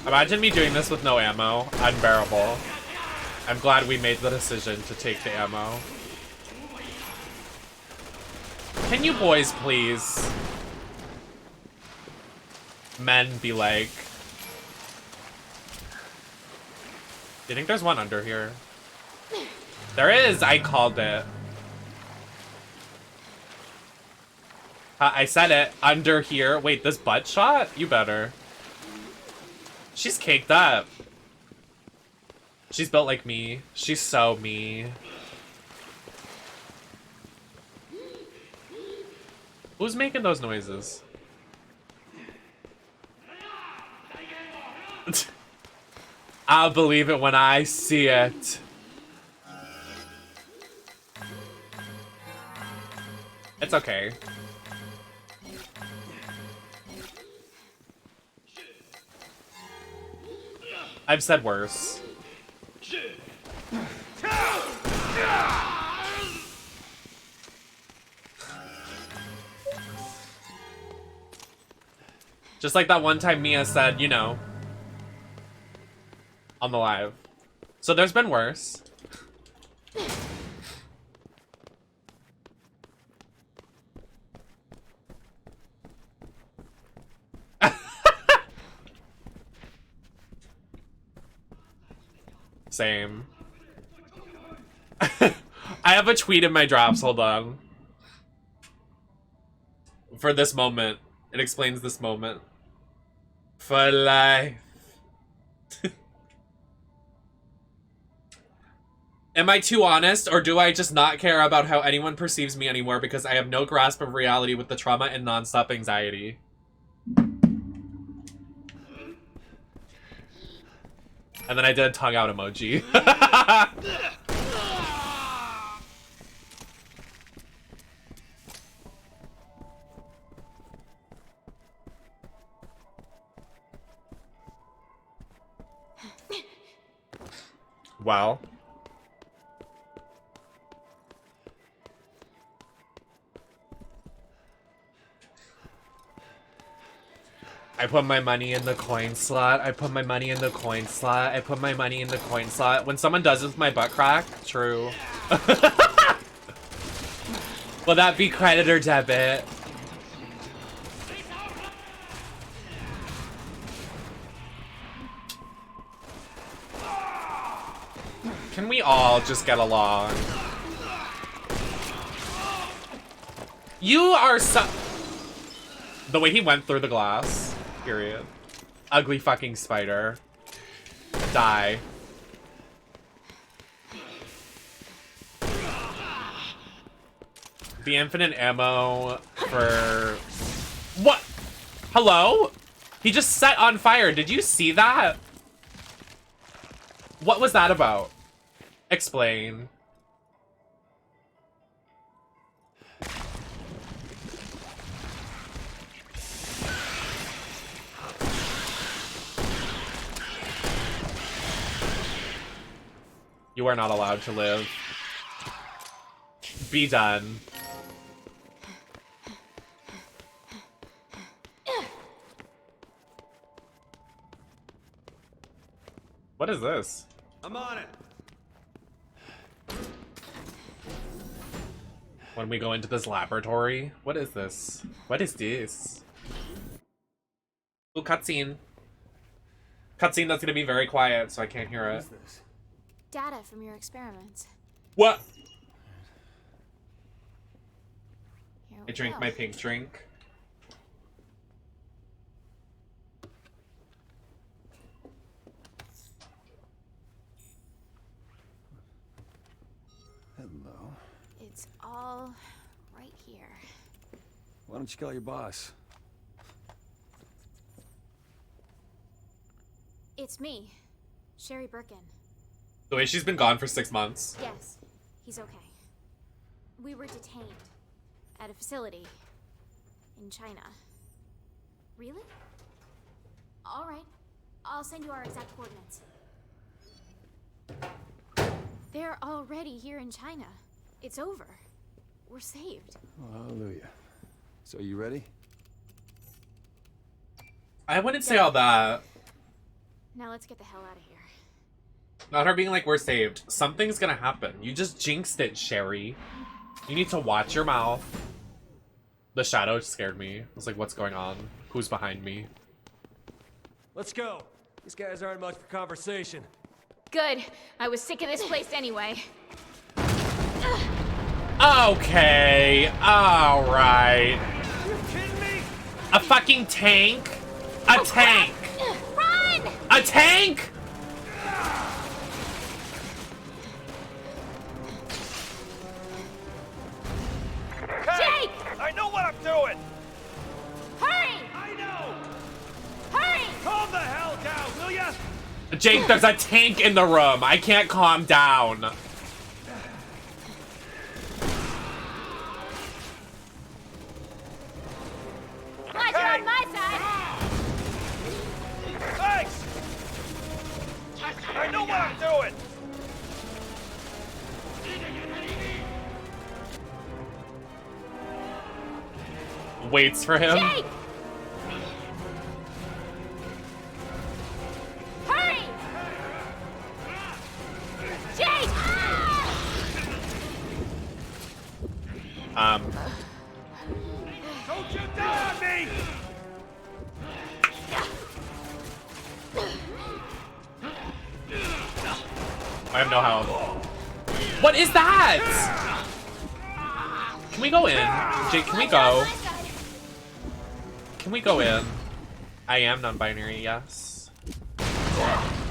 Imagine me doing this with no ammo. Unbearable. I'm glad we made the decision to take the ammo. Can you boys please? Men be like. Do you think there's one under here? There is! I called it. I said it. Under here. Wait, this butt shot? You better. She's caked up. She's built like me. She's so me. Who's making those noises? I'll believe it when I see it. It's okay. I've said worse. Just like that one time Mia said, you know, on the live. So there's been worse. Same. I have a tweet in my drafts, hold on. For this moment. It explains this moment. For life. Am I too honest, or do I just not care about how anyone perceives me anymore because I have no grasp of reality with the trauma and non-stop anxiety? And then I did a tongue out emoji. Well. I put my money in the coin slot. I put my money in the coin slot. I put my money in the coin slot. When someone does this with my butt crack, true. Will that be credit or debit? Can we all just get along? You are so... The way he went through the glass. Period. Ugly fucking spider. Die. The infinite ammo for... What? Hello? He just set on fire. Did you see that? What was that about? Explain. You are not allowed to live. Be done. What is this? I'm on it. when we go into this laboratory. What is this? What is this? Ooh, cutscene. Cutscene that's gonna be very quiet, so I can't hear it. Data from your experiments. What? Here I we drank go. my pink drink. Hello. It's all right here. Why don't you call your boss? It's me, Sherry Birkin. The way she's been gone for 6 months. Yes, he's okay. We were detained at a facility in China. Really? All right. I'll send you our exact coordinates. They're already here in China. It's over. We're saved. Oh, hallelujah. So you ready? I wouldn't say all that. Now let's get the hell out of here. Not her being like, we're saved. Something's gonna happen. You just jinxed it, Sherry. You need to watch your mouth. The shadow scared me. I was like, what's going on? Who's behind me? Let's go. These guys aren't much for conversation. Good. I was sick of this place anyway. Okay. Alright. You kidding me? A fucking tank? A tank! Run! A tank?! Hey! Jake! I know what I'm doing! Hurry! I know! Hurry! Calm the hell down, will ya? Jake, there's a tank in the room. I can't calm down. Glad you're on my side! Thanks! I know what I'm doing! Waits for him. Jake! Hurry! Jake! Don't you die on me! I have no health. What is that? Can we go in? Jake, can we go? Can we go in? I am non-binary, yes.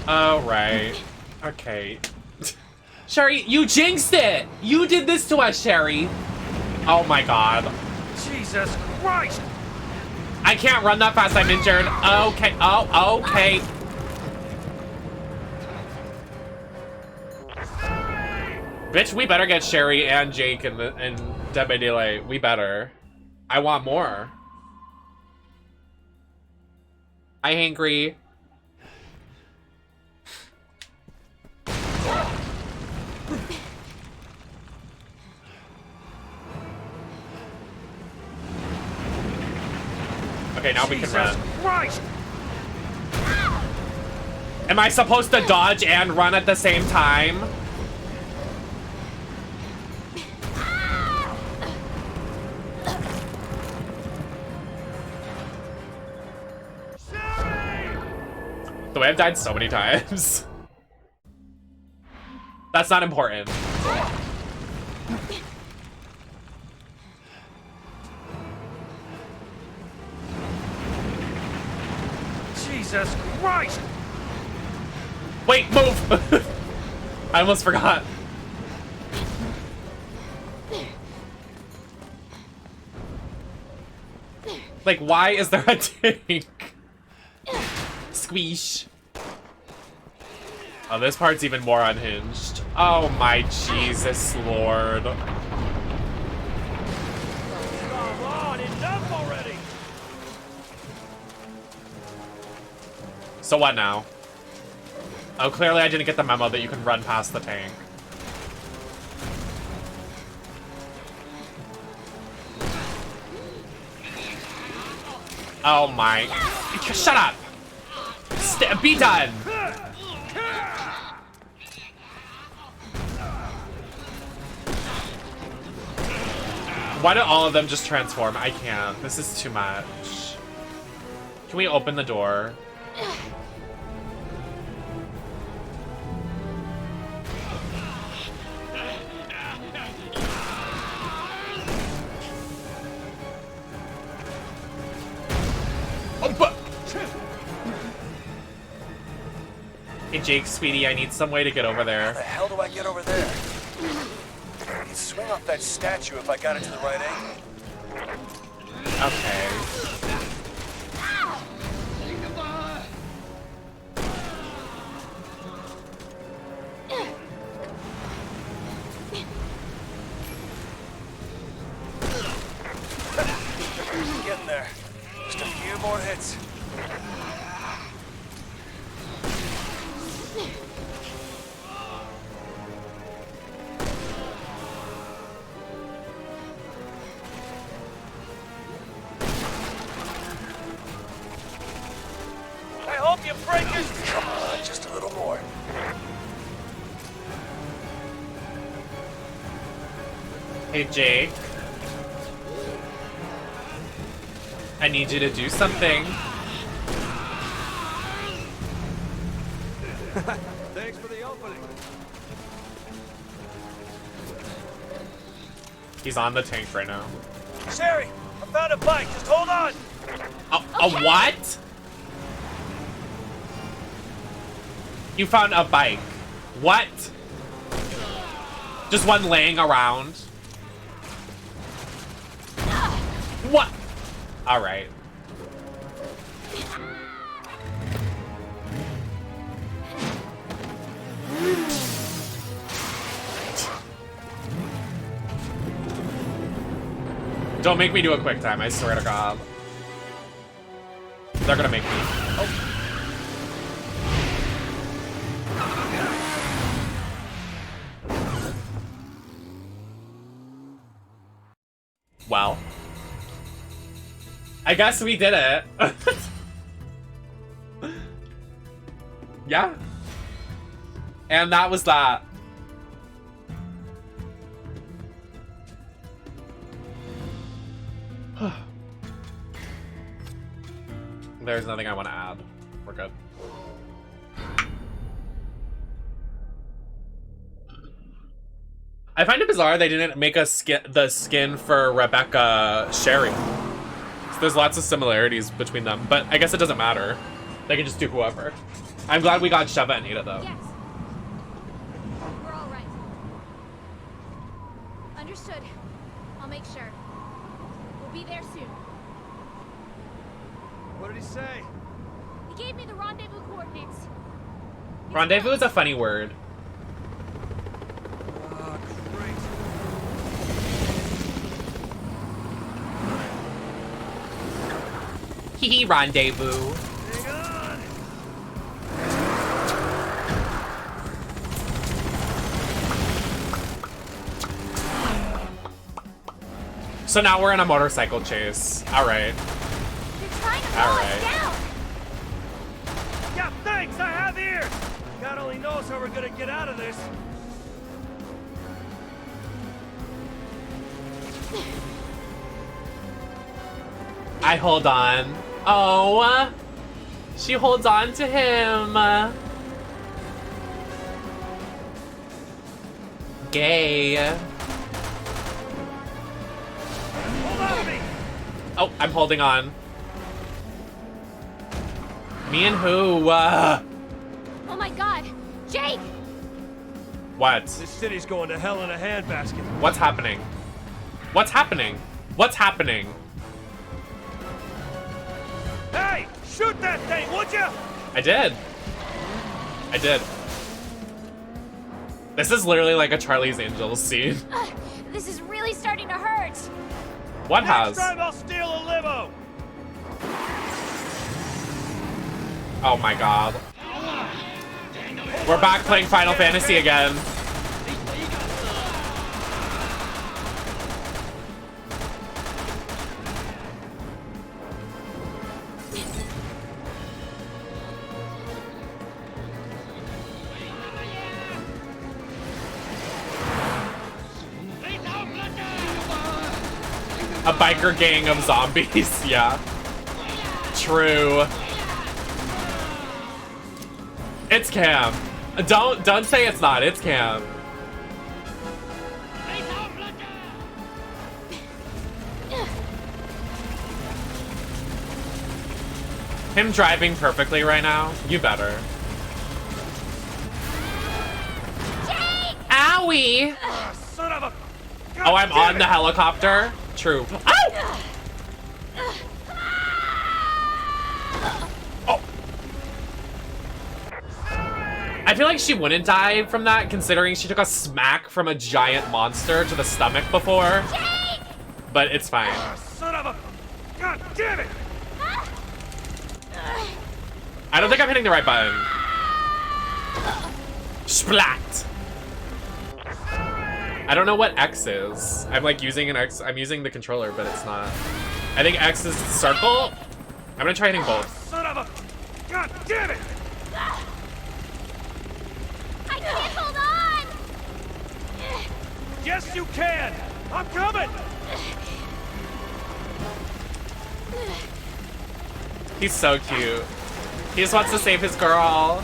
Oh, right. Okay. Sherry, you jinxed it! You did this to us, Sherry! Oh my god. Jesus Christ! I can't run that fast, I'm injured. Okay, oh, okay. Bitch, we better get Sherry and Jake and Dead by Daylight. We better. I want more. Hi, Hangry. Okay, now we can run. Christ! Am I supposed to dodge and run at the same time? The way I've died so many times. That's not important. Jesus Christ! Wait, move! I almost forgot. Like, why is there a tank? Squeesh. Oh, this part's even more unhinged. Oh my Jesus Lord. Come on, enough already! So what now? Oh, clearly I didn't get the memo that you can run past the tank. Oh my. Shut up! Be done! Why do all of them just transform? I can't. This is too much. Can we open the door? Oh, but hey, Jake, sweetie, I need some way to get over there. How the hell do I get over there? I could swing off that statue if I got it to the right angle. Okay. Getting there. Just a few more hits. I hope you break your... Come on, just a little more. Hey, Jake. I need you to do something. Thanks for the opening. He's on the tank right now. Sherry, I found a bike. Just hold on. A what? You found a bike. What? Just one laying around. What? All right. Don't make me do a quick time, I swear to God. They're gonna make me. Oh. Well. I guess we did it. Yeah. And that was that. There's nothing I want to add. We're good. I find it bizarre they didn't make the skin for Rebecca Sherry. So there's lots of similarities between them, but I guess it doesn't matter. They can just do whoever. I'm glad we got Sheva and Ada though. Yes. We're all right. Understood. I'll make sure. We'll be there soon. What did he say? He gave me the rendezvous coordinates. Rendezvous is a funny word. Oh, great. Hee rendezvous. Hang on. So now we're in a motorcycle chase. Alright. Alright. Yeah, thanks, I have ears! God only knows how we're gonna get out of this. I hold on. Oh, she holds on to him. Gay. Hold on to me! Oh, I'm holding on. Me and who? Oh my God, Jake! What? This city's going to hell in a handbasket. What's happening? What's happening? What's happening? Hey, shoot that thing, would you? I did. I did. This is literally like a Charlie's Angels scene. This is really starting to hurt. What Next has? time I'll steal a limo. Oh my God. We're back playing Final Fantasy again. A biker gang of zombies, yeah. True. It's Cam. Don't say it's not, it's Cam. Him driving perfectly right now? You better. Owie! Son of a... Oh, I'm on the helicopter? True. Ow! Oh! I feel like she wouldn't die from that, considering she took a smack from a giant monster to the stomach before. But it's fine. Son of a... God damn it! I don't think I'm hitting the right button. Splat! I don't know what X is. I'm like using an X. I'm using the controller, but it's not. I think X is circle. I'm gonna try hitting both. Son of a... God damn it! I can't hold on! Yes, you can! I'm coming! He's so cute. He just wants to save his girl.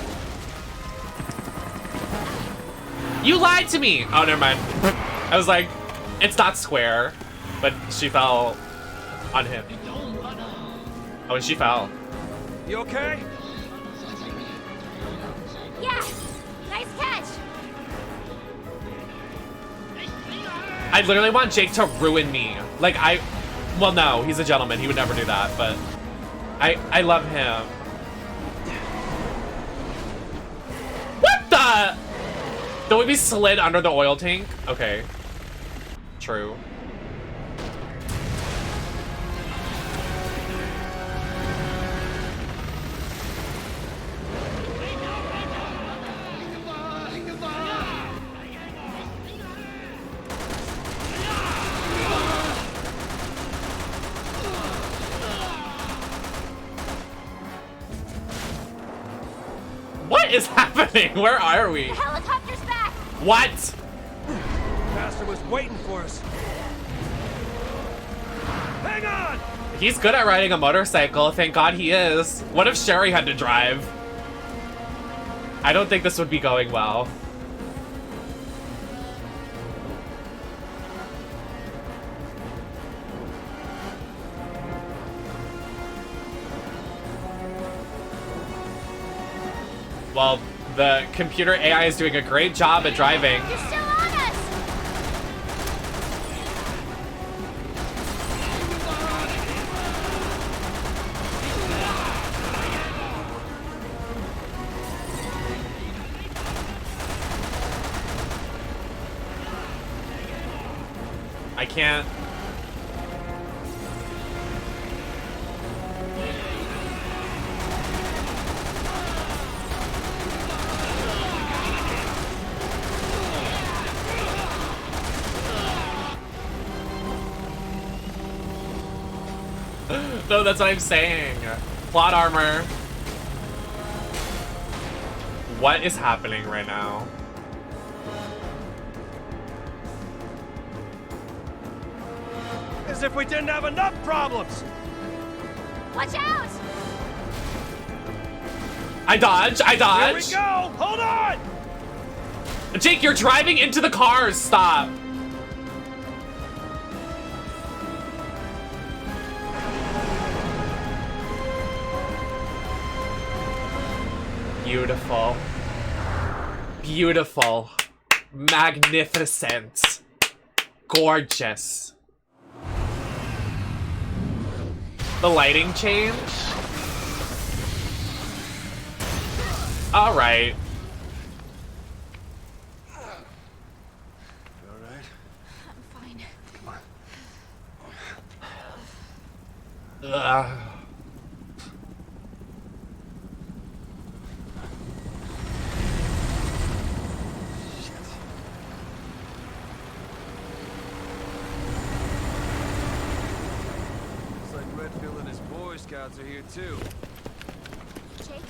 You lied to me! Oh, never mind. I was like, it's not square. But she fell on him. Oh, and she fell. You okay? Yeah! Nice catch! I literally want Jake to ruin me. Like, well, no, he's a gentleman. He would never do that, but I love him. What the? Don't we be slid under the oil tank? Okay. True. What is happening? Where are we? The helicopter's back! What? Master was waiting for us. Hang on! He's good at riding a motorcycle. Thank God he is. What if Sherry had to drive? I don't think this would be going well. Well, the computer AI is doing a great job at driving. You're still on us! I can't. No, that's what I'm saying. Plot armor. What is happening right now? As if we didn't have enough problems! Watch out! I dodge, I dodge. Here we go! Hold on! Jake, you're driving into the cars. Stop. Beautiful. Beautiful. Magnificent. Gorgeous. The lighting change? All right. You all right? I'm fine. Ugh. Looks like Redfield and his Boy Scouts are here too. Jake?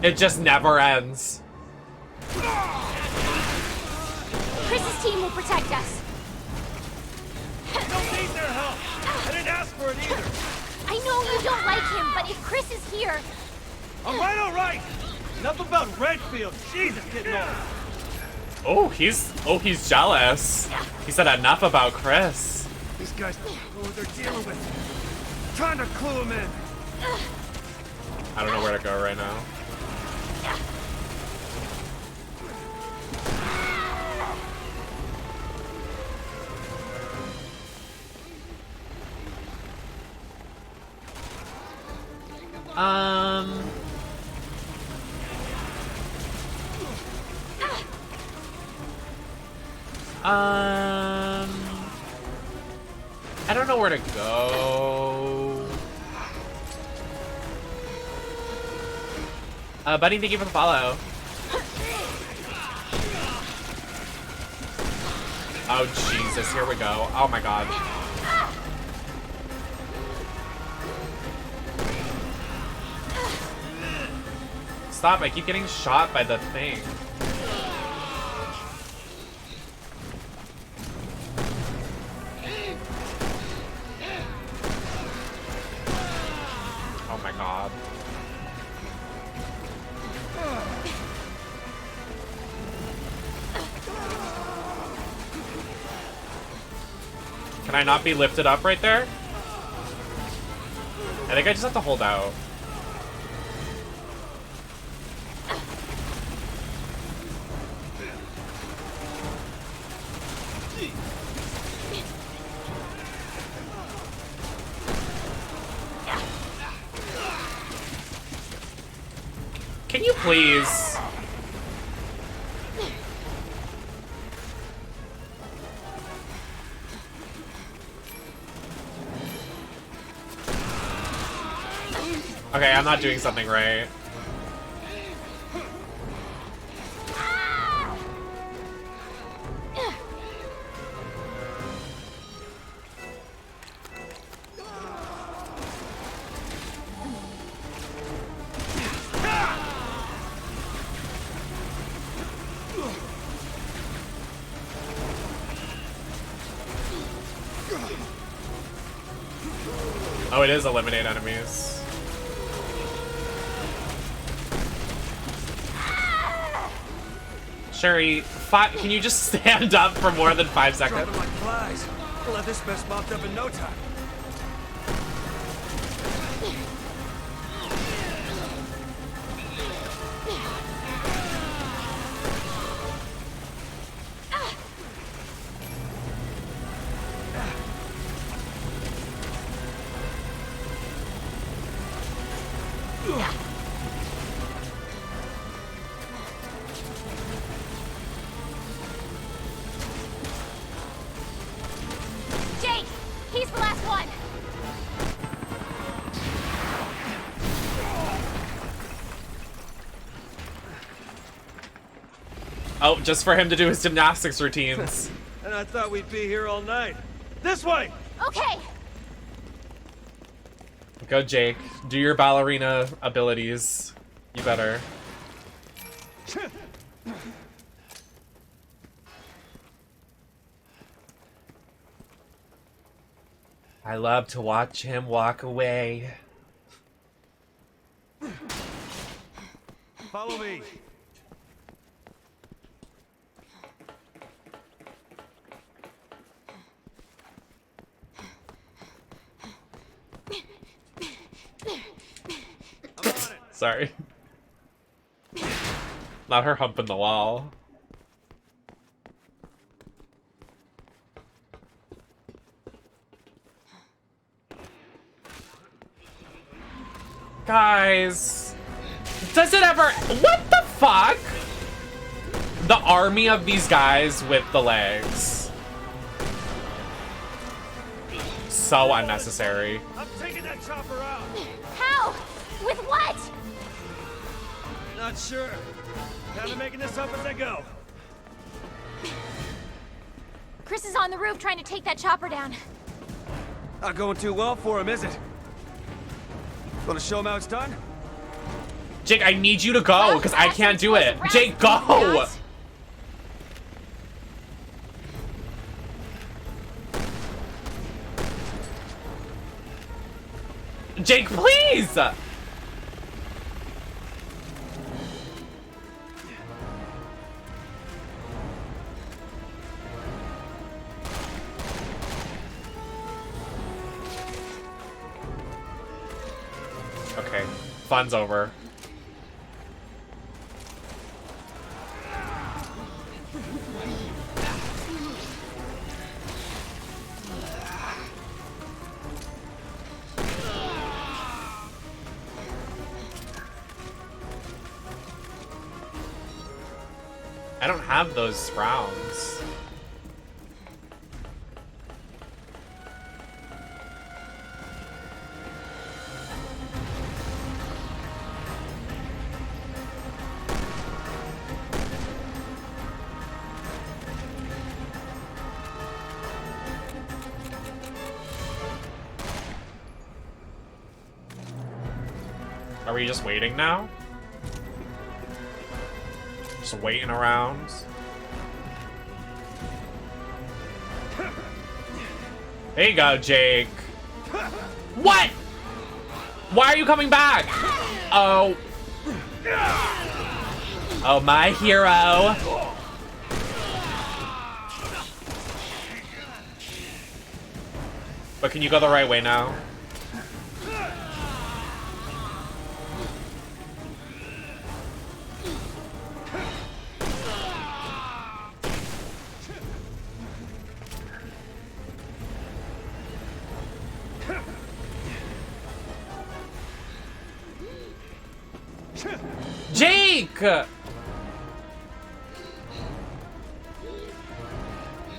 It just never ends. Chris's team will protect us. I don't need their help. I didn't ask for it either. I know you don't like him, but if Chris is here... All right. Enough about Redfield. Jesus, getting old. Oh, he's jealous. He said enough about Chris. These guys don't know what they're dealing with. Trying to clue him in. I don't know where to go right now. I don't know where to go. Buddy, thank you for the follow. Oh, Jesus, here we go. Oh my God. Stop, I keep getting shot by the thing. Oh my God. Can I not be lifted up right there? I think I just have to hold out. Can you please? Okay, I'm not doing something right. Oh, it is eliminate enemies. Sherry, can you just stand up for more than 5 seconds? Dropping like flies. We'll have this mess mopped up in no time. Jake, he's the last one. Oh, just for him to do his gymnastics routines. And I thought we'd be here all night. This way! Okay. Go, Jake. Do your ballerina abilities. You better. I love to watch him walk away. Follow me. I'm on it. Sorry. Not her humping the wall. Guys, does it ever... What the fuck? The army of these guys with the legs. So unnecessary. I'm taking that chopper out. How? With what? Not sure. Kind of making this up as I go. Chris is on the roof trying to take that chopper down. Not going too well for him, is it? Gonna show him how it's done? Jake, I need you to go, because I can't do it. Jake, go! Jake, please! Okay, fun's over. I don't have those rounds. Are we just waiting now? Just waiting around. There you go, Jake. What? Why are you coming back? Oh. Oh, my hero. But can you go the right way now? Jake!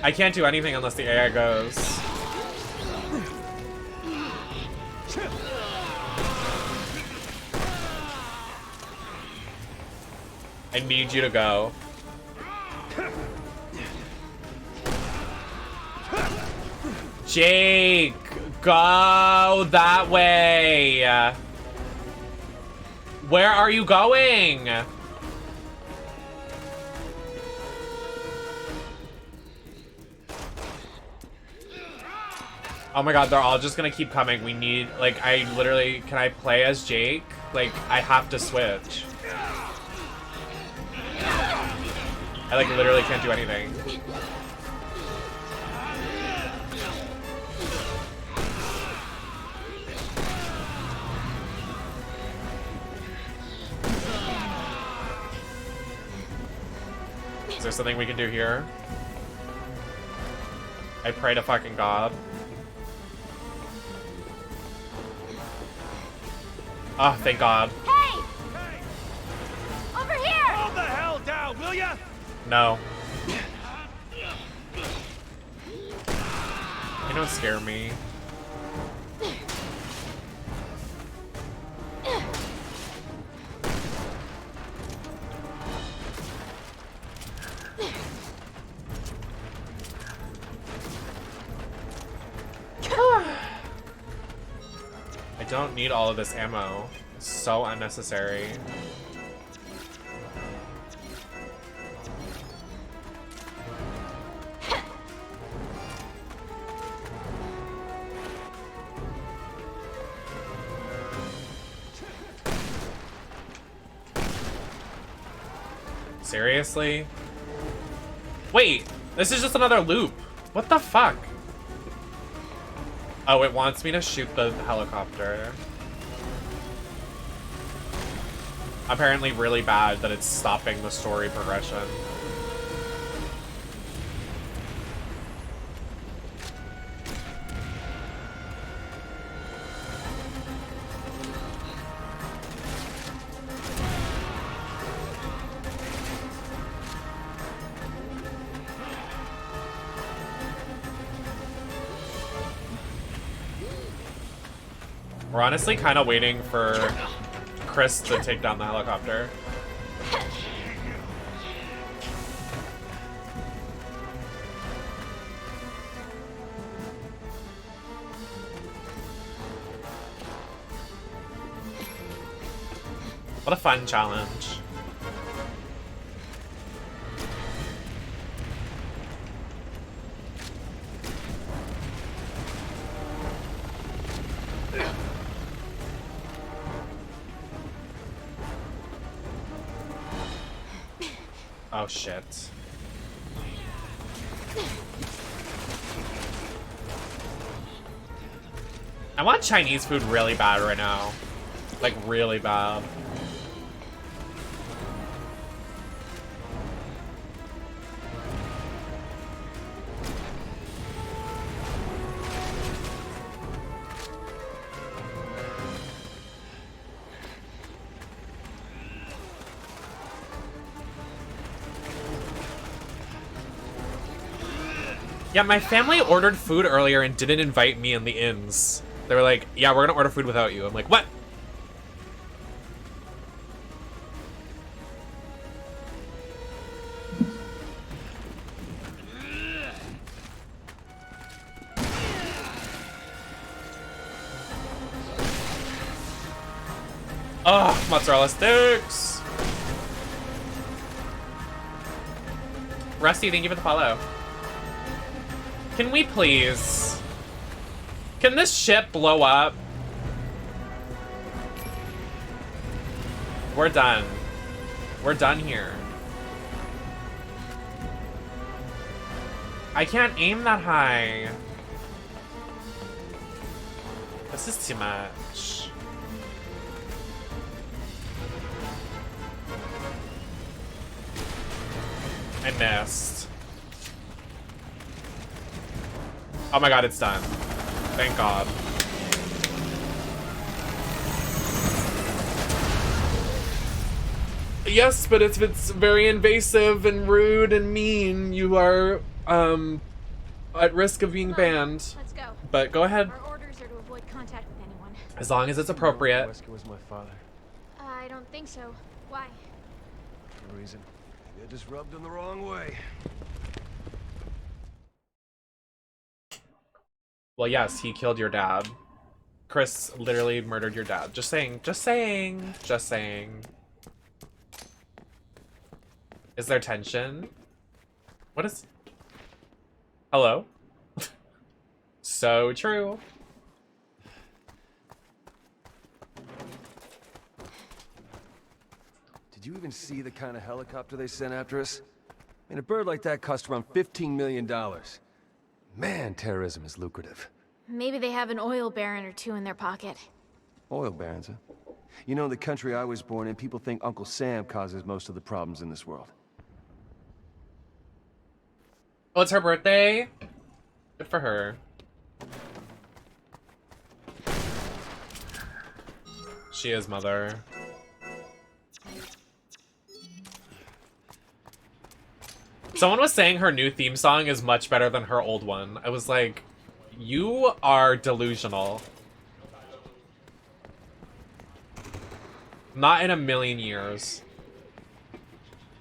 I can't do anything unless the AI goes. I need you to go. Jake, go that way. Where are you going? Oh my god, they're all just gonna keep coming. We need, like, I literally, can I play as Jake? Like, I have to switch. I, like, literally can't do anything. Is there something we can do here? I pray to fucking God. Oh, thank God. Hey! Over here! Hold the hell down, will ya? No. You don't scare me. I don't need all of this ammo. It's so unnecessary. Seriously? Wait, this is just another loop. What the fuck? Oh, it wants me to shoot the helicopter. Apparently really bad that it's stopping the story progression. We're honestly kind of waiting for Chris to take down the helicopter. What a fun challenge. Oh, shit. I want Chinese food really bad right now. Like, really bad. Yeah, my family ordered food earlier and didn't invite me in the inns. They were like, yeah, we're gonna order food without you. I'm like, what? Oh, mozzarella sticks! Rusty, thank you for the follow. Can we please? Can this ship blow up? We're done. We're done here. I can't aim that high. This is too much. I missed. Oh my god, it's done. Thank god. Yes, but if it's very invasive and rude and mean, you are at risk of being banned. Let's go. But go ahead. Our orders are to avoid contact with anyone. As long as it's appropriate. Wesker was my father. I don't think so. Why? No reason. You're just rubbed in the wrong way. Well, yes, he killed your dad. Chris literally murdered your dad. Just saying, just saying, just saying. Is there tension? What is... Hello? So true. Did you even see the kind of helicopter they sent after us? I mean, a bird like that cost around $15 million. Man, terrorism is lucrative. Maybe they have an oil baron or two in their pocket. Oil barons, huh? You know, in the country I was born in, people think Uncle Sam causes most of the problems in this world. Oh, it's her birthday? Good for her. She is mother. Someone was saying her new theme song is much better than her old one. I was like, you are delusional. Not in a million years.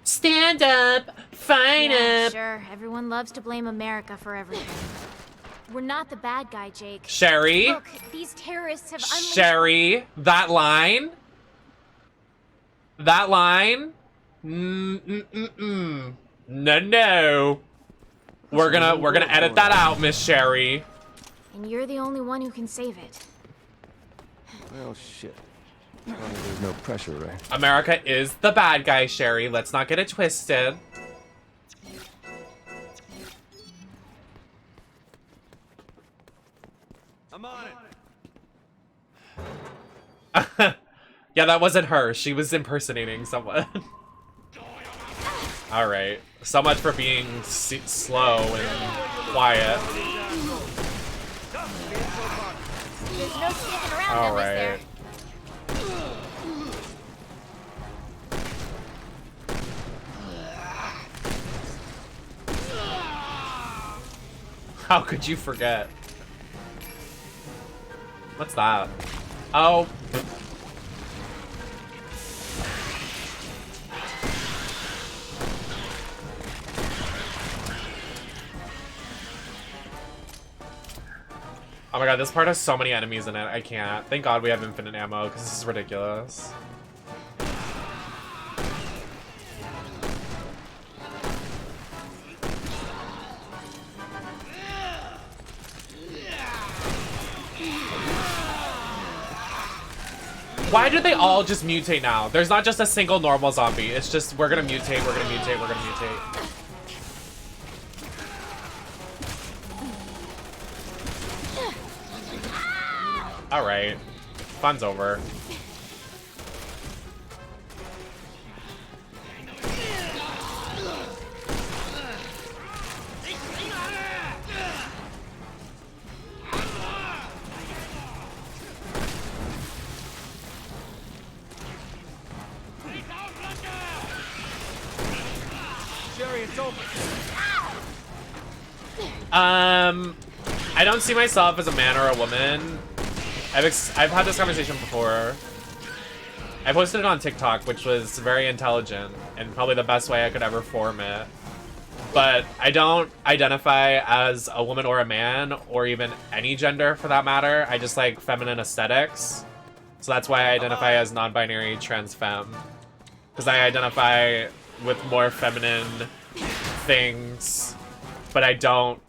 Stand up, fine up. Sure, everyone loves to blame America for everything. We're not the bad guy, Jake. Sherry? Look, these terrorists have unleashed... Sherry, that line? That line? Mm-mm-mm-mm. No, no. We're gonna edit that out, Miss Sherry. And you're the only one who can save it. Well, shit. There's no pressure, right? America is the bad guy, Sherry. Let's not get it twisted. I'm on it. Yeah, that wasn't her. She was impersonating someone. All right. So much for being slow and quiet. There's no sticking around, all is right. there? How could you forget? What's that? Oh. Oh my god, this part has so many enemies in it. I can't. Thank god we have infinite ammo, because this is ridiculous. Why do they all just mutate now? There's not just a single normal zombie. It's just, we're gonna mutate, we're gonna mutate, we're gonna mutate. Alright. Fun's over. I don't see myself as a man or a woman. I've had this conversation before. I posted it on TikTok, which was very intelligent and probably the best way I could ever form it. But I don't identify as a woman or a man, or even any gender for that matter. I just like feminine aesthetics. So that's why I identify as non-binary trans femme. Because I identify with more feminine things, but I don't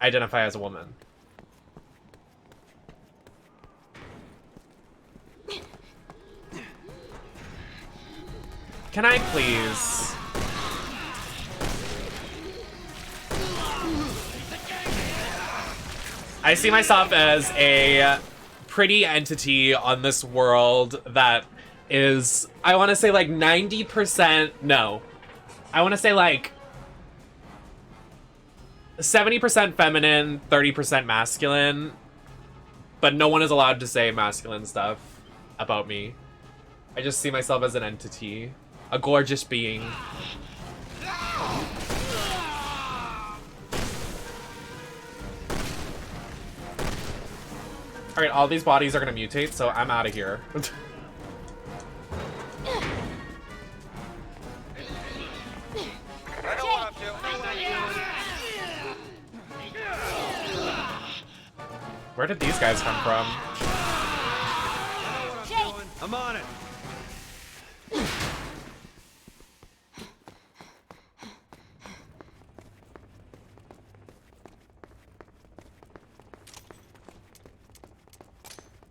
identify as a woman. Can I please? I see myself as a pretty entity on this world that is, I want to say like 90%, no. I want to say like 70% feminine, 30% masculine, but no one is allowed to say masculine stuff about me. I just see myself as an entity, a gorgeous being. Alright, all these bodies are gonna mutate, so I'm out of here. I don't want to. Where did these guys come from? I'm on it.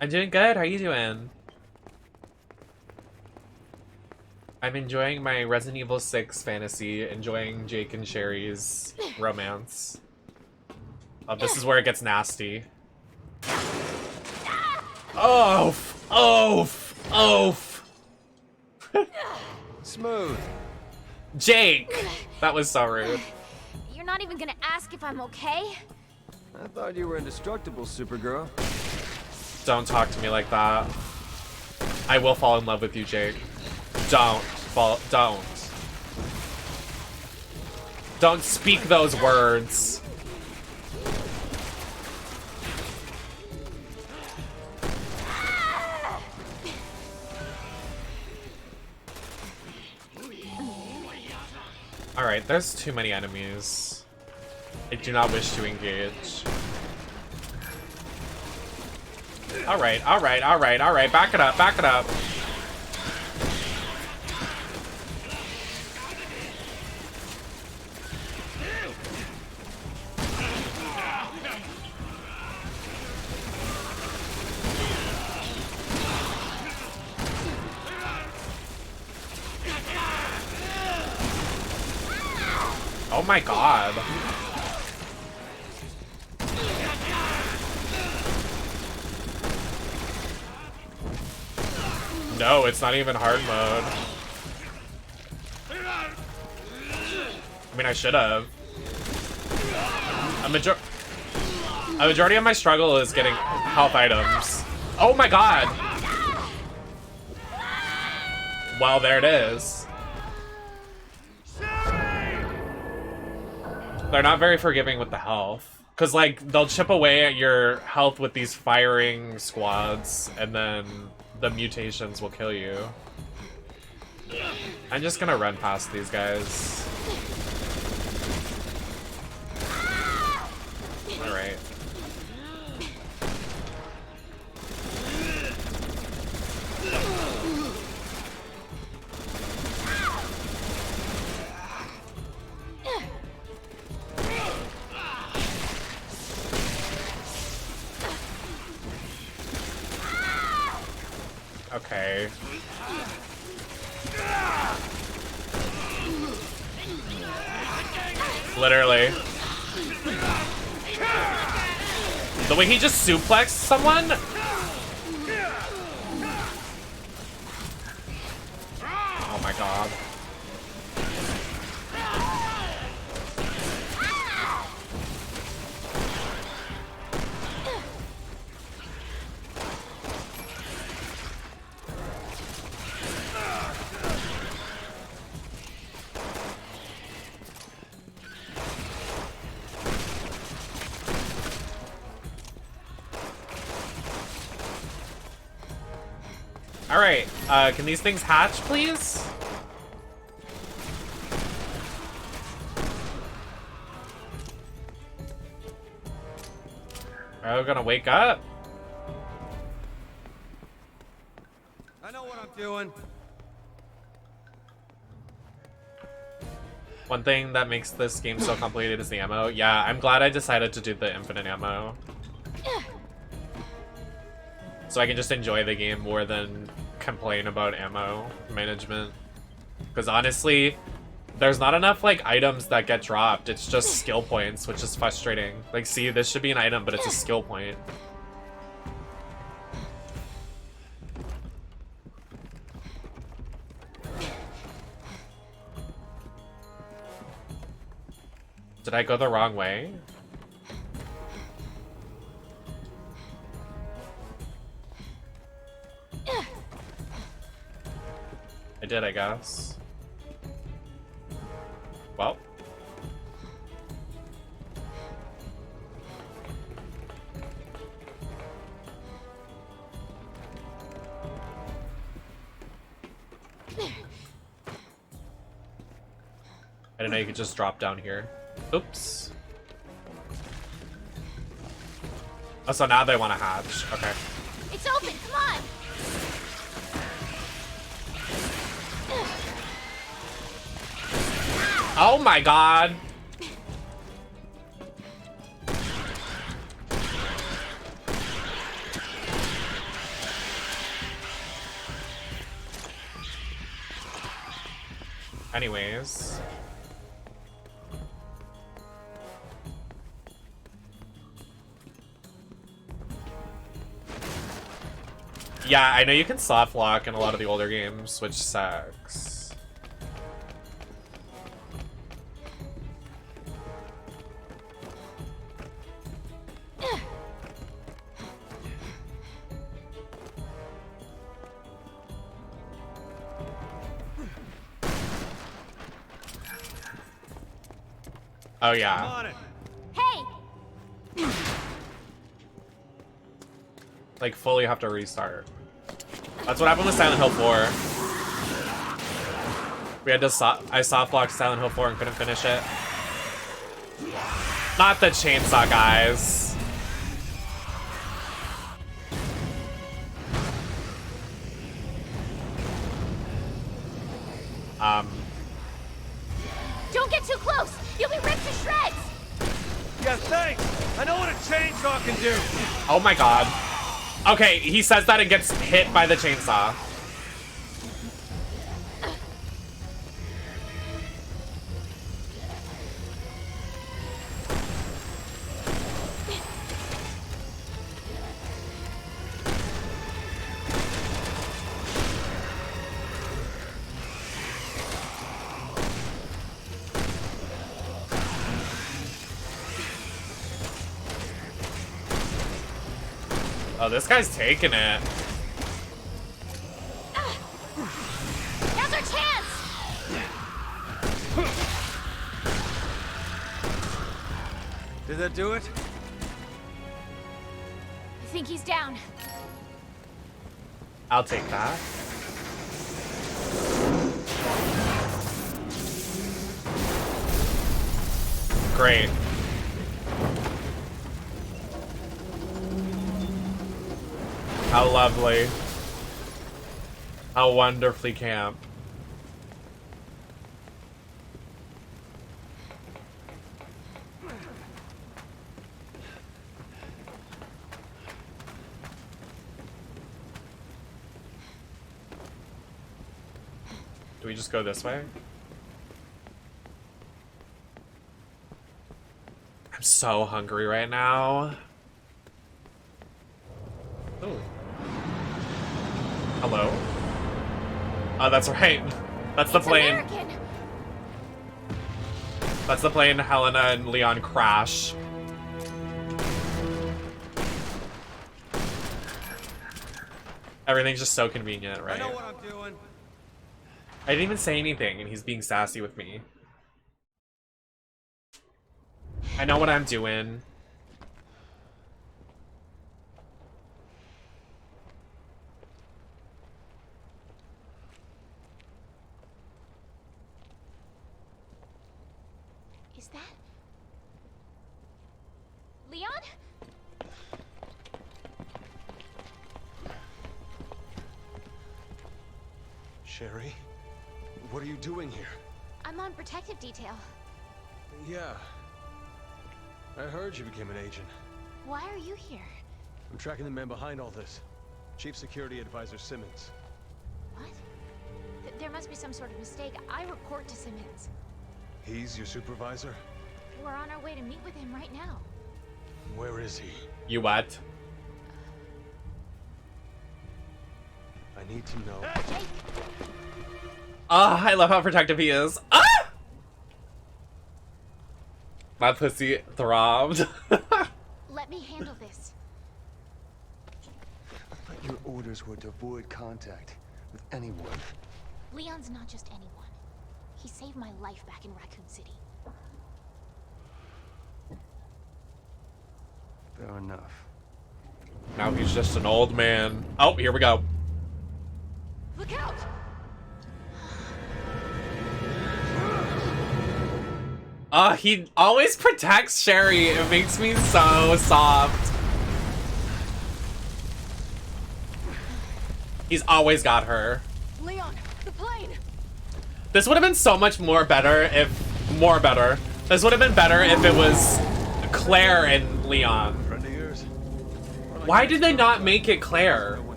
I'm doing good. How are you doing? I'm enjoying my Resident Evil 6 fantasy, enjoying Jake and Sherry's romance. Oh, this is where it gets nasty. Oof! Oof! Oof! Smooth. Jake! That was so rude. You're not even gonna ask if I'm okay? I thought you were indestructible, Supergirl. Don't talk to me like that. I will fall in love with you, Jake. Don't. Don't speak those words. Alright, there's too many enemies. I do not wish to engage. Alright, back it up, back it up. Oh my god. No, it's not even hard mode. I mean, I should have. A majority of my struggle is getting health items. Oh my god! Well, there it is. They're not very forgiving with the health. Because, like, they'll chip away at your health with these firing squads, and then the mutations will kill you. I'm just gonna run past these guys. Alright. Okay. Literally. The way he just suplexed someone? Oh my god. Alright, can these things hatch, please? Are we gonna wake up? I know what I'm doing. One thing that makes this game so complicated is the ammo. Yeah, I'm glad I decided to do the infinite ammo. So I can just enjoy the game more than complain about ammo management. Because honestly, there's not enough like items that get dropped. It's just skill points, which is frustrating. Like, see, this should be an item, but it's a skill point. Did I go the wrong way? I did, I guess. Well. I didn't know you could just drop down here. Oops. Oh, so now they want to hatch. Okay. It's open, come on! Oh my god! Anyways. Yeah, I know you can soft lock in a lot of the older games, which sucks. Oh yeah. Hey! Like fully have to restart. That's what happened with Silent Hill 4. We had to I soft blocked Silent Hill 4 and couldn't finish it. Not the chainsaw guys. Don't get too close! You'll be ripped to shreds! Yeah, thanks! I know what a chainsaw can do! Oh my god. Okay, he says that and gets hit by the chainsaw. Oh, this guy's taking it. Now's our chance! Did that do it? I think he's down. I'll take that. Great. How lovely. How wonderfully camp. Do we just go this way? I'm so hungry right now. Ooh. Hello? Oh, that's right. That's the plane. American. That's the plane Helena and Leon crash. Everything's just so convenient, right? I know what I'm doing. I didn't even say anything, and he's being sassy with me. I know what I'm doing. Is that Leon? Sherry, what are you doing here? I'm on protective detail. Yeah. I heard you became an agent. Why are you here? I'm tracking the man behind all this. Chief Security Advisor Simmons. What? There must be some sort of mistake. I report to Simmons. He's your supervisor? We're on our way to meet with him right now. Where is he? You what? I need to know. Jake! Ah, I love how protective he is. Ah! My pussy throbbed. Let me handle this. Your orders were to avoid contact with anyone. Leon's not just anyone. He saved my life back in Raccoon City. Fair enough. Now he's just an old man. Oh, here we go. Look out! He always protects Sherry. It makes me so soft. He's always got her. Leon, the plane! This would have been so much more better if... This would have been better if it was Claire and Leon. Friend of yours? Why did they not make it Claire?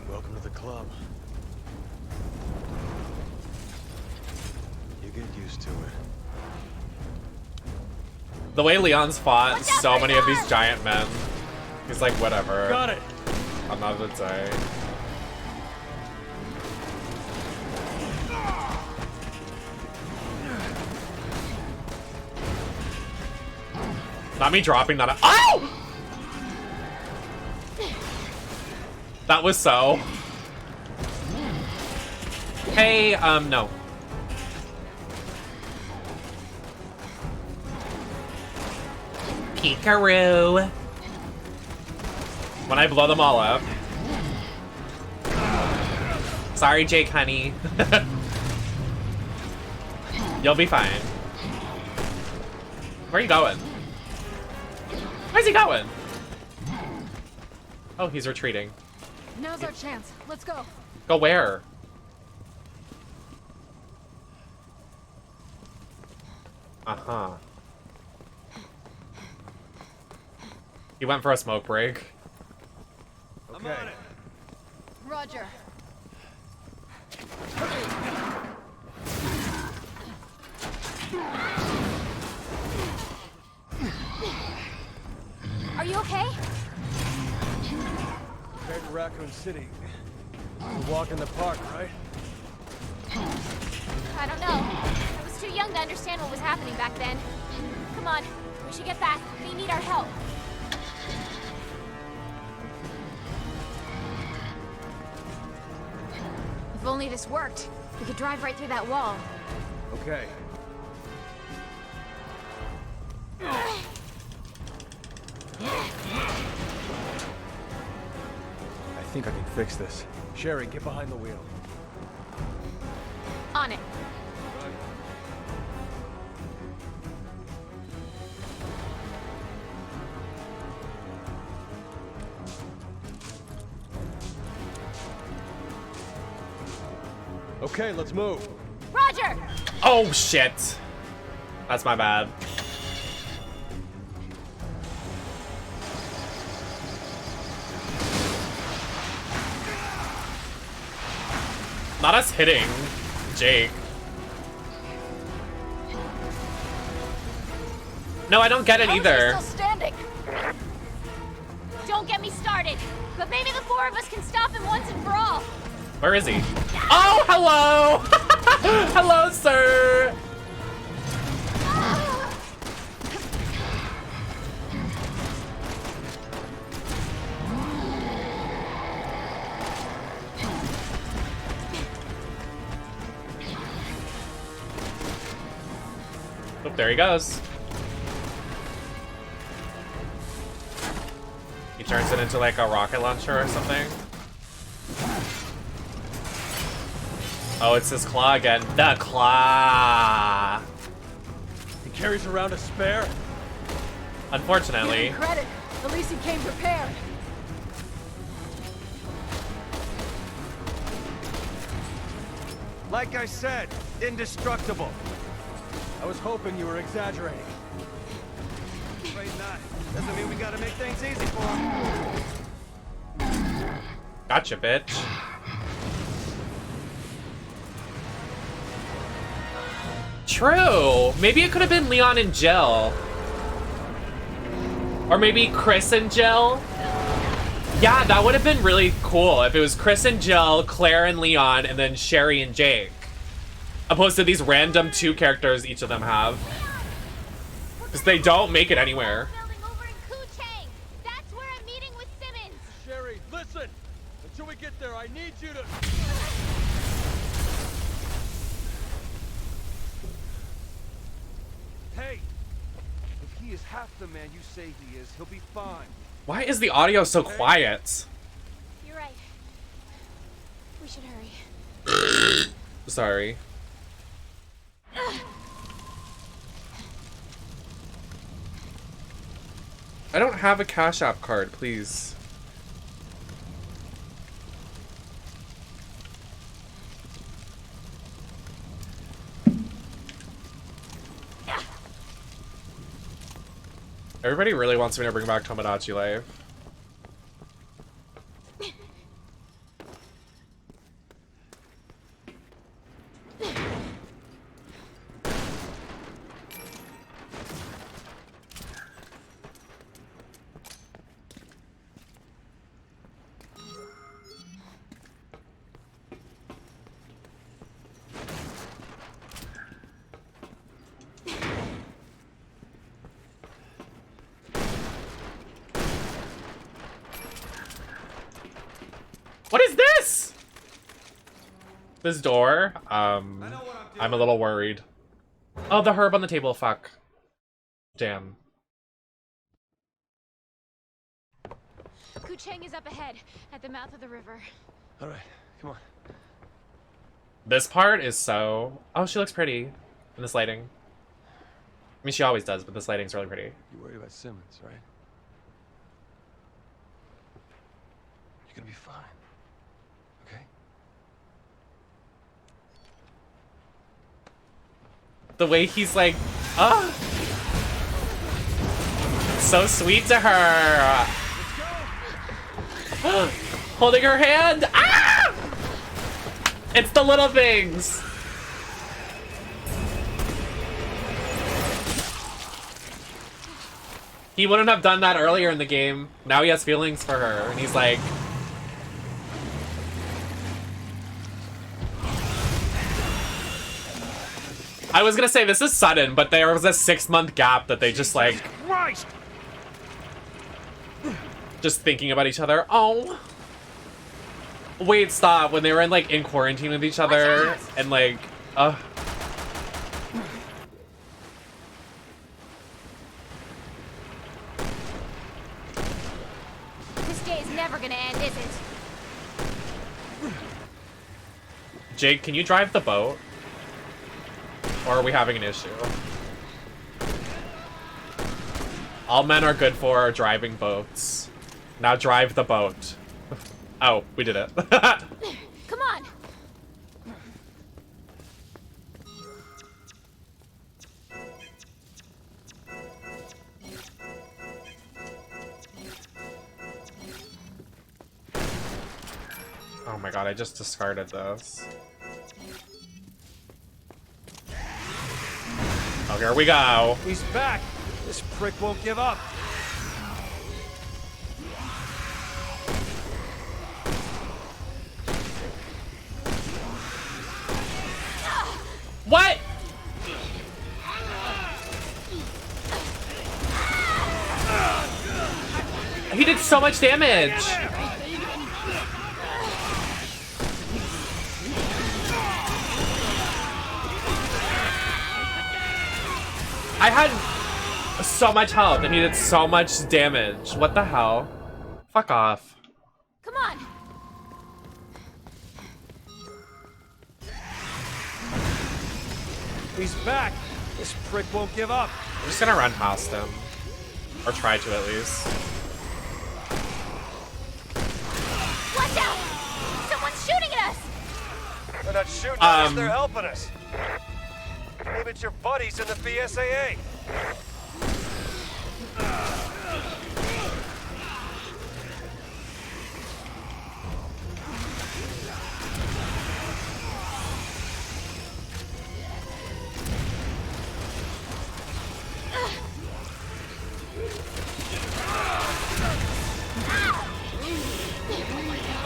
Welcome to the club. You get used to it. The way Leon's fought so many of these giant men. He's like, whatever. Got it. I'm not gonna say. Not me dropping that. Oh! That was so. Hey, no. Peekaroo. When I blow them all up. Sorry, Jake, honey. You'll be fine. Where are you going? Where's he going? Oh, he's retreating. Now's our chance. Let's go. Go where? Uh-huh. He went for a smoke break. Okay. Roger. Are you okay? Compared to Raccoon City, a walk in the park, right? I don't know. I was too young to understand what was happening back then. Come on, we should get back. They need our help. If only this worked. We could drive right through that wall. Okay. I think I can fix this. Sherry, get behind the wheel. On it. Okay, let's move. Roger! Oh, shit. That's my bad. Not us hitting Jake. No, I don't get it either. How is he still standing? Don't get me started. But maybe the four of us can stop him once and for all. Where is he? Oh, hello! Hello, sir! Oh, there he goes. He turns it into like a rocket launcher or something. Oh, it's his claw again. The claw! He carries around a spare? Unfortunately. Give him credit. At least he came prepared. Like I said, indestructible. I was hoping you were exaggerating. Afraid not. Doesn't mean we gotta make things easy for him. Gotcha, bitch. True. Maybe it could have been Leon and Jill. Or maybe Chris and Jill. Yeah, that would have been really cool if it was Chris and Jill, Claire and Leon, and then Sherry and Jake. Opposed to these random 2 characters each of them have. Because they don't make it anywhere. That's where I'm meeting with Simmons. Sherry, listen! Until we get there, I need you to... Hey! If he is half the man you say he is, he'll be fine. Why is the audio so quiet? You're right. We should hurry. Sorry. I don't have a Cashapp card, please. Everybody really wants me to bring back Tomodachi Life. What is this? This door? I'm a little worried. Oh, the herb on the table, fuck. Damn. Kucheng is up ahead, at the mouth of the river. All right, come on. This part is so... Oh, she looks pretty in this lighting. I mean, she always does, but this lighting's really pretty. You worried about Simmons, right? You're gonna be fine. Okay? The way he's like, ah, so sweet to her. Holding her hand. Ah! It's the little things. He wouldn't have done that earlier in the game. Now he has feelings for her, and he's like, I was gonna say this is sudden, but there was a 6-month gap that they just like, just thinking about each other. Oh, wait, stop. When they were in quarantine with each other and like, This day is never gonna end, is it? Jake, can you drive the boat? Or are we having an issue? All men are good for are driving boats. Now drive the boat. Oh, we did it. Come on. Oh my god, I just discarded this. Oh, here we go. He's back. This prick won't give up. What? He did so much damage. I had so much health and he did so much damage. What the hell? Fuck off. Come on. He's back. This prick won't give up. I'm just gonna run past him. Or try to, at least. Watch out! Someone's shooting at us! They're not shooting at us, they're helping us. Maybe it's your buddies in the BSAA.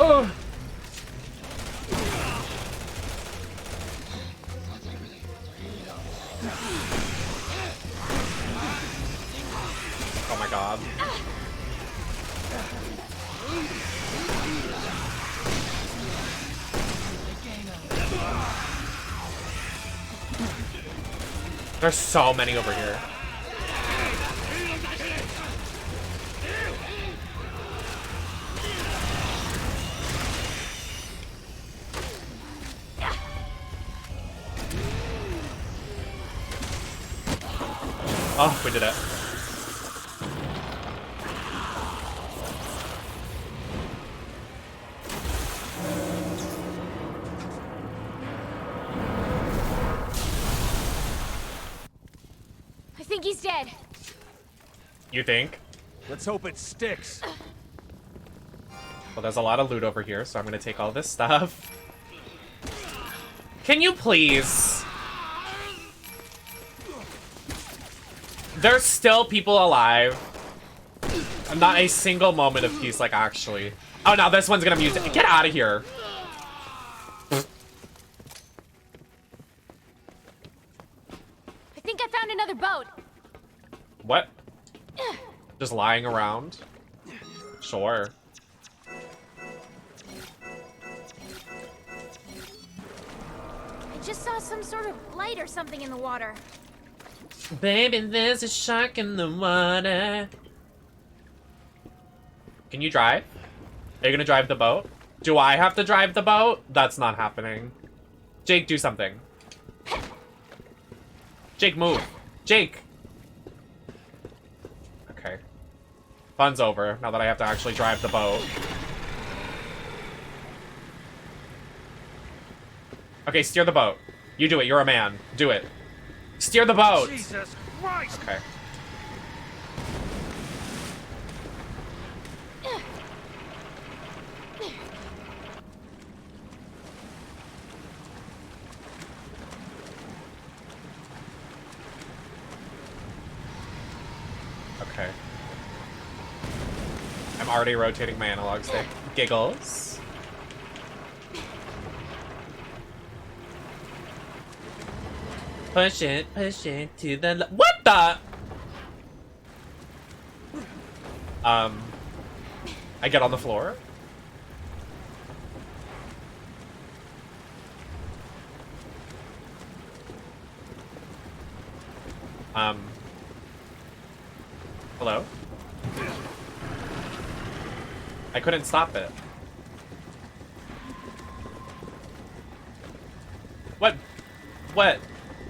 Oh. Oh my god. There's so many over here. Oh, we did it. I think he's dead. You think? Let's hope it sticks. Well, there's a lot of loot over here, so I'm gonna take all this stuff. Can you please? There's still people alive. Not a single moment of peace, like, actually. Oh, no, this one's gonna mute it. Get out of here. I think I found another boat. What? Just lying around? Sure. I just saw some sort of light or something in the water. Baby, there's a shark in the water. Can you drive? Are you gonna drive the boat? Do I have to drive the boat? That's not happening. Jake, do something. Jake, move. Jake! Okay. Fun's over, now that I have to actually drive the boat. Okay, steer the boat. You do it, you're a man. Do it. Steer the boat! Jesus Christ! Okay. Okay. I'm already rotating my analog stick. Giggles. Push it to the what the? I get on the floor. Hello? I couldn't stop it. What? What?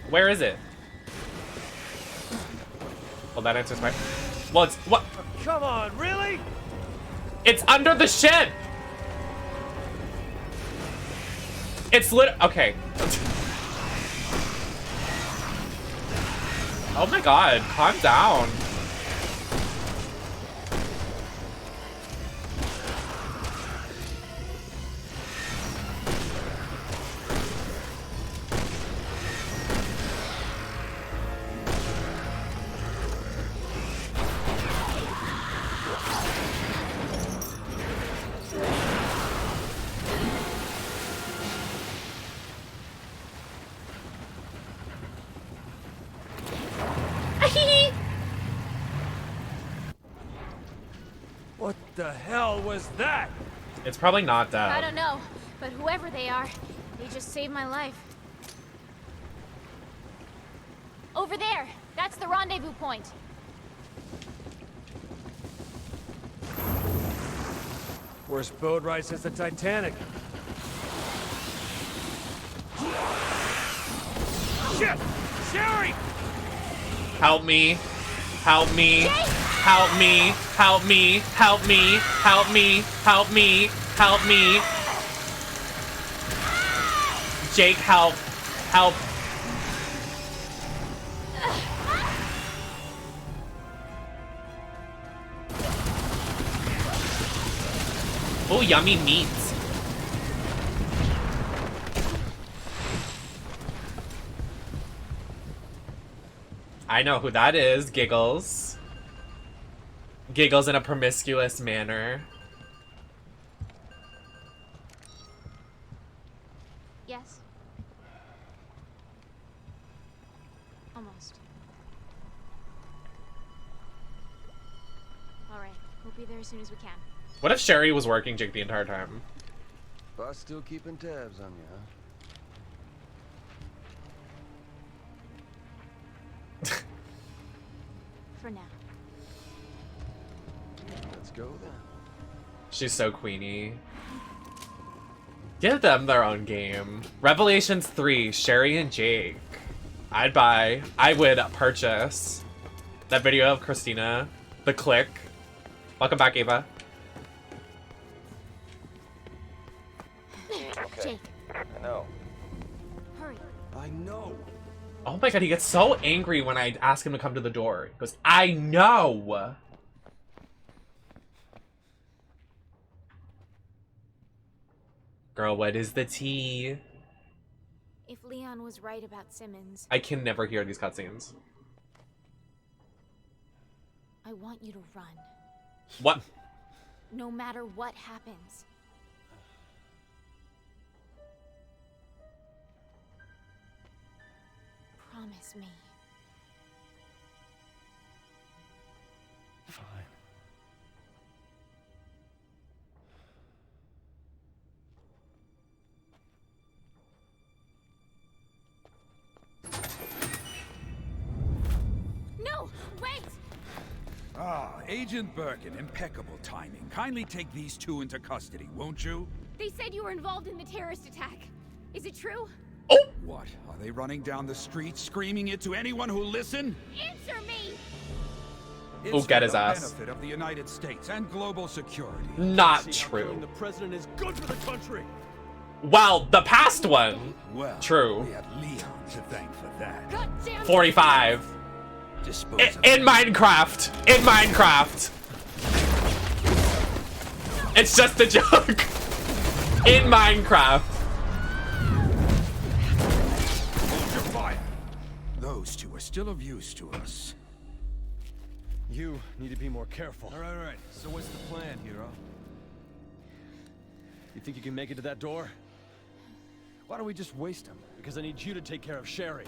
Where is it? Well, that answers my... Well, it's... What? Come on, really? It's under the ship! It's lit... Okay. Oh my god, calm down. the hell was that? It's probably not I dead. don't know, but whoever they are, they just saved my life. Over there! That's the rendezvous point. Worst boat ride since the Titanic. Shit! Sherry! Help me. Help me. Help me. Help me. Help me. Help me. Help me. Help me. Jake, help. Help. Oh, yummy meat. I know who that is. Giggles. Giggles in a promiscuous manner. Yes? Almost. Alright, we'll be there as soon as we can. What if Sherry was working Jake the entire time? Boss still keeping tabs on you, huh? For now. Let's go then. She's so queenie. Give them their own game. Revelations 3, Sherry and Jake. I'd buy. I would purchase that video of Christina. The Click. Welcome back, Ava. Jake, I know. hurry. I know. Oh my god, he gets so angry when I ask him to come to the door. He goes, I know! Girl, what is the tea? If Leon was right about Simmons, I can never hear these cutscenes. I want you to run. What? No matter what happens. Promise me. Fine. No! Wait! Ah, Agent Birkin, impeccable timing. Kindly take these two into custody, won't you? They said you were involved in the terrorist attack. Is it true? What? Are they running down the street, screaming it to anyone who'll listen? Answer me! Oh, It's get for his the ass. benefit of the United States and global security. Not See how true. killing the president is good for the country. Well, the past one. Well, True. we have Leon to thank for that. God damn it! 45. Dispose of In Minecraft. In Minecraft. It's just a joke. In Minecraft. Hold your fire. Those two are still of use to us. You need to be more careful. All right. So what's the plan, hero? You think you can make it to that door? Why don't we just waste him? Because I need you to take care of Sherry.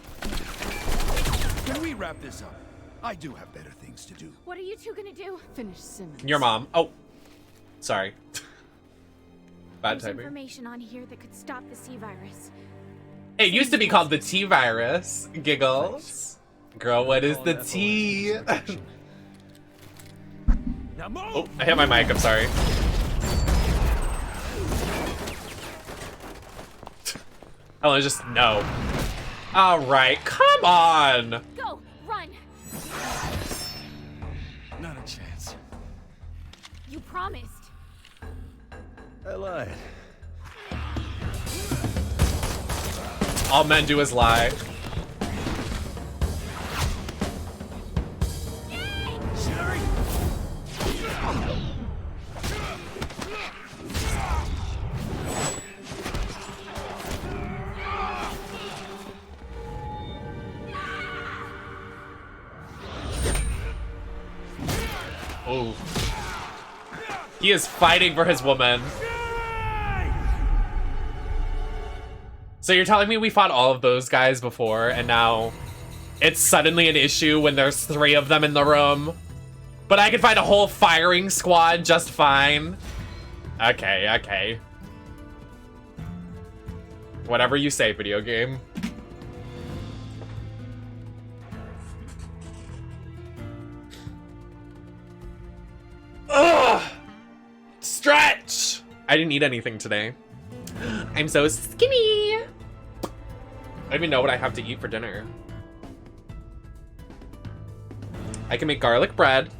Can we wrap this up? I do have better things to do. What are you two gonna do? Finish Simmons. Your mom. Oh. Sorry. Bad There's typing. information on here that could stop the C virus. It used to be called the T virus. Giggles. Girl, what is the T? Now move! Oh, I hit my mic. I'm sorry. Oh, just no. All right, come on. Go! Run! Not a chance. You promised. I lied. All men do is lie. Sherry! Oh. He is fighting for his woman. So you're telling me we fought all of those guys before, and now it's suddenly an issue when there's 3 of them in the room? But I can find a whole firing squad just fine. Okay, okay. Whatever you say, video game. Ugh! Stretch! I didn't eat anything today. I'm so skinny. I don't even know what I have to eat for dinner. I can make garlic bread.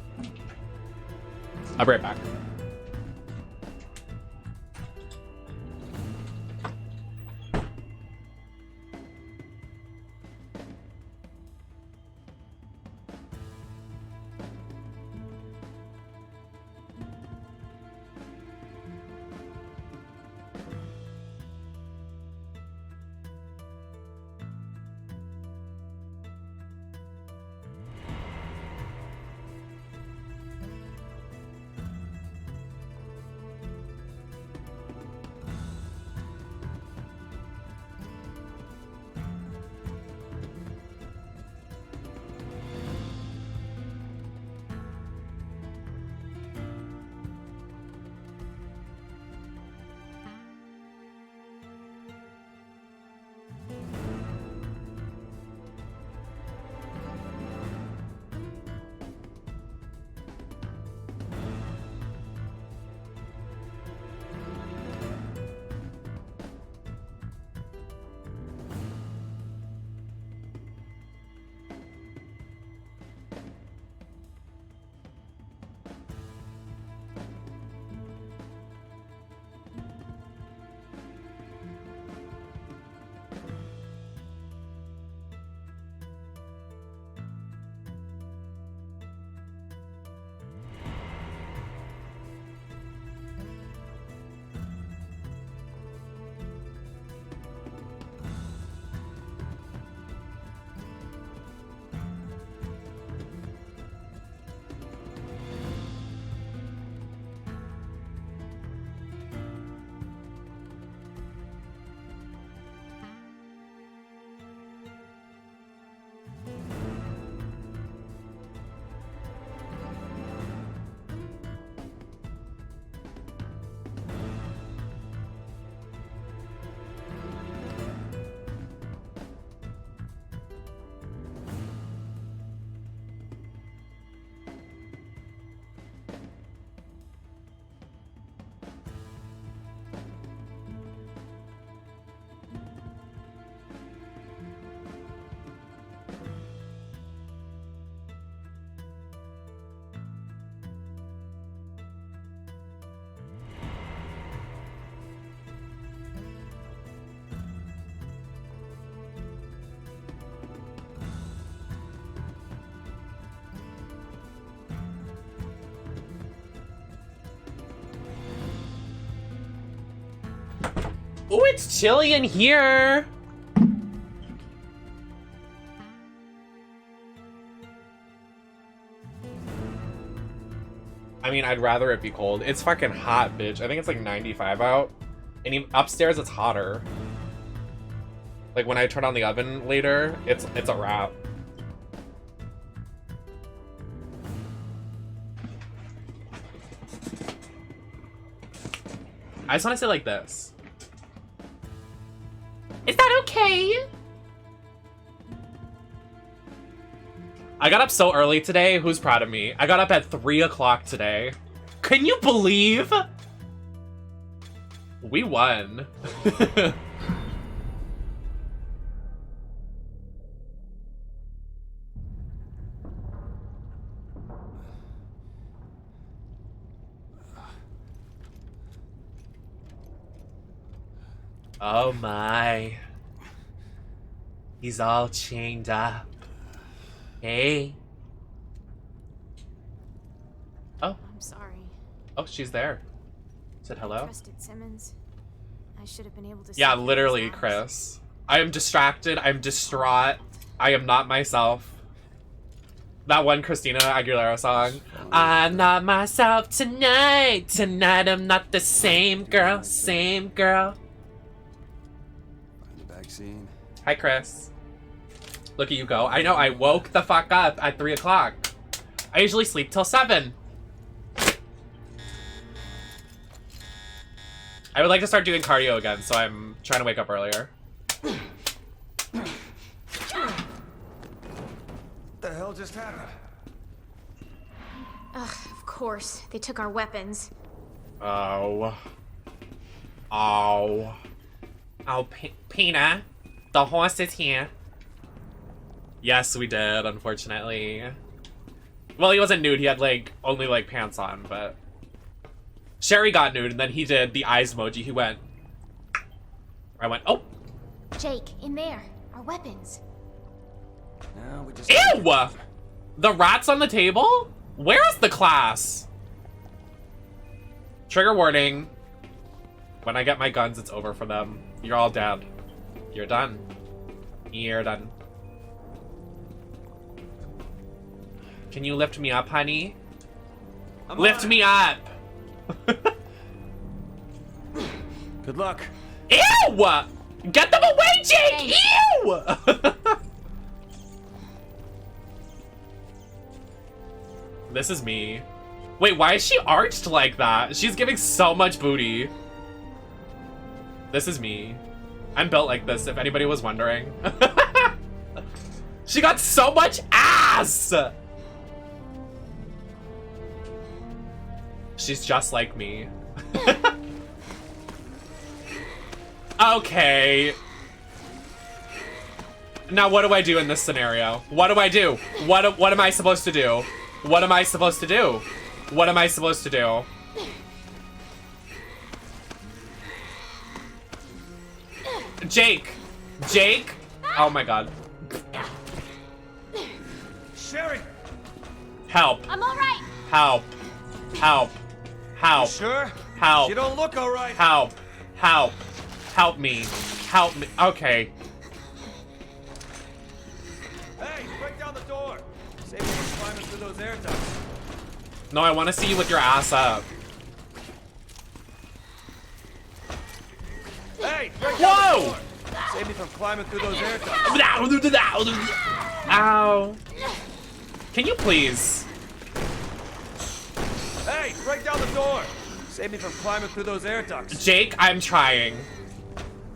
I'll be right back. Ooh, it's chilly in here. I mean, I'd rather it be cold. It's fucking hot, bitch. I think it's like 95 out. And even upstairs, it's hotter. Like when I turn on the oven later, it's a wrap. I just want to say like this. Is that okay? I got up so early today. Who's proud of me? I got up at 3 o'clock today. Can you believe? We won. Oh my. He's all chained up. Hey. Oh. I'm sorry. Oh, she's there. Said hello. I trusted Simmons. I should have been able to. Yeah, literally, Chris. I am distracted. I'm distraught. I am not myself. That one Christina Aguilera song. I'm not myself tonight. Tonight I'm not the same girl. Same girl. Find the vaccine. Hi, Chris. Look at you go. I know, I woke the fuck up at 3 o'clock. I usually sleep till 7. I would like to start doing cardio again, so I'm trying to wake up earlier. What the hell just happened? Ugh, of course. They took our weapons. Oh. Oh. Oh, Pina. The horse is here. Yes, we did, unfortunately. Well, he wasn't nude. He had, like, only, like, pants on, but... Sherry got nude, and then he did the eyes emoji. He went... I went, oh! Jake, in there. Our weapons. No, we just... Ew! The rats on the table? Where's the class? Trigger warning. When I get my guns, it's over for them. You're all dead. You're done. You're done. Can you lift me up, honey? Lift me up! Good luck. Ew! Get them away, Jake! Ew! This is me. Wait, why is she arched like that? She's giving so much booty. This is me. I'm built like this, if anybody was wondering. She got so much ass! She's just like me. Okay. Now what do I do in this scenario? What do I do? What am I supposed to do? What am I supposed to do? What am I supposed to do? Jake! Jake! Oh my god. Sherry! Help. I'm alright! Help. Help. Help. Sure? Help. You don't look alright. Help. Help. Help me. Help me. Okay. Hey, break down the door. Save me from climbing through those air ducts. No, I want to see you with your ass up. Hey, break down Whoa! the door. Save me from climbing through those air ducts. Ow. Can you please? Hey, break down the door. Save me from climbing through those air ducts. Jake, I'm trying.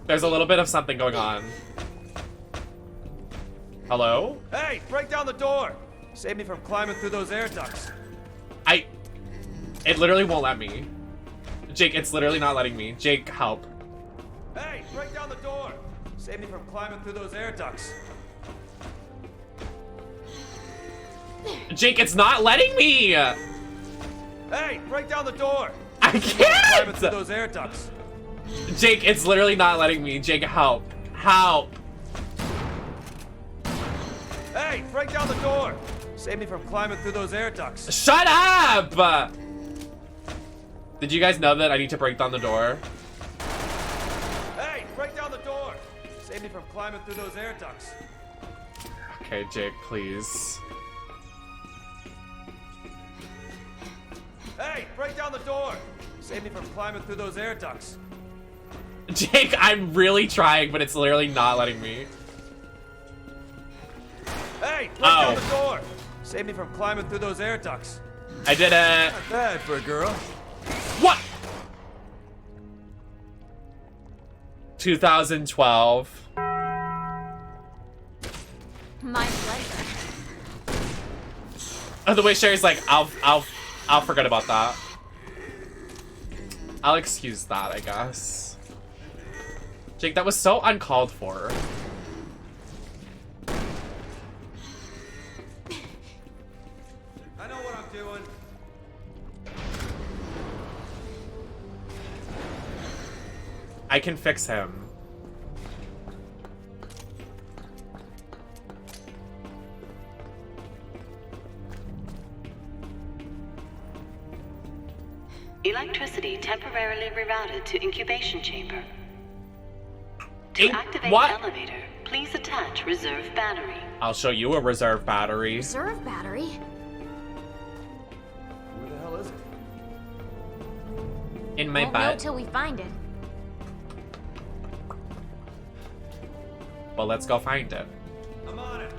There's a little bit of something going on. Hello? Hey, break down the door. Save me from climbing through those air ducts. It literally won't let me. Jake, it's literally not letting me. Jake, help. Hey, break down the door. Save me from climbing through those air ducts. Jake, it's not letting me! Hey, break down the door. I Save me from climbing can't! through those air ducts. Jake, it's literally not letting me. Jake, help. Help. Hey, break down the door. Save me from climbing through those air ducts. Shut up! Did you guys know that I need to break down the door? Hey, break down the door. Save me from climbing through those air ducts. Okay, Jake, please. Hey, break down the door. Save me from climbing through those air ducts. Jake, I'm really trying, but it's literally not letting me. Hey, break down the door. Save me from climbing through those air ducts. I did it. Not bad for a girl. What? 2012. My pleasure. Oh, the way Sherry's like, I'll forget about that. I'll excuse that, I guess. Jake, that was so uncalled for. I know what I'm doing. I can fix him. Electricity temporarily rerouted to incubation chamber. To activate what? elevator, please attach reserve battery. I'll show you a reserve battery. Reserve battery? Where the hell is it? In my Won't know butt. till we find it. Well, let's go find it. I'm on it.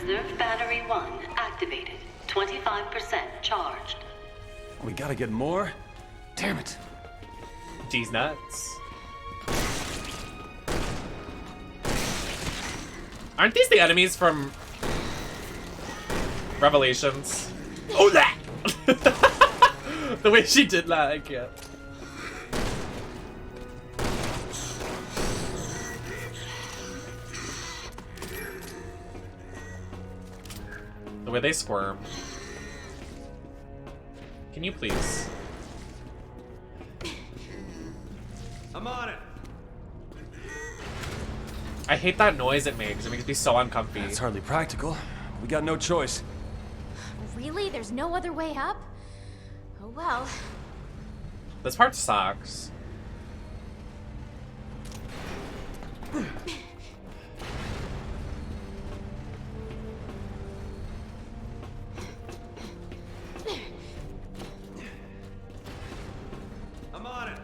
Reserve battery 1 activated. 25% charged. We gotta get more? Damn it. D's nuts. Aren't these the enemies from Revelations? Oh, that! The way she did that, I can't. The way they squirm. Can you please? I'm on it. I hate that noise it makes. It makes me so uncomfy. It's hardly practical. We got no choice. Really? There's no other way up? Oh well. This part sucks. I'm on it.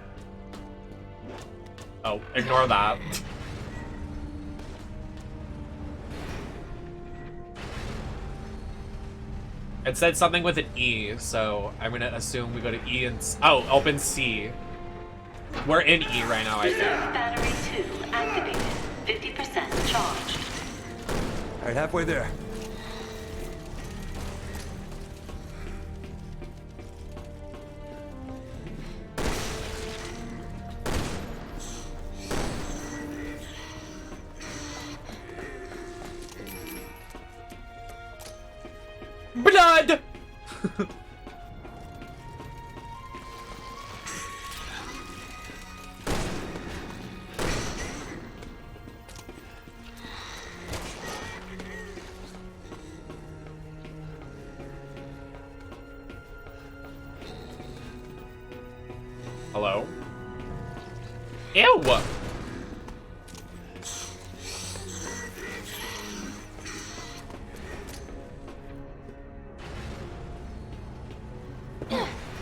Oh, ignore that. It said something with an E, so I'm gonna assume we go to E and oh, open C. We're in E right now, I think. Battery 2 activated. 50% charged. All right, halfway there. Blood! Hello? Ew!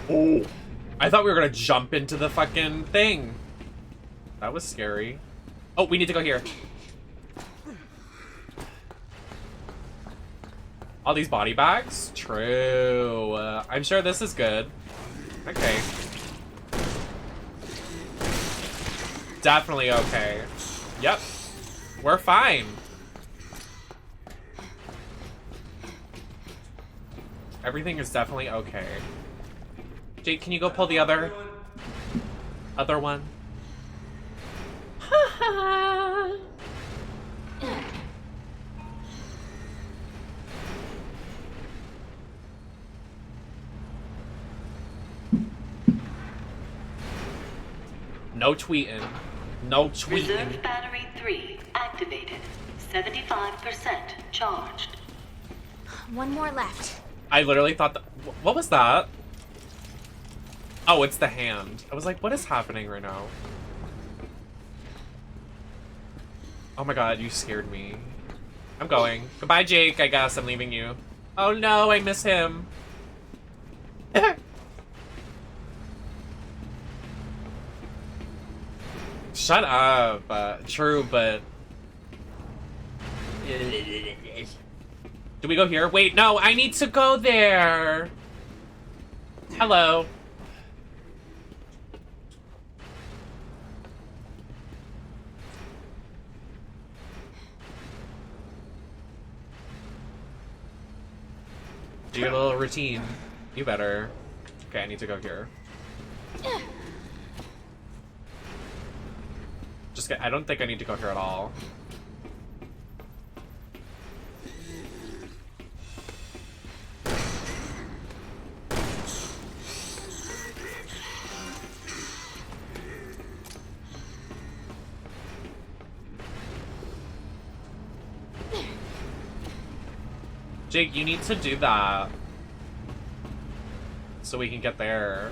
Oh, I thought we were gonna jump into the fucking thing. That was scary. Oh, we need to go here. All these body bags? True. I'm sure this is good. Okay. Definitely okay. Yep. We're fine. Everything is definitely okay. Jake, can you go pull the other one? No tweeting. No tweeting. Reserve battery 3 activated. 75% charged. One more left. I literally thought that. What was that? Oh, it's the hand. I was like, what is happening right now? Oh my god, you scared me. I'm going. Goodbye, Jake. I guess I'm leaving you. Oh no, I miss him. Shut up. True, but... Do we go here? Wait, no, I need to go there. Hello. Do your little routine. You better. Okay, I need to go here. Just I don't think I need to go here at all. Jake, you need to do that. So we can get there.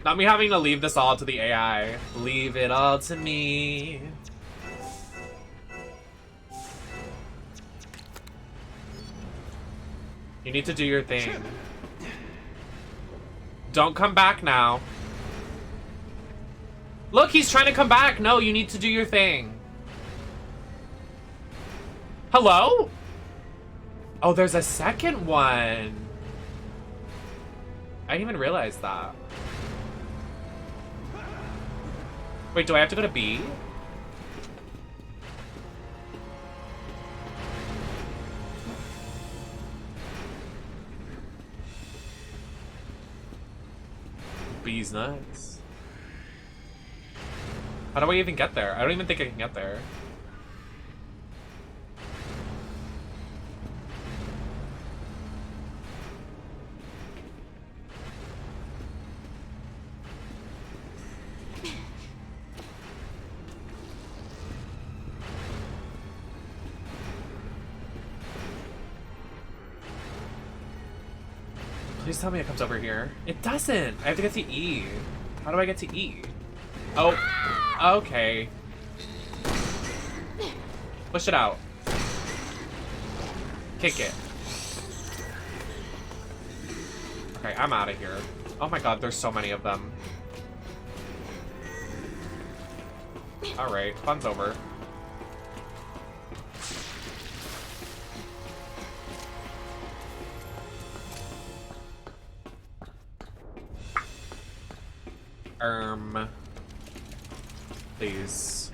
Not me having to leave this all to the AI. Leave it all to me. You need to do your thing. Don't come back now. Look, he's trying to come back. No, you need to do your thing. Hello? Oh, there's a second one. I didn't even realize that. Wait, do I have to go to B? B's nuts. How do I even get there? I don't even think I can get there. Please tell me it comes over here. It doesn't! I have to get to E. How do I get to E? Oh, okay. Push it out. Kick it. Okay, I'm out of here. Oh my god, there's so many of them. Alright, fun's over. Please.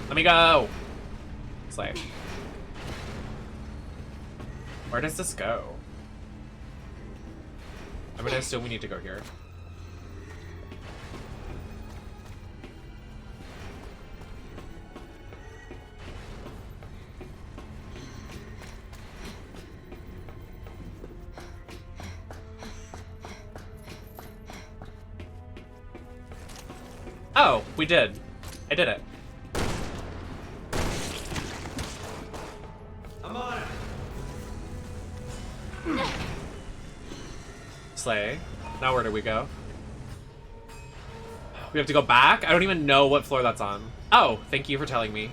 Let me go! Slay. Where does this go? I'm gonna assume we need to go here. Oh, we did. I did it. I'm on it. Slay. Now where do we go? We have to go back? I don't even know what floor that's on. Oh, thank you for telling me.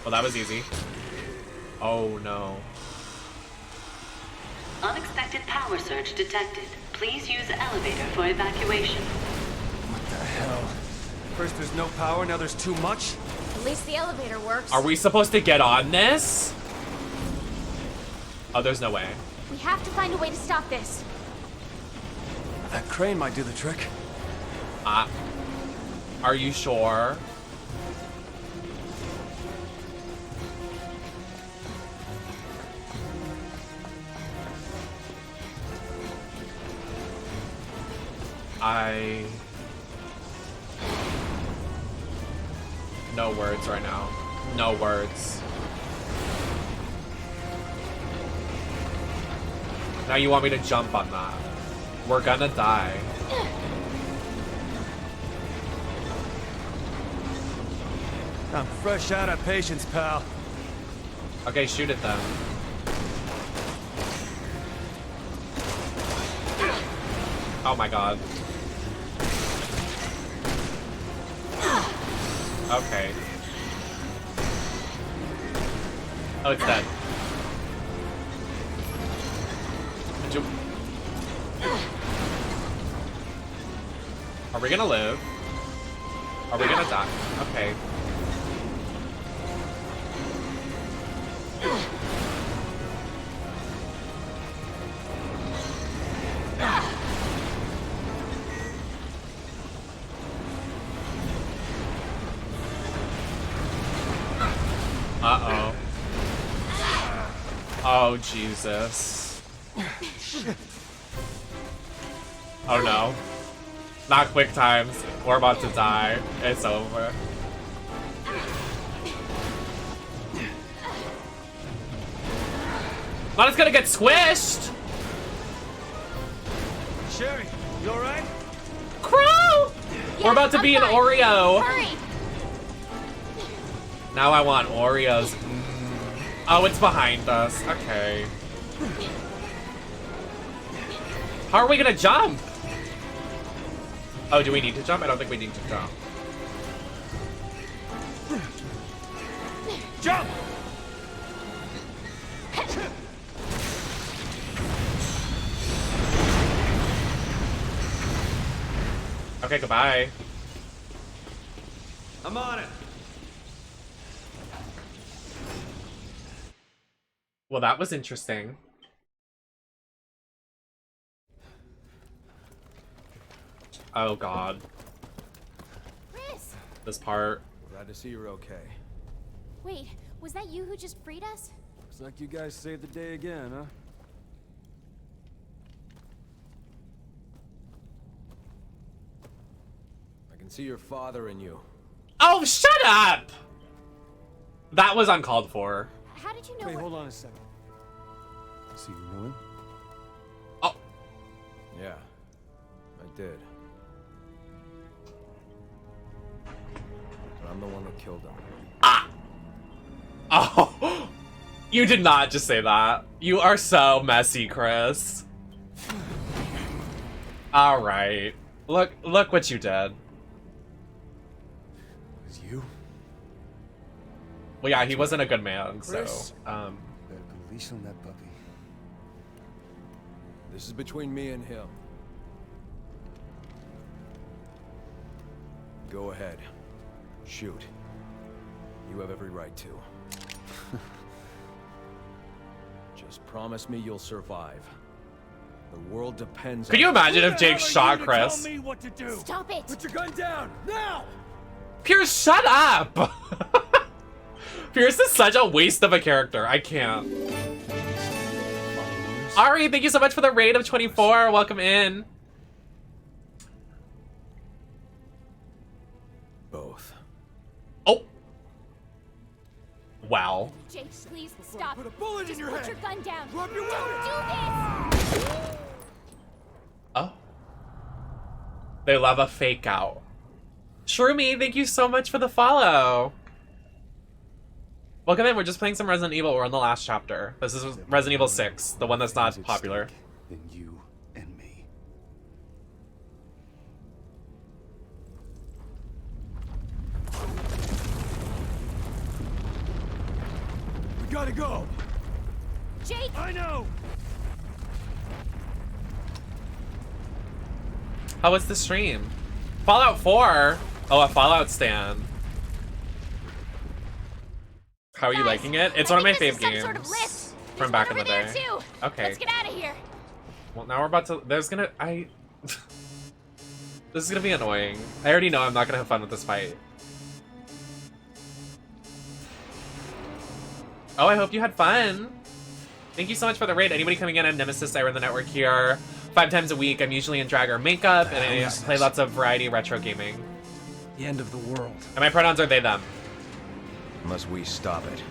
Well, that was easy. Oh, no. Unexpected power surge detected. Please use elevator for evacuation. What the hell? First there's no power, now there's too much? At least the elevator works. Are we supposed to get on this? Oh, there's no way. We have to find a way to stop this. That crane might do the trick. Are you sure? No words right now. No words. Now you want me to jump on that. We're gonna die. I'm fresh out of patience, pal. Okay, shoot it then. Oh my god. Okay. Oh, it's dead. Are we gonna live? Are we gonna die? Okay. Uh-oh. Oh, Jesus. Oh, no. Not quick times. We're about to die. It's over. Lana's gonna get squished! Sherry, you alright? Crow! Yeah, We're about to be an Oreo. Hurry! Now I want Oreos. Oh, it's behind us. Okay. How are we gonna jump? Oh, do we need to jump? I don't think we need to jump. Jump! Okay, goodbye. I'm on it. Well, that was interesting. Oh god. Chris! This part. Glad to see you're okay. Wait, was that you who just freed us? Looks like you guys saved the day again, huh? I can see your father in you. Oh, shut up! That was uncalled for. How did you know? Wait, hold on a second. So you knew him? Oh. Yeah, I did. But I'm the one that killed him. Ah! Oh! You did not just say that. You are so messy, Chris. Alright. Look what you did. It was you? Well, yeah, he wasn't a good man, Chris? so, Better put a leash on that puppy. This is between me and him. Go ahead. Shoot. You have every right to. Just promise me you'll survive. The world depends on... Could you imagine if Jake shot Chris? Tell me what to do. Stop it! Put your gun down, now! Pierce, shut up! Pierce is such a waste of a character. I can't. Ari, thank you so much for the raid of 24. Welcome in. Both. Oh. Wow. Jake, please stop. Put a bullet in your Put head. your gun down. Drop your Don't do this! Oh. They love a fake out. Shroomy, thank you so much for the follow. Welcome in. We're just playing some Resident Evil. We're on the last chapter. This is Resident Evil 6, the one that's not popular. Then you and me. We gotta go. Jake! I know. How was the stream? Fallout 4? Oh, a Fallout stand. How are you liking it? It's one of my fave games Sort of lift. from back in the day. Too. Okay. Let's get out of here. Well, now we're about to. There's gonna. This is gonna be annoying. I already know I'm not gonna have fun with this fight. Oh, I hope you had fun. Thank you so much for the raid. Anybody coming in? I'm Nemesis. I run the network here 5 times a week. I'm usually in drag or makeup, and I play lots of variety retro gaming. The end of the world. And my pronouns are they, them. Unless we stop it.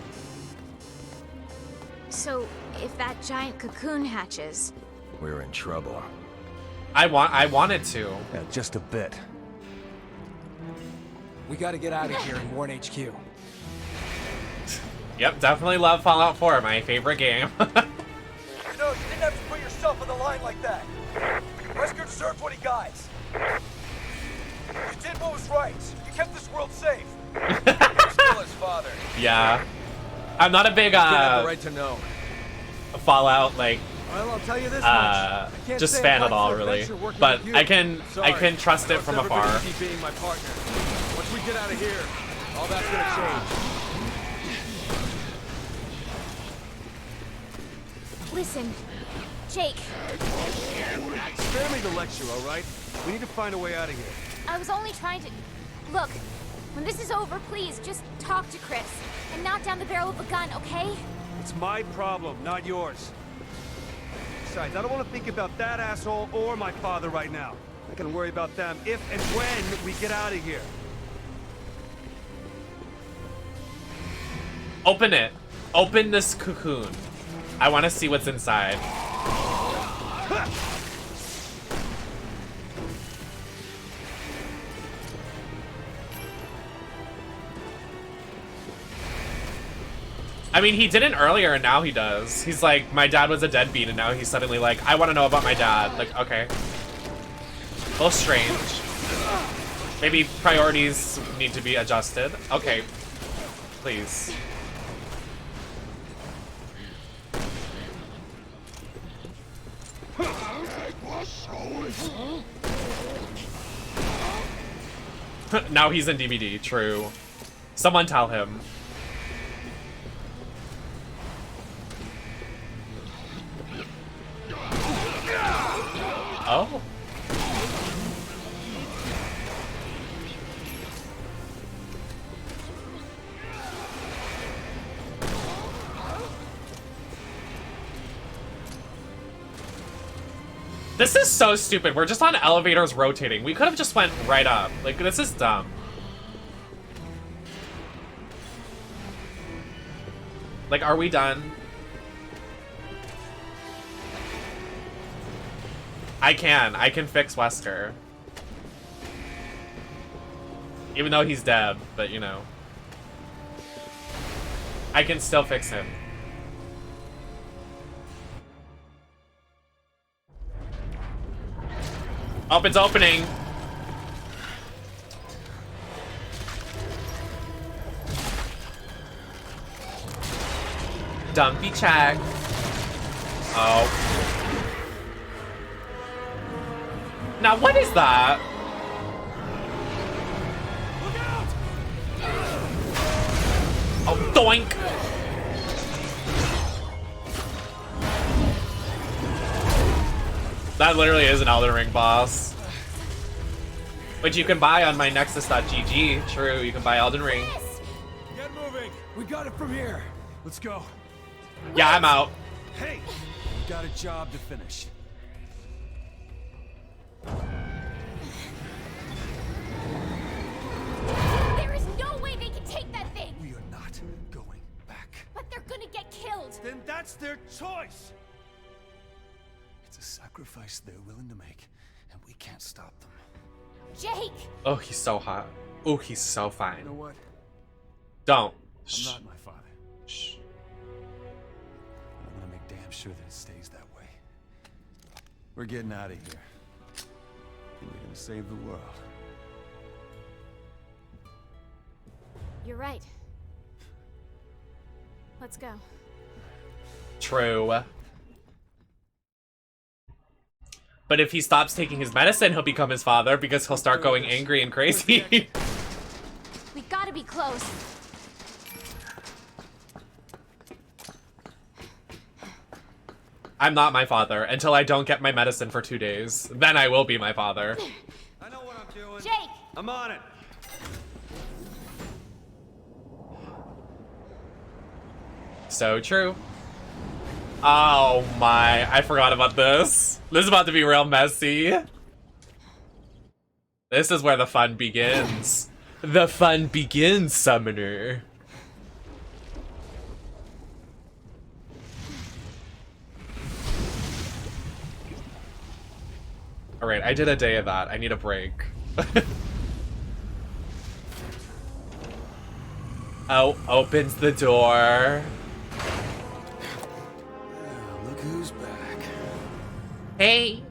So, if that giant cocoon hatches... We're in trouble. I wanted to. Yeah, just a bit. We gotta get out of here and warn HQ. Yep, definitely love Fallout 4, my favorite game. You know, you didn't have to put yourself on the line like that. Wesker deserved what he got. You did what was right. You kept this world safe. You're still his father. Yeah. I'm not a big, You have the right to know. Fallout, like, Well, I'll tell you this much. I can't just say fan I'm at all, for really. adventure working But with you. I can trust it from afar. Never keep being my partner. Once we get out of here, all that's gonna change. Listen, Jake, Spare me the lecture, all right? We need to find a way out of here. I was only trying to... Look, when this is over, please, just talk to Chris. And knock down the barrel of a gun, okay? It's my problem, not yours. Besides, I don't want to think about that asshole or my father right now. I can worry about them if and when we get out of here. Open it. Open this cocoon. I want to see what's inside. I mean, he didn't earlier, and now he does. He's like, my dad was a deadbeat, and now he's suddenly like, I want to know about my dad. Like, okay. A little strange. Maybe priorities need to be adjusted. Okay. Please. Now he's in DVD, true. Someone tell him. Oh. This is so stupid. We're just on elevators rotating. We could have just went right up. Like, this is dumb. Like, are we done? I can fix Wesker. Even though he's dead, but you know. I can still fix him. Oh, it's opening. Dumpy check. Oh. Now what is that? Look out! Oh, doink. That literally is an Elden Ring boss. Which you can buy on my Nexus.gg. True, you can buy Elden Ring. Get moving. We got it from here. Let's go. Yeah, I'm out. Hey, we got a job to finish. There is no way they can take that thing! We are not going back. But they're gonna get killed! Then that's their choice! It's a sacrifice they're willing to make, and we can't stop them. Jake! Oh, he's so hot. Oh, he's so fine. You know what? Don't. I'm not my father. Shh. I'm gonna make damn sure that it stays that way. We're getting out of here. And we're gonna save the world. You're right. Let's go. True. But if he stops taking his medicine, he'll become his father because he'll start going angry and crazy. We gotta be close. I'm not my father until I don't get my medicine for 2 days. Then I will be my father. I know what I'm doing. Jake! I'm on it. So true. Oh my, I forgot about this. This is about to be real messy. This is where the fun begins. The fun begins, Summoner. Alright, I did a day of that. I need a break. Oh, opens the door. Look who's back. Hey.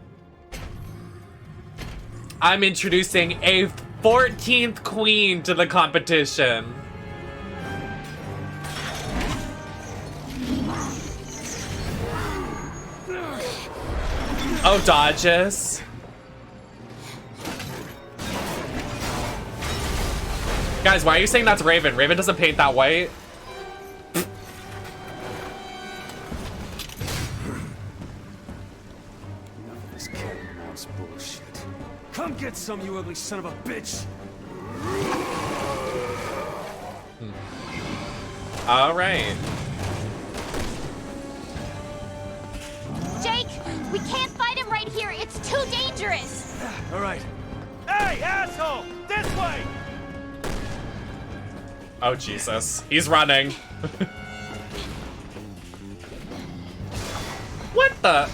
I'm introducing a 14th queen to the competition. Oh, dodges. Guys, why are you saying that's Raven? Raven doesn't paint that white. Enough of this cat and mouse bullshit. Come get some, you ugly son of a bitch! All right. Jake! We can't fight him right here! It's too dangerous! All right. Hey, asshole! This way! Oh, Jesus. He's running. What the?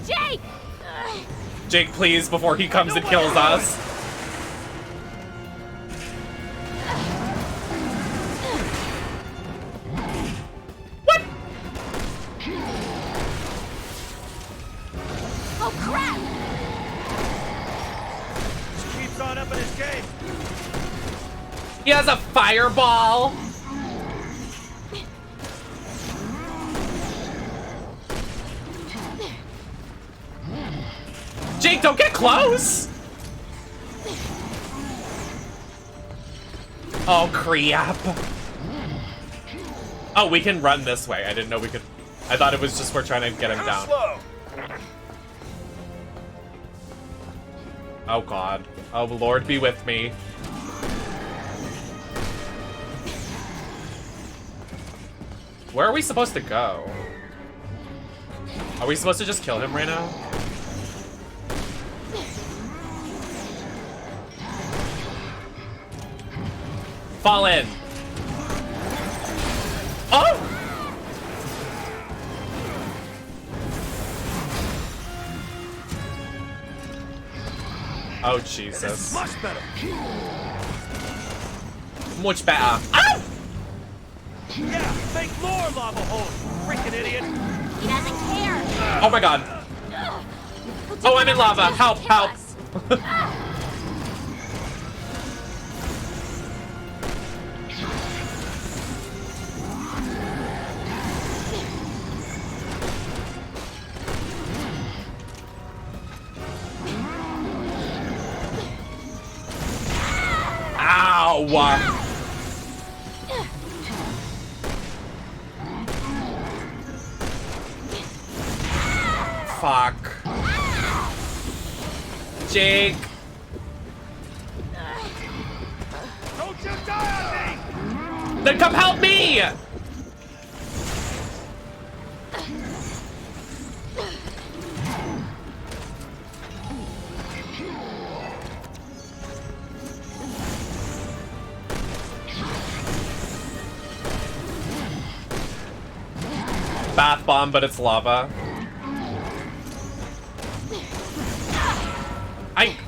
Jake! Jake, please, before he comes and kills us. What? Oh, crap! Just keeps on up in his game. He has a fireball. Jake, don't get close! Oh, crap. Oh, we can run this way. I didn't know we could. I thought it was just we're trying to get him down. Oh, God. Oh, Lord, be with me. Where are we supposed to go? Are we supposed to just kill him right now? Fall in. Oh! Oh, Jesus. Much better. Much better. Ow! Yeah, make more lava holes, freaking idiot. He doesn't care. Oh my God. Oh, I'm in lava. Help, help. Ow! Fuck. Jake. Don't you die on me! Then come help me! Bath bomb, but it's lava.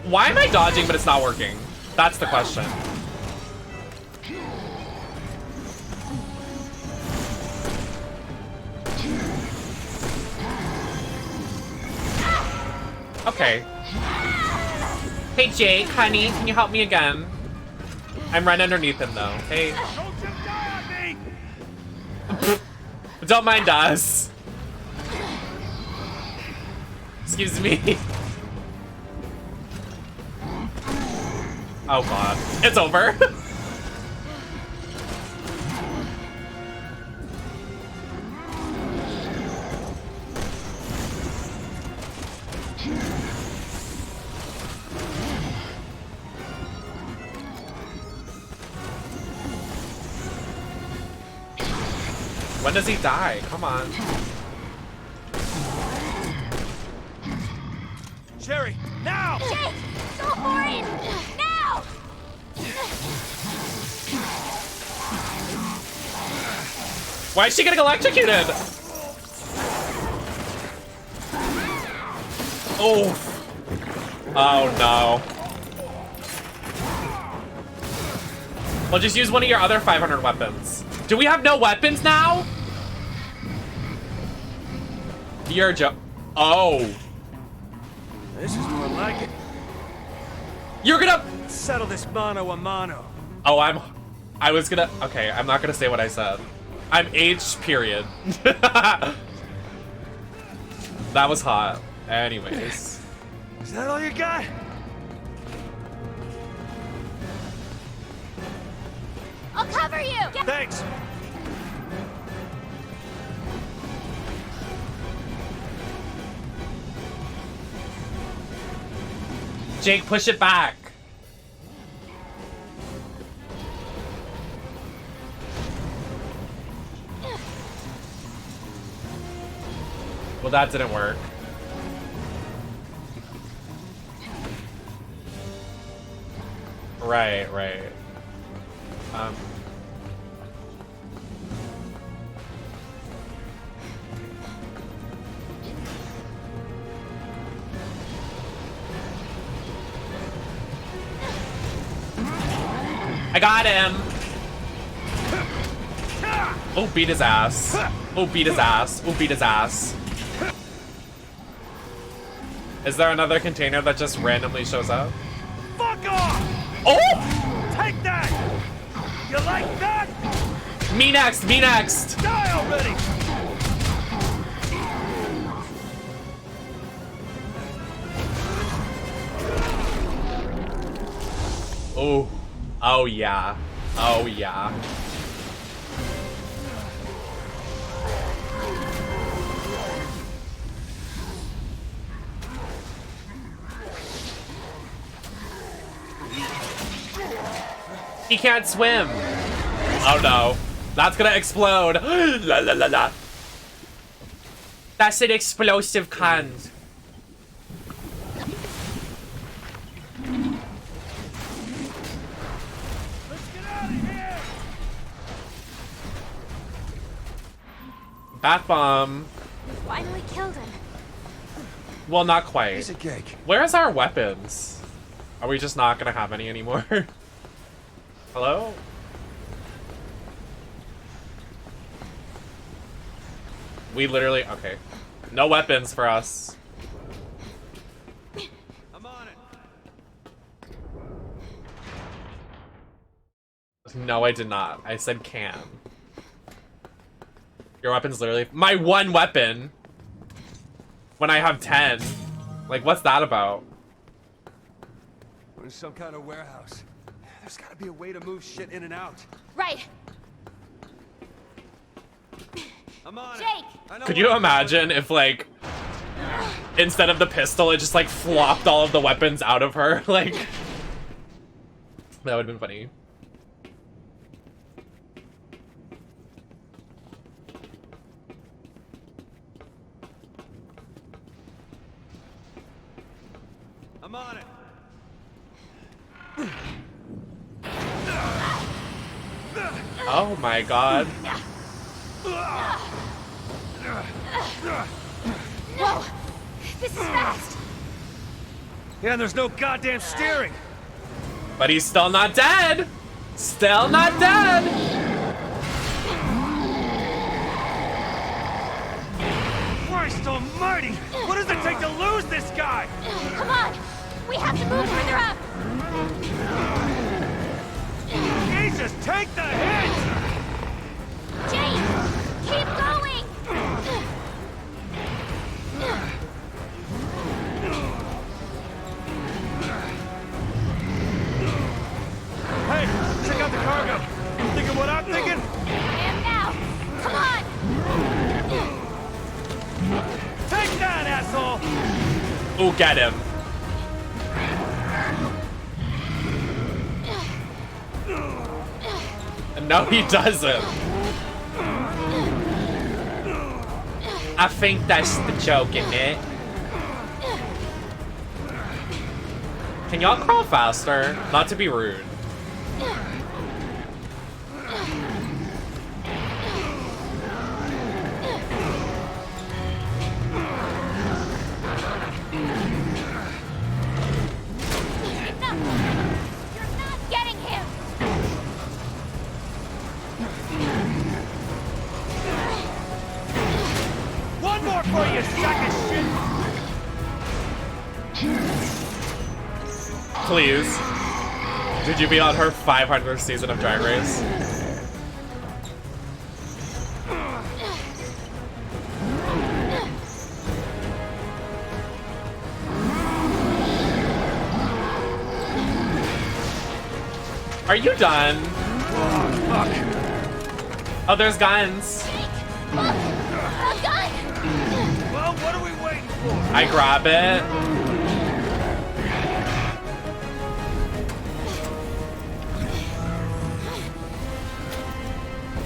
Why am I dodging, but it's not working? That's the question. Okay. Hey, Jake, honey, can you help me again? I'm right underneath him, though. Hey. Don't mind us. Excuse me. Oh God, it's over. When does he die? Come on. Sherry, now! Jake, go for it! Now! Why is she getting electrocuted? Oh. Oh no. Well, just use one of your other 500 weapons. Do we have no weapons now? You're Oh. This is more like it. You're gonna settle this mano a mano. Oh, I was gonna. Okay, I'm not gonna say what I said. I'm H period. That was hot. Anyways. Is that all you got? I'll cover you! Thanks! Jake, push it back. Well, that didn't work. Right. I got him. Oh, beat his ass. Oh, beat his ass. Oh, beat his ass. Is there another container that just randomly shows up? Fuck off! Oh! Take that! You like that? Me next, me next! Die already! Oh. Oh, yeah. Oh, yeah. He can't swim. Oh, no. That's gonna explode. La, la, la, la. That's an explosive cunt. Bath bomb. We finally killed him. Well, not quite. Piece of cake. Where's our weapons? Are we just not gonna have any anymore? Hello? We literally, okay. No weapons for us. I'm on it. No, I did not. I said can. Your weapon's literally my one weapon. When I have 10. Like, what's that about? We're in some kind of warehouse. There's gotta be a way to move shit in and out. Right. I'm on Jake! it. Could you imagine if, like, instead of the pistol, it just, like, flopped all of the weapons out of her? Like, that would have been funny. I'm on it. Oh my god. Whoa! This is fast! Yeah, and there's no goddamn steering. But he's still not dead! Still not dead! Christ almighty! What does it take to lose this guy? Come on! We have to move further up! Jesus, take the hit! Jake! Keep going! Hey, check out the cargo. Thinking what I'm thinking? I am now! Come on! Take that, asshole! Ooh, get him. No, he doesn't. I think that's the joke, isn't it? Can y'all crawl faster? Not to be rude. One more for you, sack of shit! Please. Did you be on her 500th season of Drag Race? Are you done? Oh, fuck. Oh, there's guns. A gun! Well, what are we waiting for? I grab it.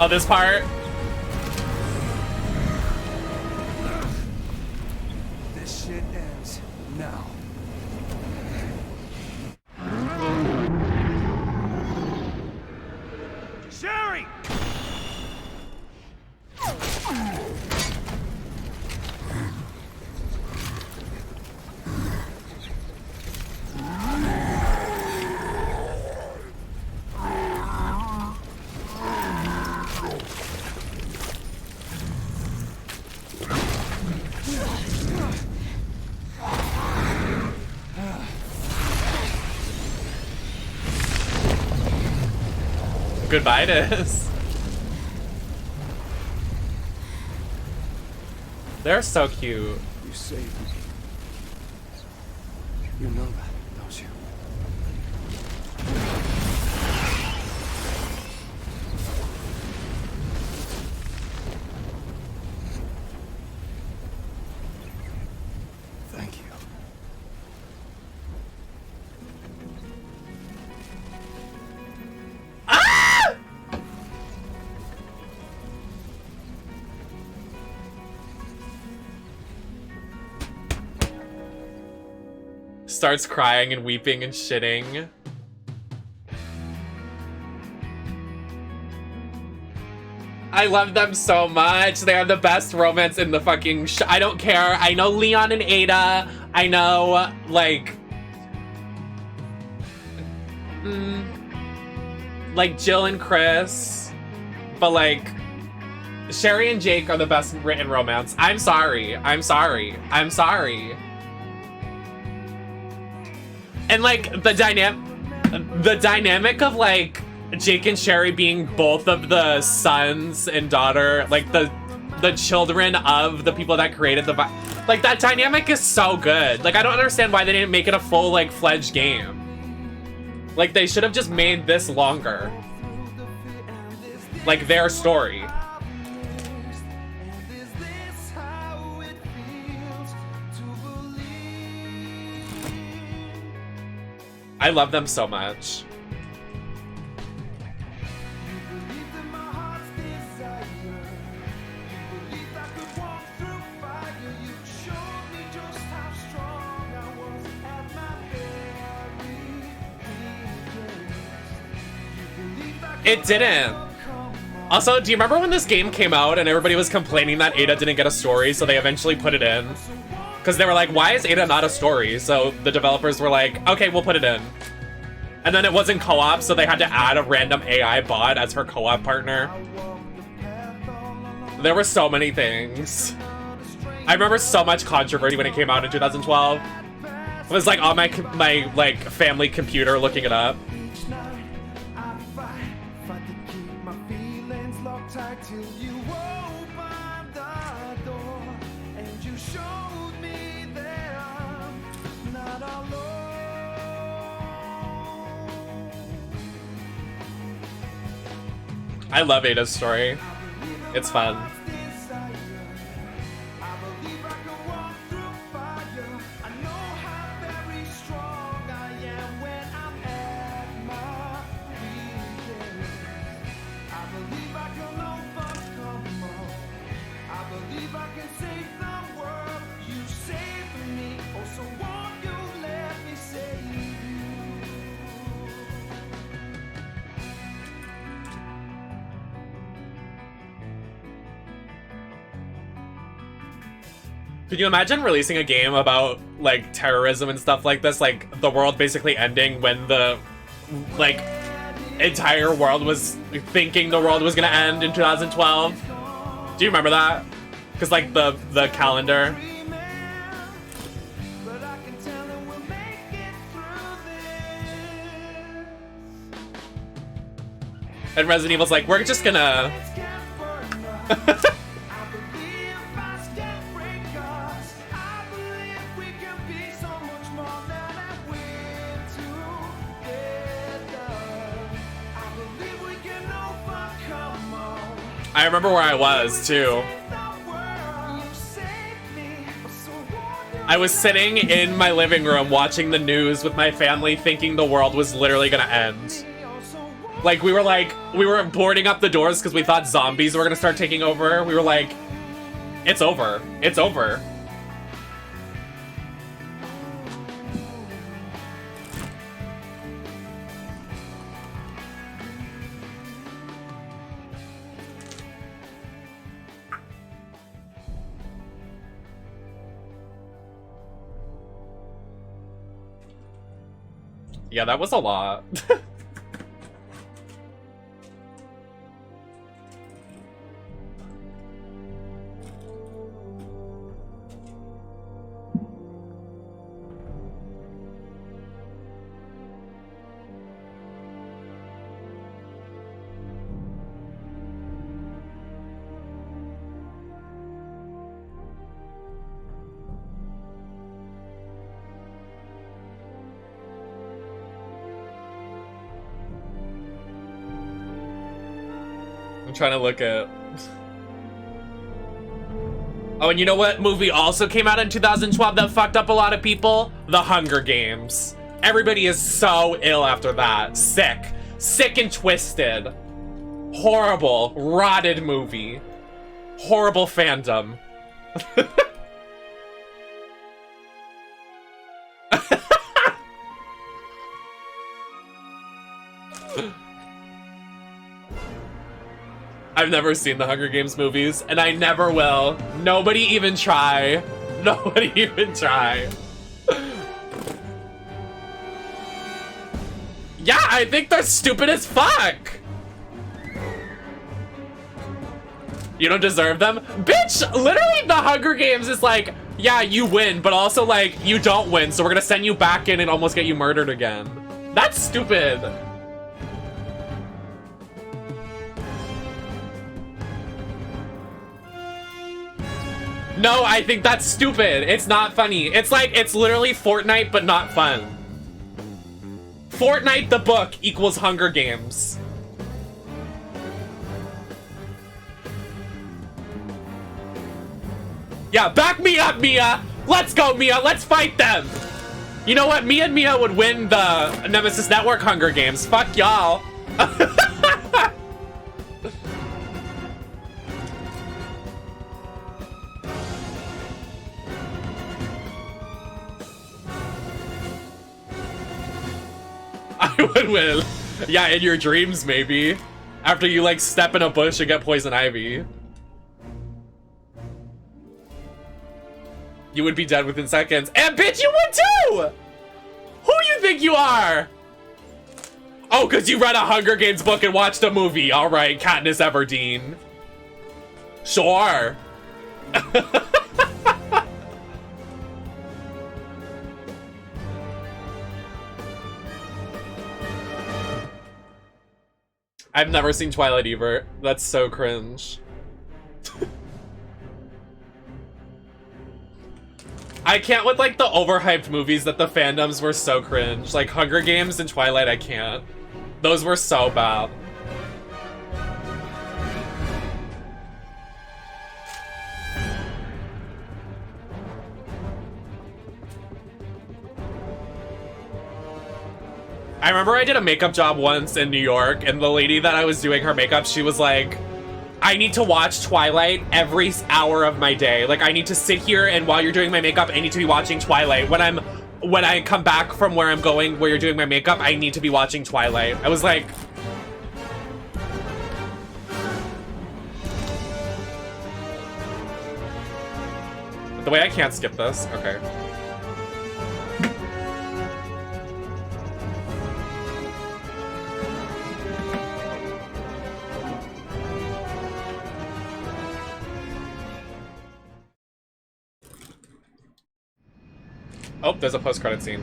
Oh, this part. This shit ends now. Sherry! Goodbye, Diz. They're so cute. You saved me. You know that, don't you? starts crying and weeping and shitting. I love them so much. They are the best romance in the fucking I don't care. I know Leon and Ada. I know, like... like Jill and Chris. But, like... Sherry and Jake are the best written romance. I'm sorry. I'm sorry. I'm sorry. And, like, the dynamic of, like... Jake and Sherry being both of the sons and daughter, like the children of the people that created the like that dynamic is so good. Like I don't understand why they didn't make it a full like fledged game. Like they should have just made this longer. Like their story. I love them so much. It didn't. Also, do you remember when this game came out and everybody was complaining that Ada didn't get a story, so they eventually put it in? Because they were like, why is Ada not a story? So the developers were like, okay, we'll put it in. And then it wasn't co-op, so they had to add a random AI bot as her co-op partner. There were so many things. I remember so much controversy when it came out in 2012. It was like on my like family computer looking it up. I love Ada's story. It's fun. Could you imagine releasing a game about, like, terrorism and stuff like this? Like, the world basically ending when the, like, entire world was thinking the world was gonna end in 2012? Do you remember that? Because, like, the calendar. And Resident Evil's like, we're just gonna... I remember where I was, too. I was sitting in my living room watching the news with my family thinking the world was literally gonna end. Like, we were boarding up the doors because we thought zombies were gonna start taking over. We were like, it's over. It's over. Yeah, that was a lot. I'm trying to look at... Oh, and you know what movie also came out in 2012 that fucked up a lot of people? The Hunger Games. Everybody is so ill after that. Sick. Sick and twisted. Horrible, rotted movie. Horrible fandom. I've never seen the Hunger Games movies, and I never will. Nobody even try. Nobody even try. Yeah, I think they're stupid as fuck. You don't deserve them? Bitch, literally the Hunger Games is like, yeah, you win, but also like, you don't win, so we're gonna send you back in and almost get you murdered again. That's stupid. No, I think that's stupid. It's not funny. It's like, it's literally Fortnite, but not fun. Fortnite the book equals Hunger Games. Yeah, back me up, Mia! Let's go, Mia! Let's fight them! You know what? Me and Mia would win the Nemesis Network Hunger Games. Fuck y'all. I would win. Yeah, in your dreams, maybe. After you, like, step in a bush and get poison ivy. You would be dead within seconds. And bitch, you would too! Who you think you are? Oh, because you read a Hunger Games book and watched a movie. All right, Katniss Everdeen. Sure. I've never seen Twilight either. That's so cringe. I can't with like the overhyped movies that the fandoms were so cringe. Like Hunger Games and Twilight, I can't. Those were so bad. I remember I did a makeup job once in New York, and the lady that I was doing her makeup, she was like, I need to watch Twilight every hour of my day. Like, I need to sit here, and while you're doing my makeup, I need to be watching Twilight. When I come back from where I'm going, where you're doing my makeup, I need to be watching Twilight. I was like... The way I can't skip this. Okay. Oh, there's a post-credit scene.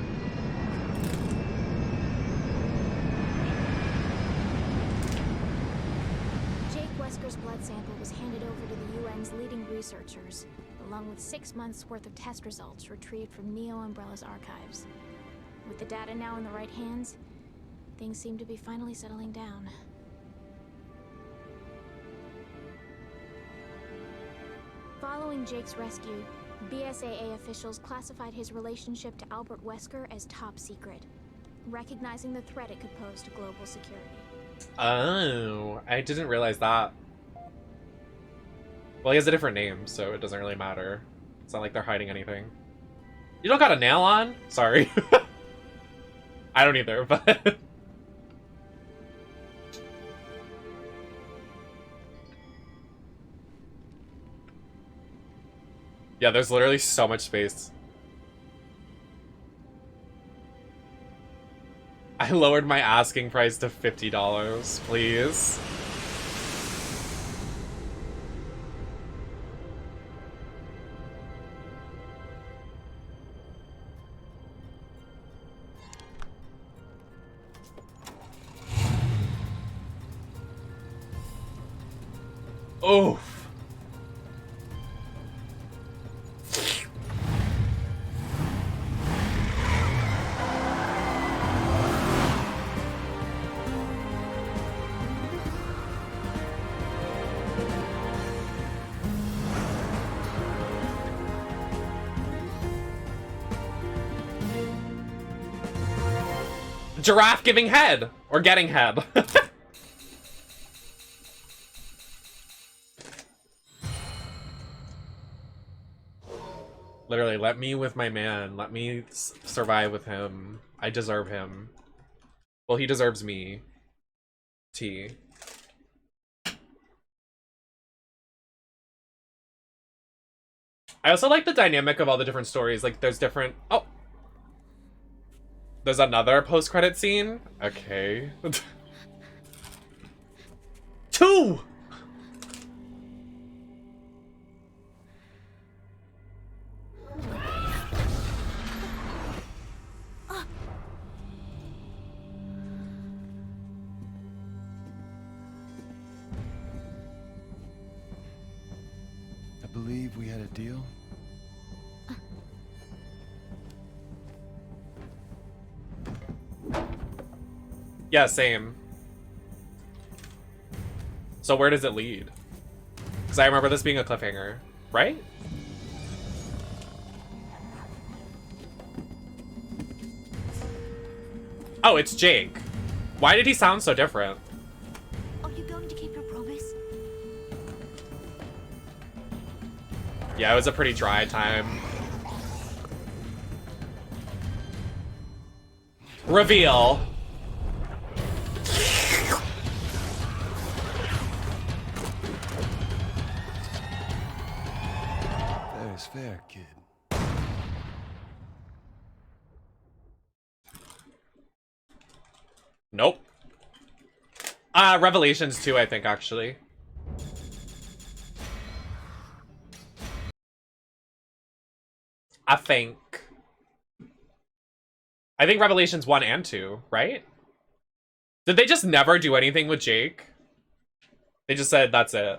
Jake Wesker's blood sample was handed over to the UN's leading researchers, along with 6 months' worth of test results retrieved from Neo Umbrella's archives. With the data now in the right hands, things seem to be finally settling down. Following Jake's rescue, BSAA officials classified his relationship to Albert Wesker as top secret, recognizing the threat it could pose to global security. Oh, I didn't realize that. Well, he has a different name, so it doesn't really matter. It's not like they're hiding anything. You don't got a nail on? Sorry. I don't either, but... Yeah, there's literally so much space. I lowered my asking price to $50, please. Oh. Giraffe giving head or getting head. Literally, let me with my man. Let me survive with him. I deserve him. Well, he deserves me. T. I also like the dynamic of all the different stories. Like, there's different... Oh! There's another post-credit scene? Okay. 2! I believe we had a deal. Yeah, same. So where does it lead? Because I remember this being a cliffhanger, right? Oh, it's Jake. Why did he sound so different? Are you going to keep your promise? Yeah, it was a pretty dry time. Reveal. Fair is fair, kid. Nope. Revelations 2, I think, actually. I think Revelations 1 and 2, right? Did they just never do anything with Jake? They just said, that's it.